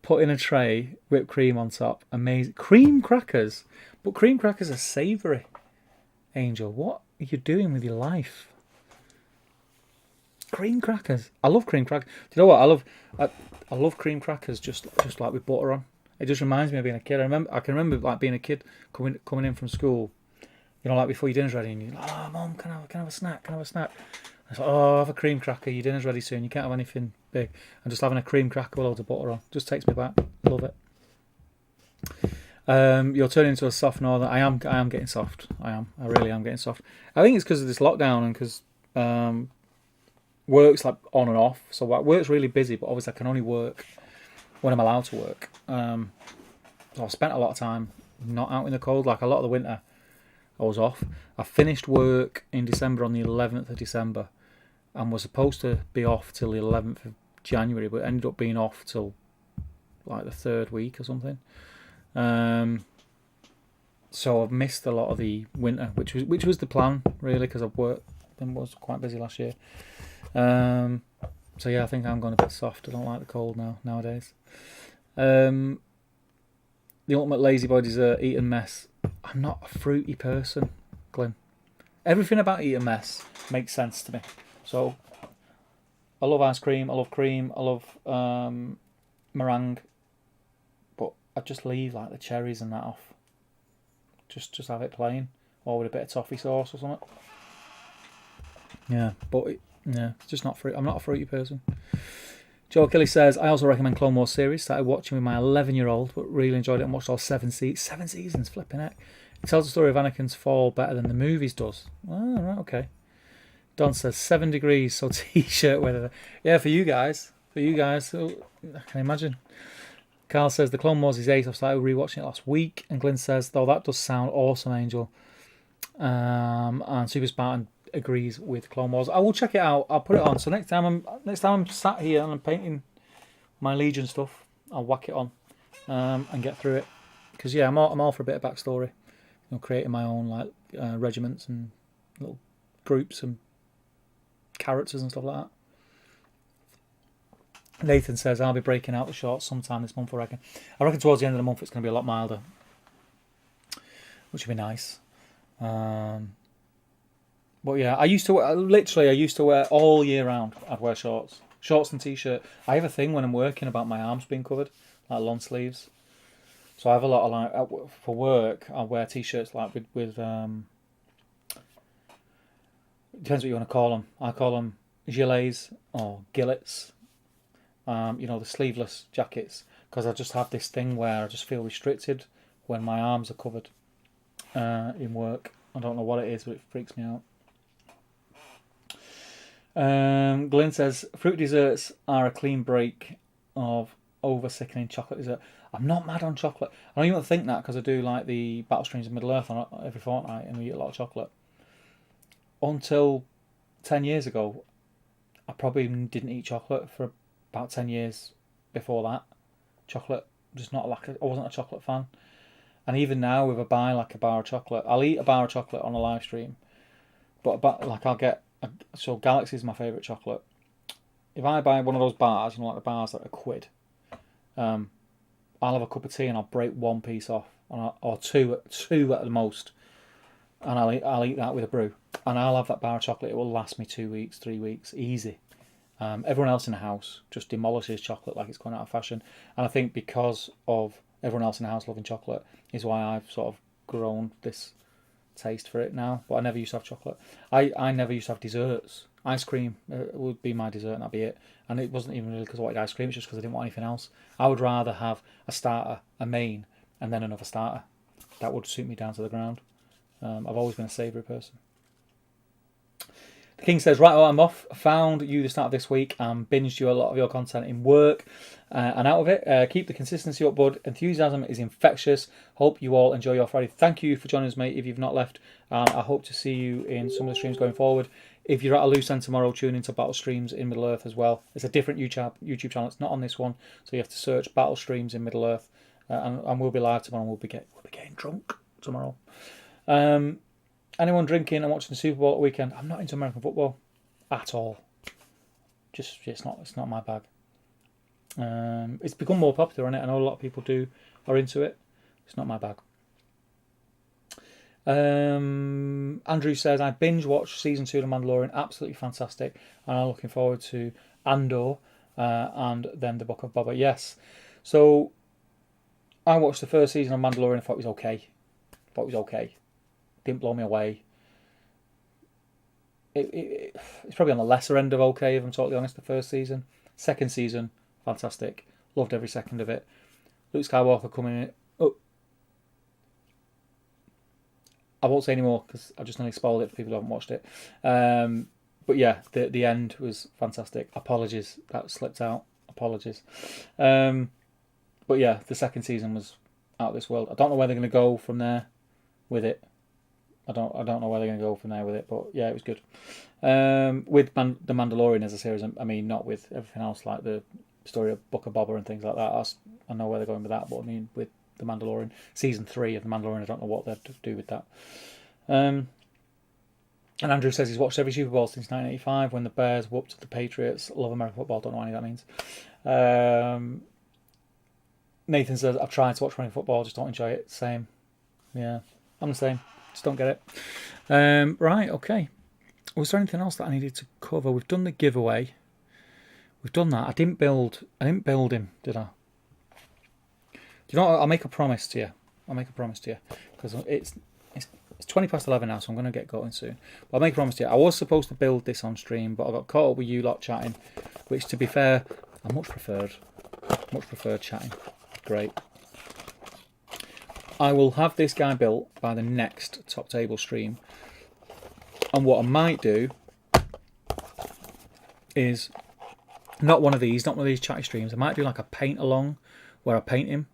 put in a tray, whipped cream on top. Amazing. Cream crackers? But cream crackers are savoury. Angel, what are you doing with your life? Cream crackers. I love cream crackers. Do you know what? I love cream crackers just like with butter on. It just reminds me of being a kid. I can remember like being a kid coming in from school, like before your dinner's ready, and you're like, oh mum, can I have a snack? Can I have a snack? I was like, oh, have a cream cracker, your dinner's ready soon, you can't have anything big. And just having a cream cracker with loads of butter on just takes me back. Love it. You're turning into a soft northern. I am getting soft. I really am getting soft. I think it's because of this lockdown and because work's like on and off. So work's really busy, but obviously I can only work when I'm allowed to work. So I've spent a lot of time not out in the cold. Like a lot of the winter I was off. I finished work in December on the 11th of December and was supposed to be off till the 11th of January, but ended up being off till like the 3rd week or something. So I've missed a lot of the winter, which was the plan really, because I've worked and was quite busy last year. So yeah, I think I'm going a bit soft. I don't like the cold nowadays. The ultimate lazy boy dessert, eat and mess. I'm not a fruity person, Glyn. Everything about eat and mess makes sense to me. So I love ice cream. I love cream. I love meringue. But I just leave like the cherries and that off. Just have it plain, or with a bit of toffee sauce or something. Yeah, but it's just not fruit. I'm not a fruity person. Joe Kelly says, I also recommend Clone Wars series. Started watching with my 11-year-old, but really enjoyed it and watched all 7 seasons. 7 seasons, flipping heck. It tells the story of Anakin's fall better than the movies does. Oh, right, okay. Don says 7 degrees, so t-shirt weather. Yeah, for you guys. So, I can imagine. Carl says the Clone Wars is 8. I've started rewatching it last week. And Glyn says, though that does sound awesome, Angel. And Super Spartan agrees with Clone Wars. I will check it out. I'll put it on. So next time I'm sat here and I'm painting my Legion stuff, I'll whack it on and get through it. Because yeah, I'm all for a bit of backstory. Creating my own like regiments and little groups and characters and stuff like that. Nathan says I'll be breaking out the shorts sometime this month. I reckon towards the end of the month it's going to be a lot milder, which would be nice. But yeah, I used to wear all year round. I'd wear shorts and t-shirt. I have a thing when I'm working about my arms being covered, like long sleeves. So I have a lot of like for work. I wear t-shirts like with depends what you want to call them. I call them gilets or gillets, the sleeveless jackets, because I just have this thing where I just feel restricted when my arms are covered in work. I don't know what it is, but it freaks me out. Glenn says, fruit desserts are a clean break of over-sickening chocolate dessert. I'm not mad on chocolate. I don't even think that because I do like the Battle Streams of Middle-earth every fortnight and we eat a lot of chocolate. Until 10 years ago, I probably didn't eat chocolate for about 10 years before that. Chocolate, just not like, I wasn't a chocolate fan. And even now, if I buy like a bar of chocolate, I'll eat a bar of chocolate on a live stream. But like I'll get, so Galaxy is my favourite chocolate. If I buy one of those bars, like the bars that are £1, I'll have a cup of tea and I'll break one piece off, or two at the most, and I'll eat that with a brew, and I'll have that bar of chocolate. It will last me 2 weeks, 3 weeks, easy. Everyone else in the house just demolishes chocolate like it's gone out of fashion, and I think because of everyone else in the house loving chocolate is why I've sort of grown this taste for it now. But I never used to have chocolate. I never used to have desserts. Ice cream would be my dessert and that'd be it. And it wasn't even really because I wanted ice cream, it's just because I didn't want anything else. I would rather have a starter, a main, and then another starter. That would suit me down to the ground. I've always been a savoury person. The King says, right, I'm off. Found you the start of this week and binged you a lot of your content in work and out of it. Keep the consistency up, bud. Enthusiasm is infectious. Hope you all enjoy your Friday. Thank you for joining us, mate, if you've not left. I hope to see you in some of the streams going forward. If you're at a loose end tomorrow, tune into Battle Streams in Middle-earth as well. It's a different YouTube channel. It's not on this one, so you have to search Battle Streams in Middle-earth. And we'll be live tomorrow. We'll be getting drunk tomorrow. Anyone drinking and watching the Super Bowl at the weekend? I'm not into American football at all. Just it's not my bag. It's become more popular, isn't it? I know a lot of people are into it. It's not my bag. Andrew says, I binge watched season 2 of The Mandalorian. Absolutely fantastic, and I'm looking forward to Andor and then the Book of Boba. Yes, so I watched the first season of Mandalorian. I thought it was okay. Didn't blow me away. It's probably on the lesser end of okay, if I'm totally honest, the first season. Second season, fantastic. Loved every second of it. Luke Skywalker coming in. Oh, I won't say any more because I just nearly spoiled it for people who haven't watched it. But yeah, the end was fantastic. Apologies, that slipped out. Apologies. But yeah, the second season was out of this world. I don't know where they're going to go from there with it. I don't know where they're going to go from there with it, but yeah, it was good. With The Mandalorian as a series, I mean, not with everything else like the story of Book of Boba and things like that. I know where they're going with that, but I mean, with The Mandalorian, season 3 of The Mandalorian, I don't know what they're to do with that. And Andrew says he's watched every Super Bowl since 1985 when the Bears whooped the Patriots. Love American football, don't know what any of that means. Nathan says, I've tried to watch running football, just don't enjoy it. Same. Yeah, I'm the same. Just don't get it. Right, okay. Was there anything else that I needed to cover? We've done the giveaway. We've done that. I didn't build him, did I? Do you know what? I'll make a promise to you. Because it's 20 past 11 now, so I'm going to get going soon. But I'll make a promise to you. I was supposed to build this on stream, but I got caught up with you lot chatting, which, to be fair, I much preferred chatting. Great. I will have this guy built by the next Top Table stream. And what I might do is not one of these chatty streams. I might do like a paint along where I paint him.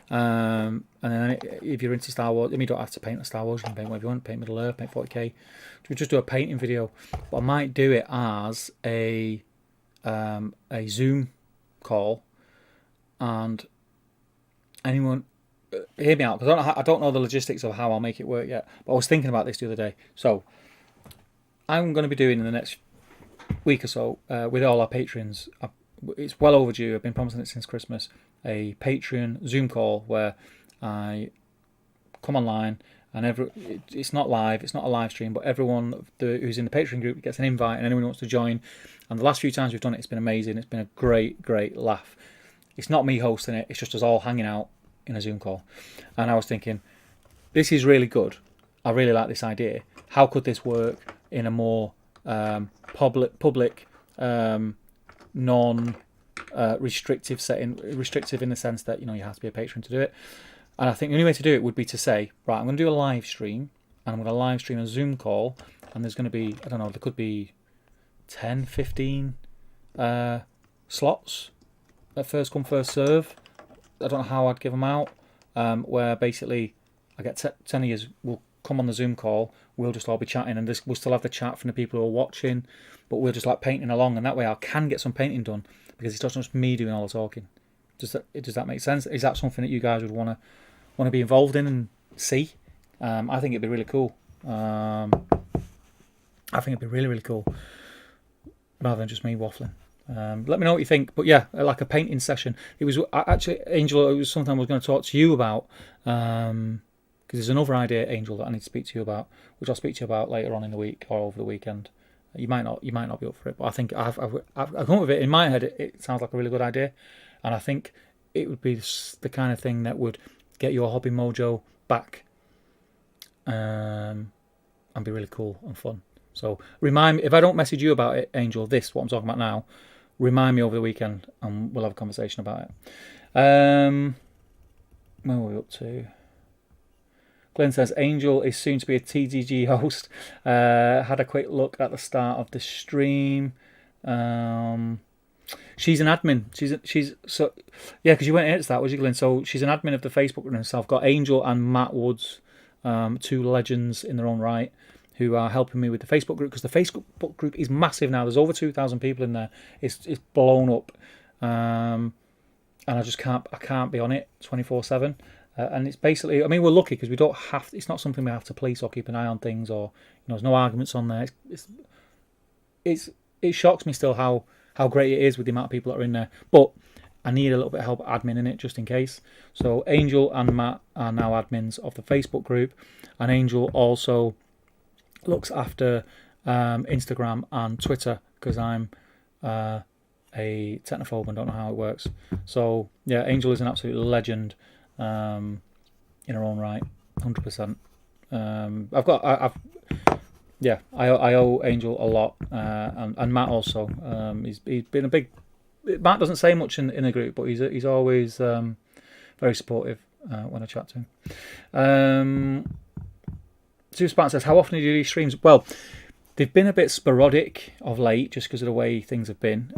And then if you're into Star Wars, I mean, you don't have to paint a Star Wars. You can paint whatever you want. Paint Middle-earth, paint 40k. We just do a painting video. But I might do it as a Zoom call, and anyone. Hear me out, because I don't know the logistics of how I'll make it work yet. But I was thinking about this the other day. So I'm going to be doing in the next week or so with all our patrons. It's well overdue. I've been promising it since Christmas. A Patreon Zoom call where I come online and it's not live. It's not a live stream, but everyone who's in the Patreon group gets an invite, and anyone who wants to join. And the last few times we've done it, it's been amazing. It's been a great laugh. It's not me hosting it. It's just us all hanging out in a Zoom call. And I was thinking, this is really good. I really like this idea. How could this work in a more public non-restrictive setting, restrictive in the sense that you have to be a patron to do it. And I think the only way to do it would be to say, right, I'm going to do a live stream, and I'm going to live stream a Zoom call, and there's going to be, I don't know, there could be 10, 15 slots at first come, first serve. I don't know how I'd give them out, where basically I get 10 of you will come on the Zoom call, we'll just all be chatting, and we'll still have the chat from the people who are watching, but we're just like painting along, and that way I can get some painting done, because it's not just me doing all the talking. Does that make sense? Is that something that you guys would want to be involved in and see? I think it'd be really cool. I think it'd be really, really cool, rather than just me waffling. Let me know what you think. But yeah, like a painting session. It was actually, Angel, it was something I was going to talk to you about, because there's another idea, Angel, that I need to speak to you about, which I'll speak to you about later on in the week or over the weekend. You might not be up for it, but I think I've come up with it in my head. It sounds like a really good idea, and I think it would be the kind of thing that would get your hobby mojo back, and be really cool and fun. So remind me, if I don't message you about it, Angel, what I'm talking about now, remind me over the weekend, and we'll have a conversation about it. Where are we up to? Glenn says, Angel is soon to be a TGG host. Had a quick look at the start of the stream. She's an admin. She's so yeah, because you went into that, was you, Glenn? So she's an admin of the Facebook group. So I've got Angel and Matt Woods, two legends in their own right, who are helping me with the Facebook group, because the Facebook group is massive now. There's over 2,000 people in there. It's blown up, and I can't be on it 24/7. And it's basically, I mean, we're lucky because we don't have. It's not something we have to police or keep an eye on things, or there's no arguments on there. It shocks me still how great it is with the amount of people that are in there. But I need a little bit of help admin in it just in case. So Angel and Matt are now admins of the Facebook group, and Angel also looks after Instagram and Twitter, because I'm a technophobe and don't know how it works. So yeah, Angel is an absolute legend in her own right, 100%. I owe Angel a lot, and Matt also. He's been a big. Matt doesn't say much in the group, but he's always very supportive when I chat to him. Sue Spartan says, how often do you do these streams? Well, they've been a bit sporadic of late, just because of the way things have been.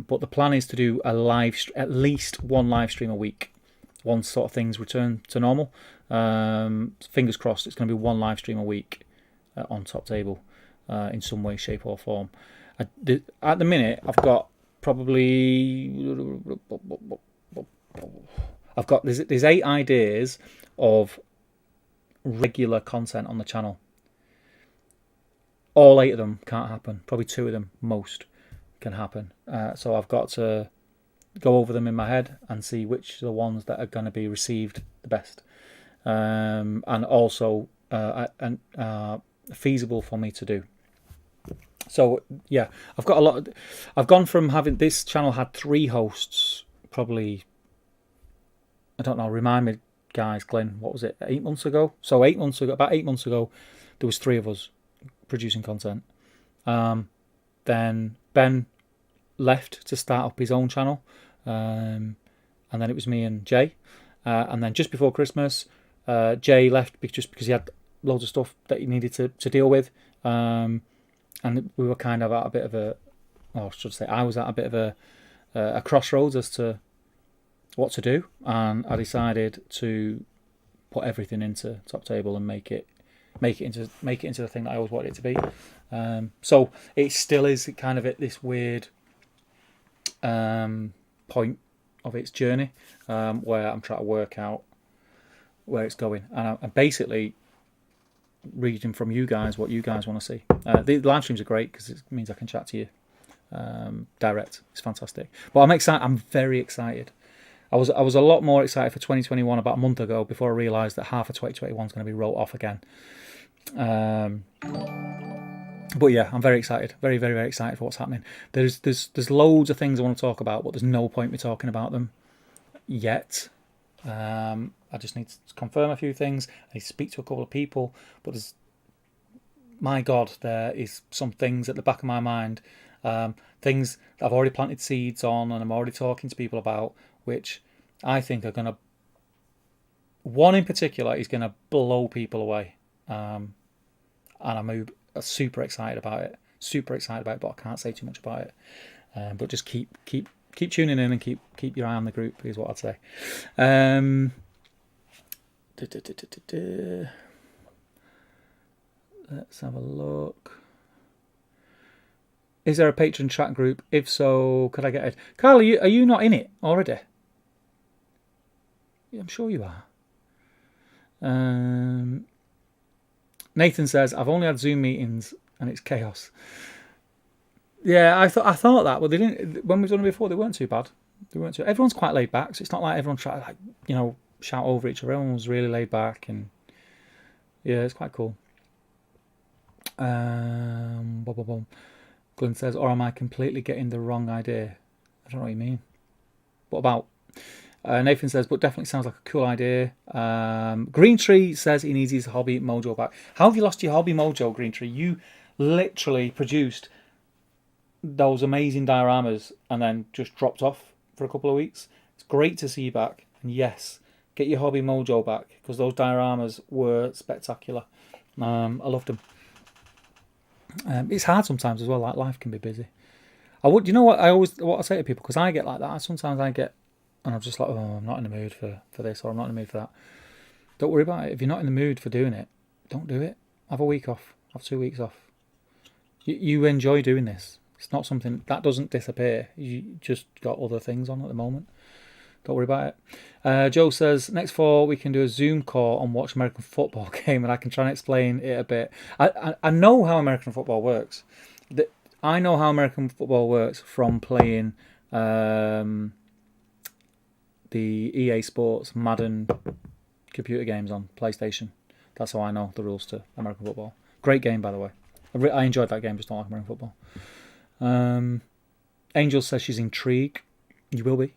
But the plan is to do at least one live stream a week, once sort of things return to normal. Fingers crossed, it's going to be one live stream a week on Top Table, in some way, shape, or form. At the minute, I've got there's 8 ideas of regular content on the channel. All 8 of them can't happen. Probably 2 of them most can happen. So I've got to go over them in my head and see which are the ones that are going to be received the best, and also feasible for me to do. So yeah, I've got a lot. I've gone from having this channel had 3 hosts, probably, I don't know. Remind me, guys, Glenn, what was it? 8 months ago. So about 8 months ago, there was 3 of us producing content. Then Ben left to start up his own channel, and then it was me and Jay, and then just before Christmas, Jay left just because he had loads of stuff that he needed to deal with, and we were kind of at a bit of a, or I should say I was at a bit of a crossroads as to what to do, and I decided to put everything into Top Table and make it into the thing that I always wanted it to be. So it still is kind of at this weird point of its journey, where I'm trying to work out where it's going, and I'm basically reading from you guys what you guys want to see. The live streams are great because it means I can chat to you direct. It's fantastic. But I'm excited. I'm very excited. I was a lot more excited for 2021 about a month ago, before I realised that half of 2021 is going to be wrote off again. But yeah, I'm very excited. Very, very, very excited for what's happening. There's loads of things I want to talk about, but there's no point me talking about them yet. I just need to confirm a few things. I need to speak to a couple of people. But my God, there is some things at the back of my mind Things that I've already planted seeds on and I'm already talking to people about, which I think are going to, one in particular is going to blow people away. And I'm super excited about it. Super excited about it, but I can't say too much about it. But just keep tuning in and keep your eye on the group is what I'd say. Let's have a look. Is there a patron chat group? If so, could I get it? Carl, are you not in it already? Yeah, I'm sure you are. Nathan says, I've only had Zoom meetings and it's chaos. Yeah, I thought that, but they didn't. When we've done it before, they weren't too bad. Everyone's quite laid back, so it's not like everyone trying to shout over each other. Everyone was really laid back, and yeah, it's quite cool. Glenn says, or am I completely getting the wrong idea? I don't know what you mean. What about? Nathan says, but definitely sounds like a cool idea. Green Tree says he needs his hobby mojo back. How have you lost your hobby mojo, Green Tree? You literally produced those amazing dioramas and then just dropped off for a couple of weeks. It's great to see you back. And yes, get your hobby mojo back, because those dioramas were spectacular. I loved them. It's hard sometimes as well. Like, life can be busy. You know what I say to people, because I get like that. Sometimes I get, and I'm just like, oh, I'm not in the mood for this, or I'm not in the mood for that. Don't worry about it. If you're not in the mood for doing it, don't do it. Have a week off. Have 2 weeks off. You enjoy doing this. It's not something that doesn't disappear. You just got other things on at the moment. Don't worry about it. Joe says, next fall we can do a Zoom call and watch American football game, and I can try and explain it a bit. I know how American football works. I know how American football works from playing the EA Sports Madden computer games on PlayStation. That's how I know the rules to American football. Great game, by the way. I enjoyed that game, just don't like American football. Angel says she's intrigued. You will be.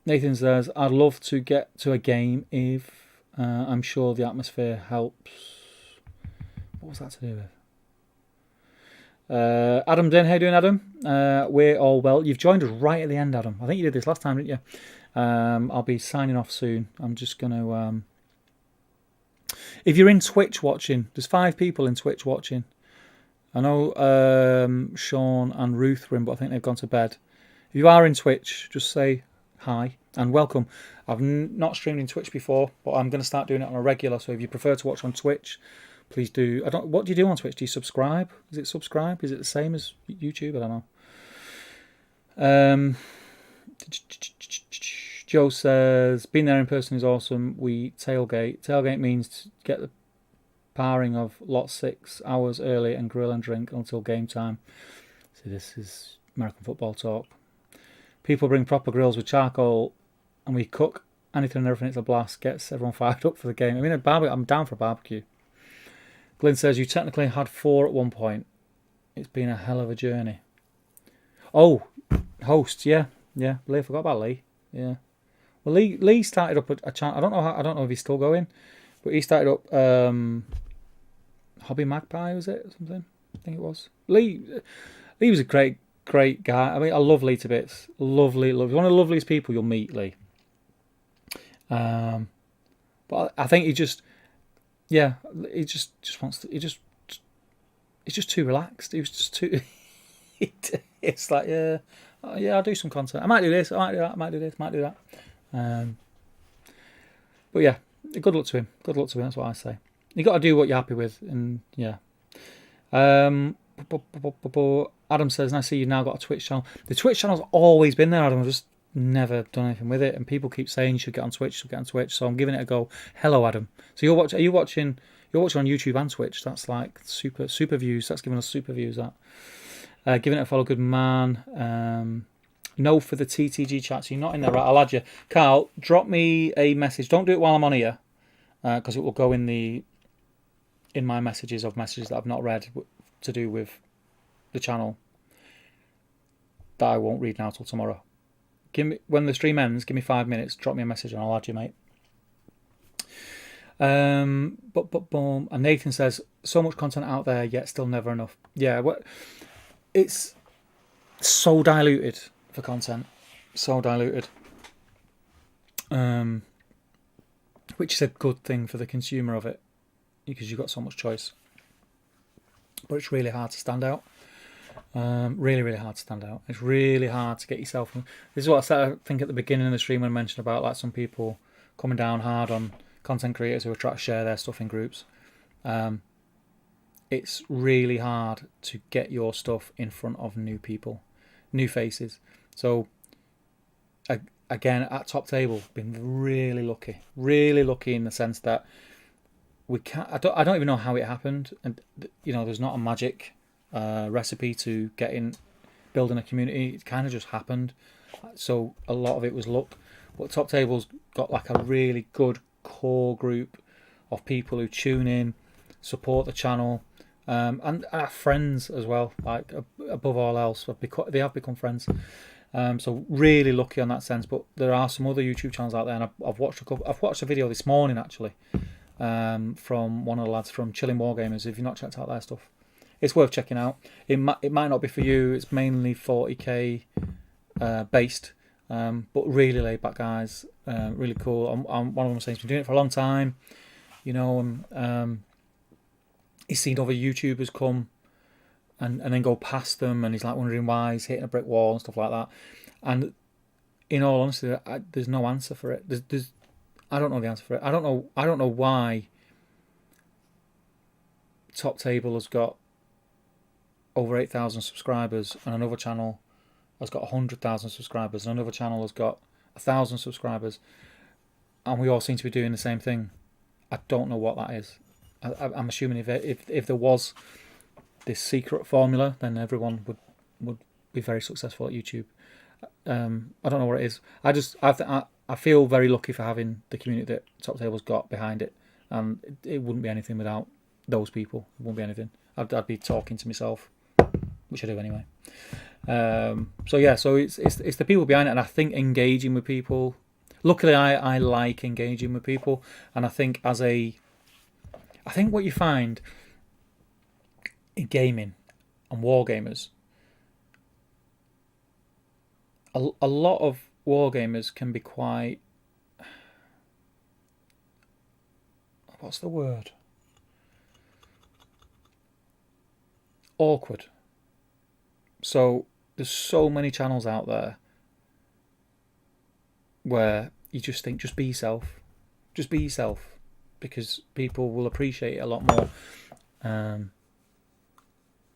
Nathan says, I'd love to get to a game if I'm sure the atmosphere helps. What was that to do with? Adam Den, how you doing, Adam? We're all well. You've joined us right at the end, Adam. I think you did this last time, didn't you? I'll be signing off soon. I'm just going to... if you're in Twitch watching, there's 5 people in Twitch watching. I know Sean and Ruth were in, but I think they've gone to bed. If you are in Twitch, just say hi and welcome. I've not streamed in Twitch before, but I'm going to start doing it on a regular. So if you prefer to watch on Twitch, please do. What do you do on Twitch? Do you subscribe? Is it subscribe? Is it the same as YouTube? I don't know. Joe says, being there in person is awesome. We tailgate. Tailgate means to get the powering of lot 6 hours early and grill and drink until game time. So this is American football talk. People bring proper grills with charcoal and we cook anything and everything. It's a blast. Gets everyone fired up for the game. I mean, I'm down for a barbecue. Glenn says, you technically had 4 at one point. It's been a hell of a journey. Oh, hosts, yeah. Lee, I forgot about Lee. Yeah. Well, Lee started up a channel. I don't know if he's still going, but he started up Hobby Magpie, was it? Or something? I think it was. Lee was a great guy. I mean, I love Lee to bits. Lovely. One of the loveliest people you'll meet, Lee. But I think he just wants to. He's just too relaxed. He was just too. It's like, yeah, I'll do some content. I might do this. I might do that. I might do this. I might do that. But yeah, good luck to him. That's what I say. You got to do what you're happy with, and yeah. Adam says, and I see you've now got a Twitch channel. The Twitch channel's always been there, Adam. I've just never done anything with it, and people keep saying you should get on Twitch. So I'm giving it a go. Hello, Adam. So are you watching? You're watching on YouTube and Twitch. That's like super views. That's giving us super views. That. Giving it a follow, good man. No for the TTG chat. So you're not in there, right? I'll add you. Carl, drop me a message. Don't do it while I'm on here, because it will go in my messages that I've not read to do with the channel that I won't read now till tomorrow. When the stream ends, give me 5 minutes. Drop me a message and I'll add you, mate. Boom. And Nathan says, so much content out there, yet still never enough. Yeah, it's so diluted for content. So diluted. Which is a good thing for the consumer of it, because you've got so much choice. But it's really hard to stand out. Really, really hard to stand out. It's really hard to get yourself. This is what I said, I think, at the beginning of the stream when I mentioned about like some people coming down hard on content creators who are trying to share their stuff in groups. It's really hard to get your stuff in front of new people, new faces. So again, at Top Table, been really lucky in the sense that we can't. I don't even know how it happened, and there's not a magic recipe to building a community. It kind of just happened. So a lot of it was luck. But Top Table's got like a really good core group of people who tune in, support the channel, and our friends as well. Like above all else, they have become friends. So really lucky on that sense. But there are some other YouTube channels out there, and I've watched a couple. I've watched a video this morning actually, from one of the lads from Chilling Wargamers. If you've not checked out their stuff, it's worth checking out. It might not be for you. It's mainly 40k based, but really laid back guys. Really cool. One of them saying he's been doing it for a long time. He's seen other YouTubers come and then go past them, and he's like wondering why he's hitting a brick wall and stuff like that. And in all honesty, there's no answer for it. I don't know the answer for it. I don't know why Top Table has got over 8,000 subscribers and another channel has got 100,000 subscribers and another channel has got 1,000 subscribers, and we all seem to be doing the same thing. I don't know what that is. I'm assuming if there was this secret formula, then everyone would be very successful at YouTube. I don't know what it is. I feel very lucky for having the community that Top Table's got behind it, and it wouldn't be anything without those people. It wouldn't be anything. I'd be talking to myself, which I do anyway. So it's the people behind it, and I think engaging with people. Luckily, I like engaging with people, and I think what you find in gaming and war gamers, a lot of war gamers can be quite, what's the word? Awkward. So there's so many channels out there where you just think, just be yourself, because people will appreciate it a lot more.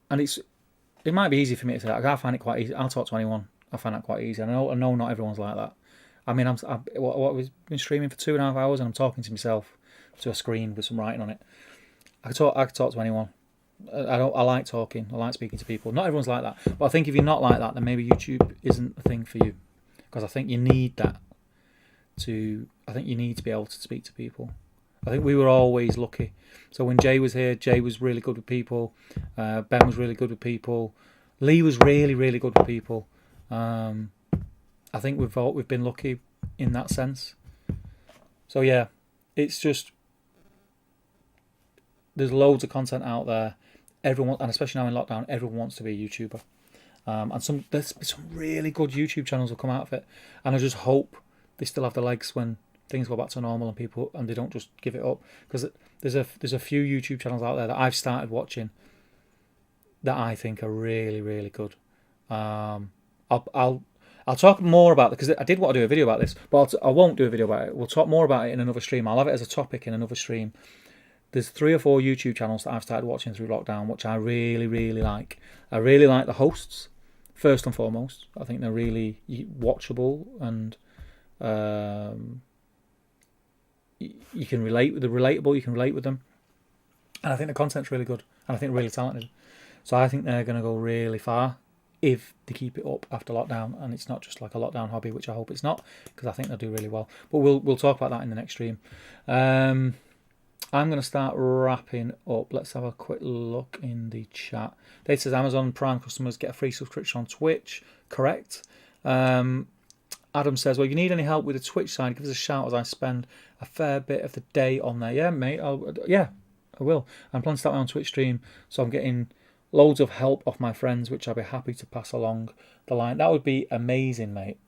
And it might be easy for me to say that. I find it quite easy. I'll talk to anyone. I find that quite easy. I know not everyone's like that. I mean, we've been streaming for 2.5 hours and I'm talking to myself to a screen with some writing on it. I can talk to anyone. I like talking. I like speaking to people. Not everyone's like that, but I think if you're not like that, then maybe YouTube isn't a thing for you, because I think you need that I think you need to be able to speak to people. I think we were always lucky. So when Jay was here, Jay was really good with people. Ben was really good with people. Lee was really, really good with people. I think we've been lucky in that sense. So yeah, it's just, there's loads of content out there. Everyone, and especially now in lockdown, everyone wants to be a YouTuber. And there's some really good YouTube channels will come out of it. And I just hope they still have the legs when things go back to normal and they don't just give it up. Because there's a few YouTube channels out there that I've started watching that I think are really, really good. I'll talk more about it, because I did want to do a video about this, but I won't do a video about it. We'll talk more about it in another stream. I'll have it as a topic in another stream. There's 3 or 4 YouTube channels that I've started watching through lockdown, which I really, really like. I really like the hosts, first and foremost. I think they're really watchable, and you can relate with the relatable. You can relate with them, and I think the content's really good, and I think they're really talented. So I think they're going to go really far if they keep it up after lockdown, and it's not just like a lockdown hobby, which I hope it's not, because I think they'll do really well. But we'll talk about that in the next stream. I'm going to start wrapping up. Let's have a quick look in the chat. Dave says Amazon Prime customers get a free subscription on Twitch. Correct. I Adam says, well, if you need any help with the Twitch side, give us a shout as I spend a fair bit of the day on there. Yeah, mate. I will. I'm planning to start my own Twitch stream, so I'm getting loads of help off my friends, which I'll be happy to pass along the line. That would be amazing, mate.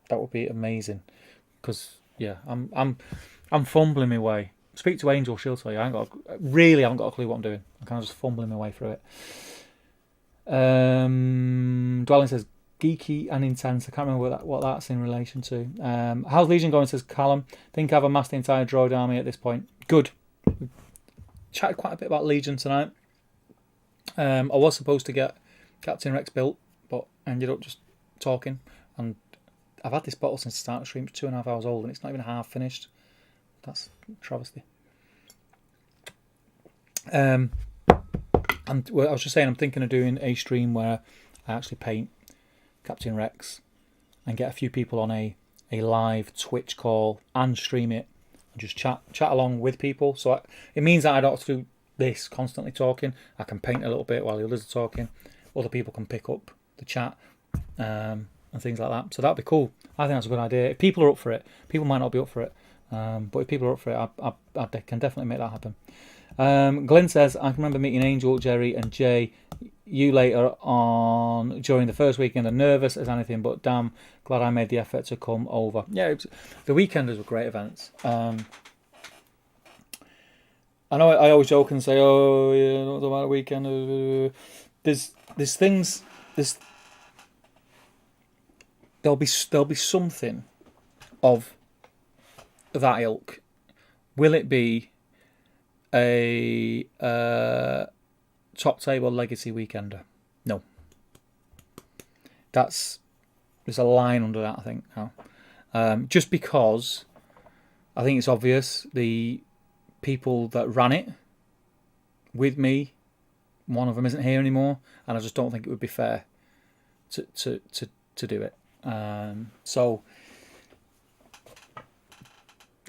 That would be amazing. Because yeah, I'm fumbling my way. Speak to Angel, she'll tell you. I haven't got a clue what I'm doing. I'm kind of just fumbling my way through it. Dwelling says geeky and intense. I can't remember what that's in relation to. How's Legion going? Says Callum. Think I've amassed the entire droid army at this point. Good. We chatted quite a bit about Legion tonight. I was supposed to get Captain Rex built, but I ended up just talking. And I've had this bottle since the start of the stream. It's 2.5 hours old, and it's not even half finished. That's a travesty. And I was just saying, I'm thinking of doing a stream where I actually paint Captain Rex and get a few people on a live Twitch call and stream it and just chat along with people. So it means that I don't have to do this constantly talking. I can paint a little bit while the others are talking. Other people can pick up the chat and things like that. So that'd be cool. I think that's a good idea. If people are up for it, people might not be up for it. But if people are up for it, I can definitely make that happen. Glenn says, I can remember meeting Angel, Jerry and Jay, you later on during the first weekend, and nervous as anything, but damn glad I made the effort to come over. Yeah, the weekenders were great events. I know I always joke and say, oh, yeah, not about a weekend. There's things, there'll be something of that ilk. Will it be a top table legacy weekender? No. There's a line under that, I think now. Just because I think it's obvious the people that ran it with me, one of them isn't here anymore, and I just don't think it would be fair to do it. So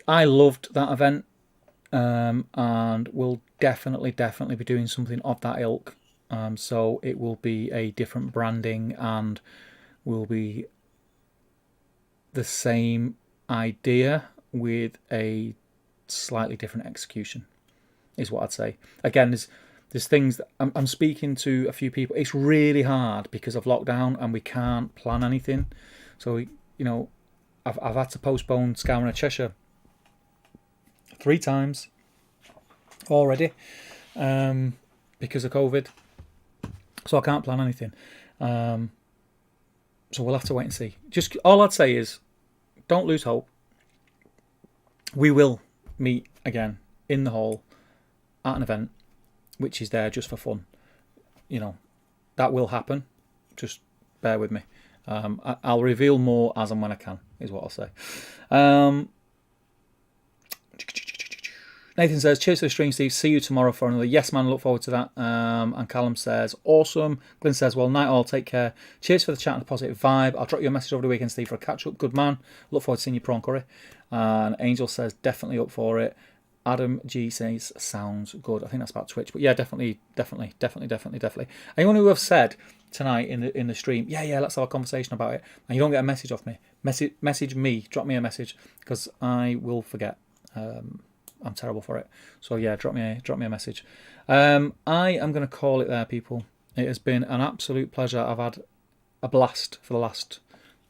I loved that event. And we'll definitely be doing something of that ilk. So it will be a different branding and will be the same idea with a slightly different execution, is what I'd say. Again, there's things that I'm speaking to a few people. It's really hard because of lockdown and we can't plan anything. So I've had to postpone Scouring of Cheshire 3 times already because of COVID, so I can't plan anything. So we'll have to wait and see. Just all I'd say is, don't lose hope. We will meet again in the hall at an event, which is there just for fun. That will happen. Just bear with me. I'll reveal more as and when I can, is what I'll say. Nathan says, cheers for the stream, Steve. See you tomorrow for another. Yes, man, look forward to that. And Callum says, awesome. Glenn says, well, night all, take care. Cheers for the chat and the positive vibe. I'll drop you a message over the weekend, Steve, for a catch-up. Good man. Look forward to seeing you prawn curry. And Angel says, definitely up for it. Adam G says, sounds good. I think that's about Twitch. But yeah, definitely. Anyone who have said tonight in the stream, yeah, let's have a conversation about it, and you don't get a message off me, message me, drop me a message, because I will forget. I'm terrible for it. So yeah, drop me a message. I am going to call it there, people. It has been an absolute pleasure. I've had a blast for the last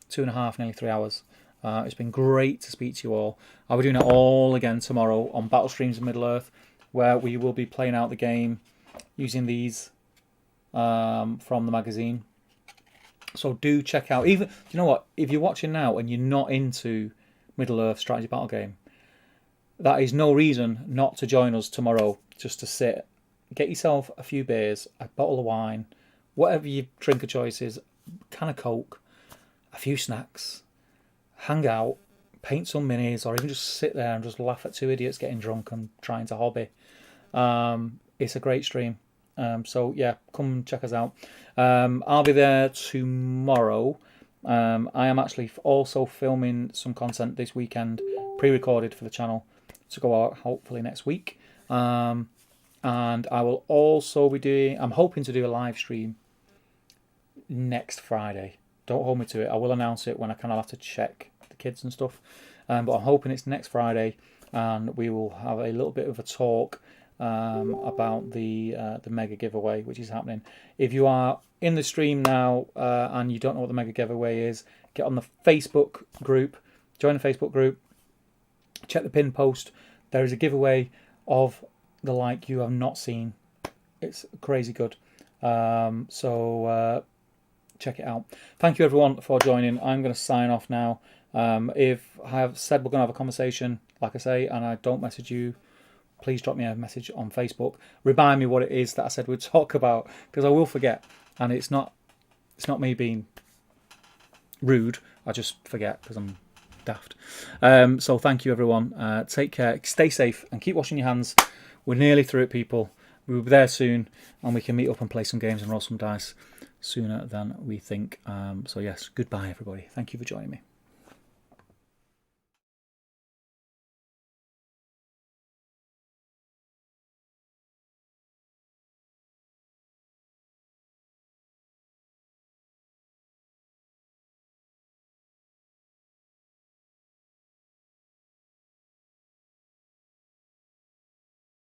2.5, nearly 3 hours. It's been great to speak to you all. I'll be doing it all again tomorrow on Battle Streams of Middle-earth, where we will be playing out the game using these from the magazine. So do check out. Even, you know what? If you're watching now and you're not into Middle-earth strategy battle game, that is no reason not to join us tomorrow, just to sit, get yourself a few beers, a bottle of wine, whatever your drink of choice is, a can of Coke, a few snacks, hang out, paint some minis, or even just sit there and just laugh at 2 idiots getting drunk and trying to hobby. It's a great stream. So yeah, come check us out. I'll be there tomorrow. I am actually also filming some content this weekend, pre-recorded for the channel, to go out hopefully next week. And I will also be I'm hoping to do a live stream next Friday. don't hold me to it. I will announce it when I kind of have to check the kids and stuff. But I'm hoping it's next Friday, and we will have a little bit of a talk about the mega giveaway, which is happening. If you are in the stream now and you don't know what the mega giveaway is, get on the Facebook group, join the Facebook group, check the pin post. There is a giveaway of the like you have not seen. It's crazy good. So check it out. Thank you everyone for joining. I'm going to sign off now. If I have said we're going to have a conversation, like I say, and I don't message you, please drop me a message on Facebook. Remind me what it is that I said we'd talk about, because I will forget. And it's not me being rude. I just forget because I'm daft. So thank you everyone. Take care. Stay safe and keep washing your hands. We're nearly through it, people. We'll be there soon, and we can meet up and play some games and roll some dice sooner than we think. So yes, goodbye everybody. Thank you for joining me.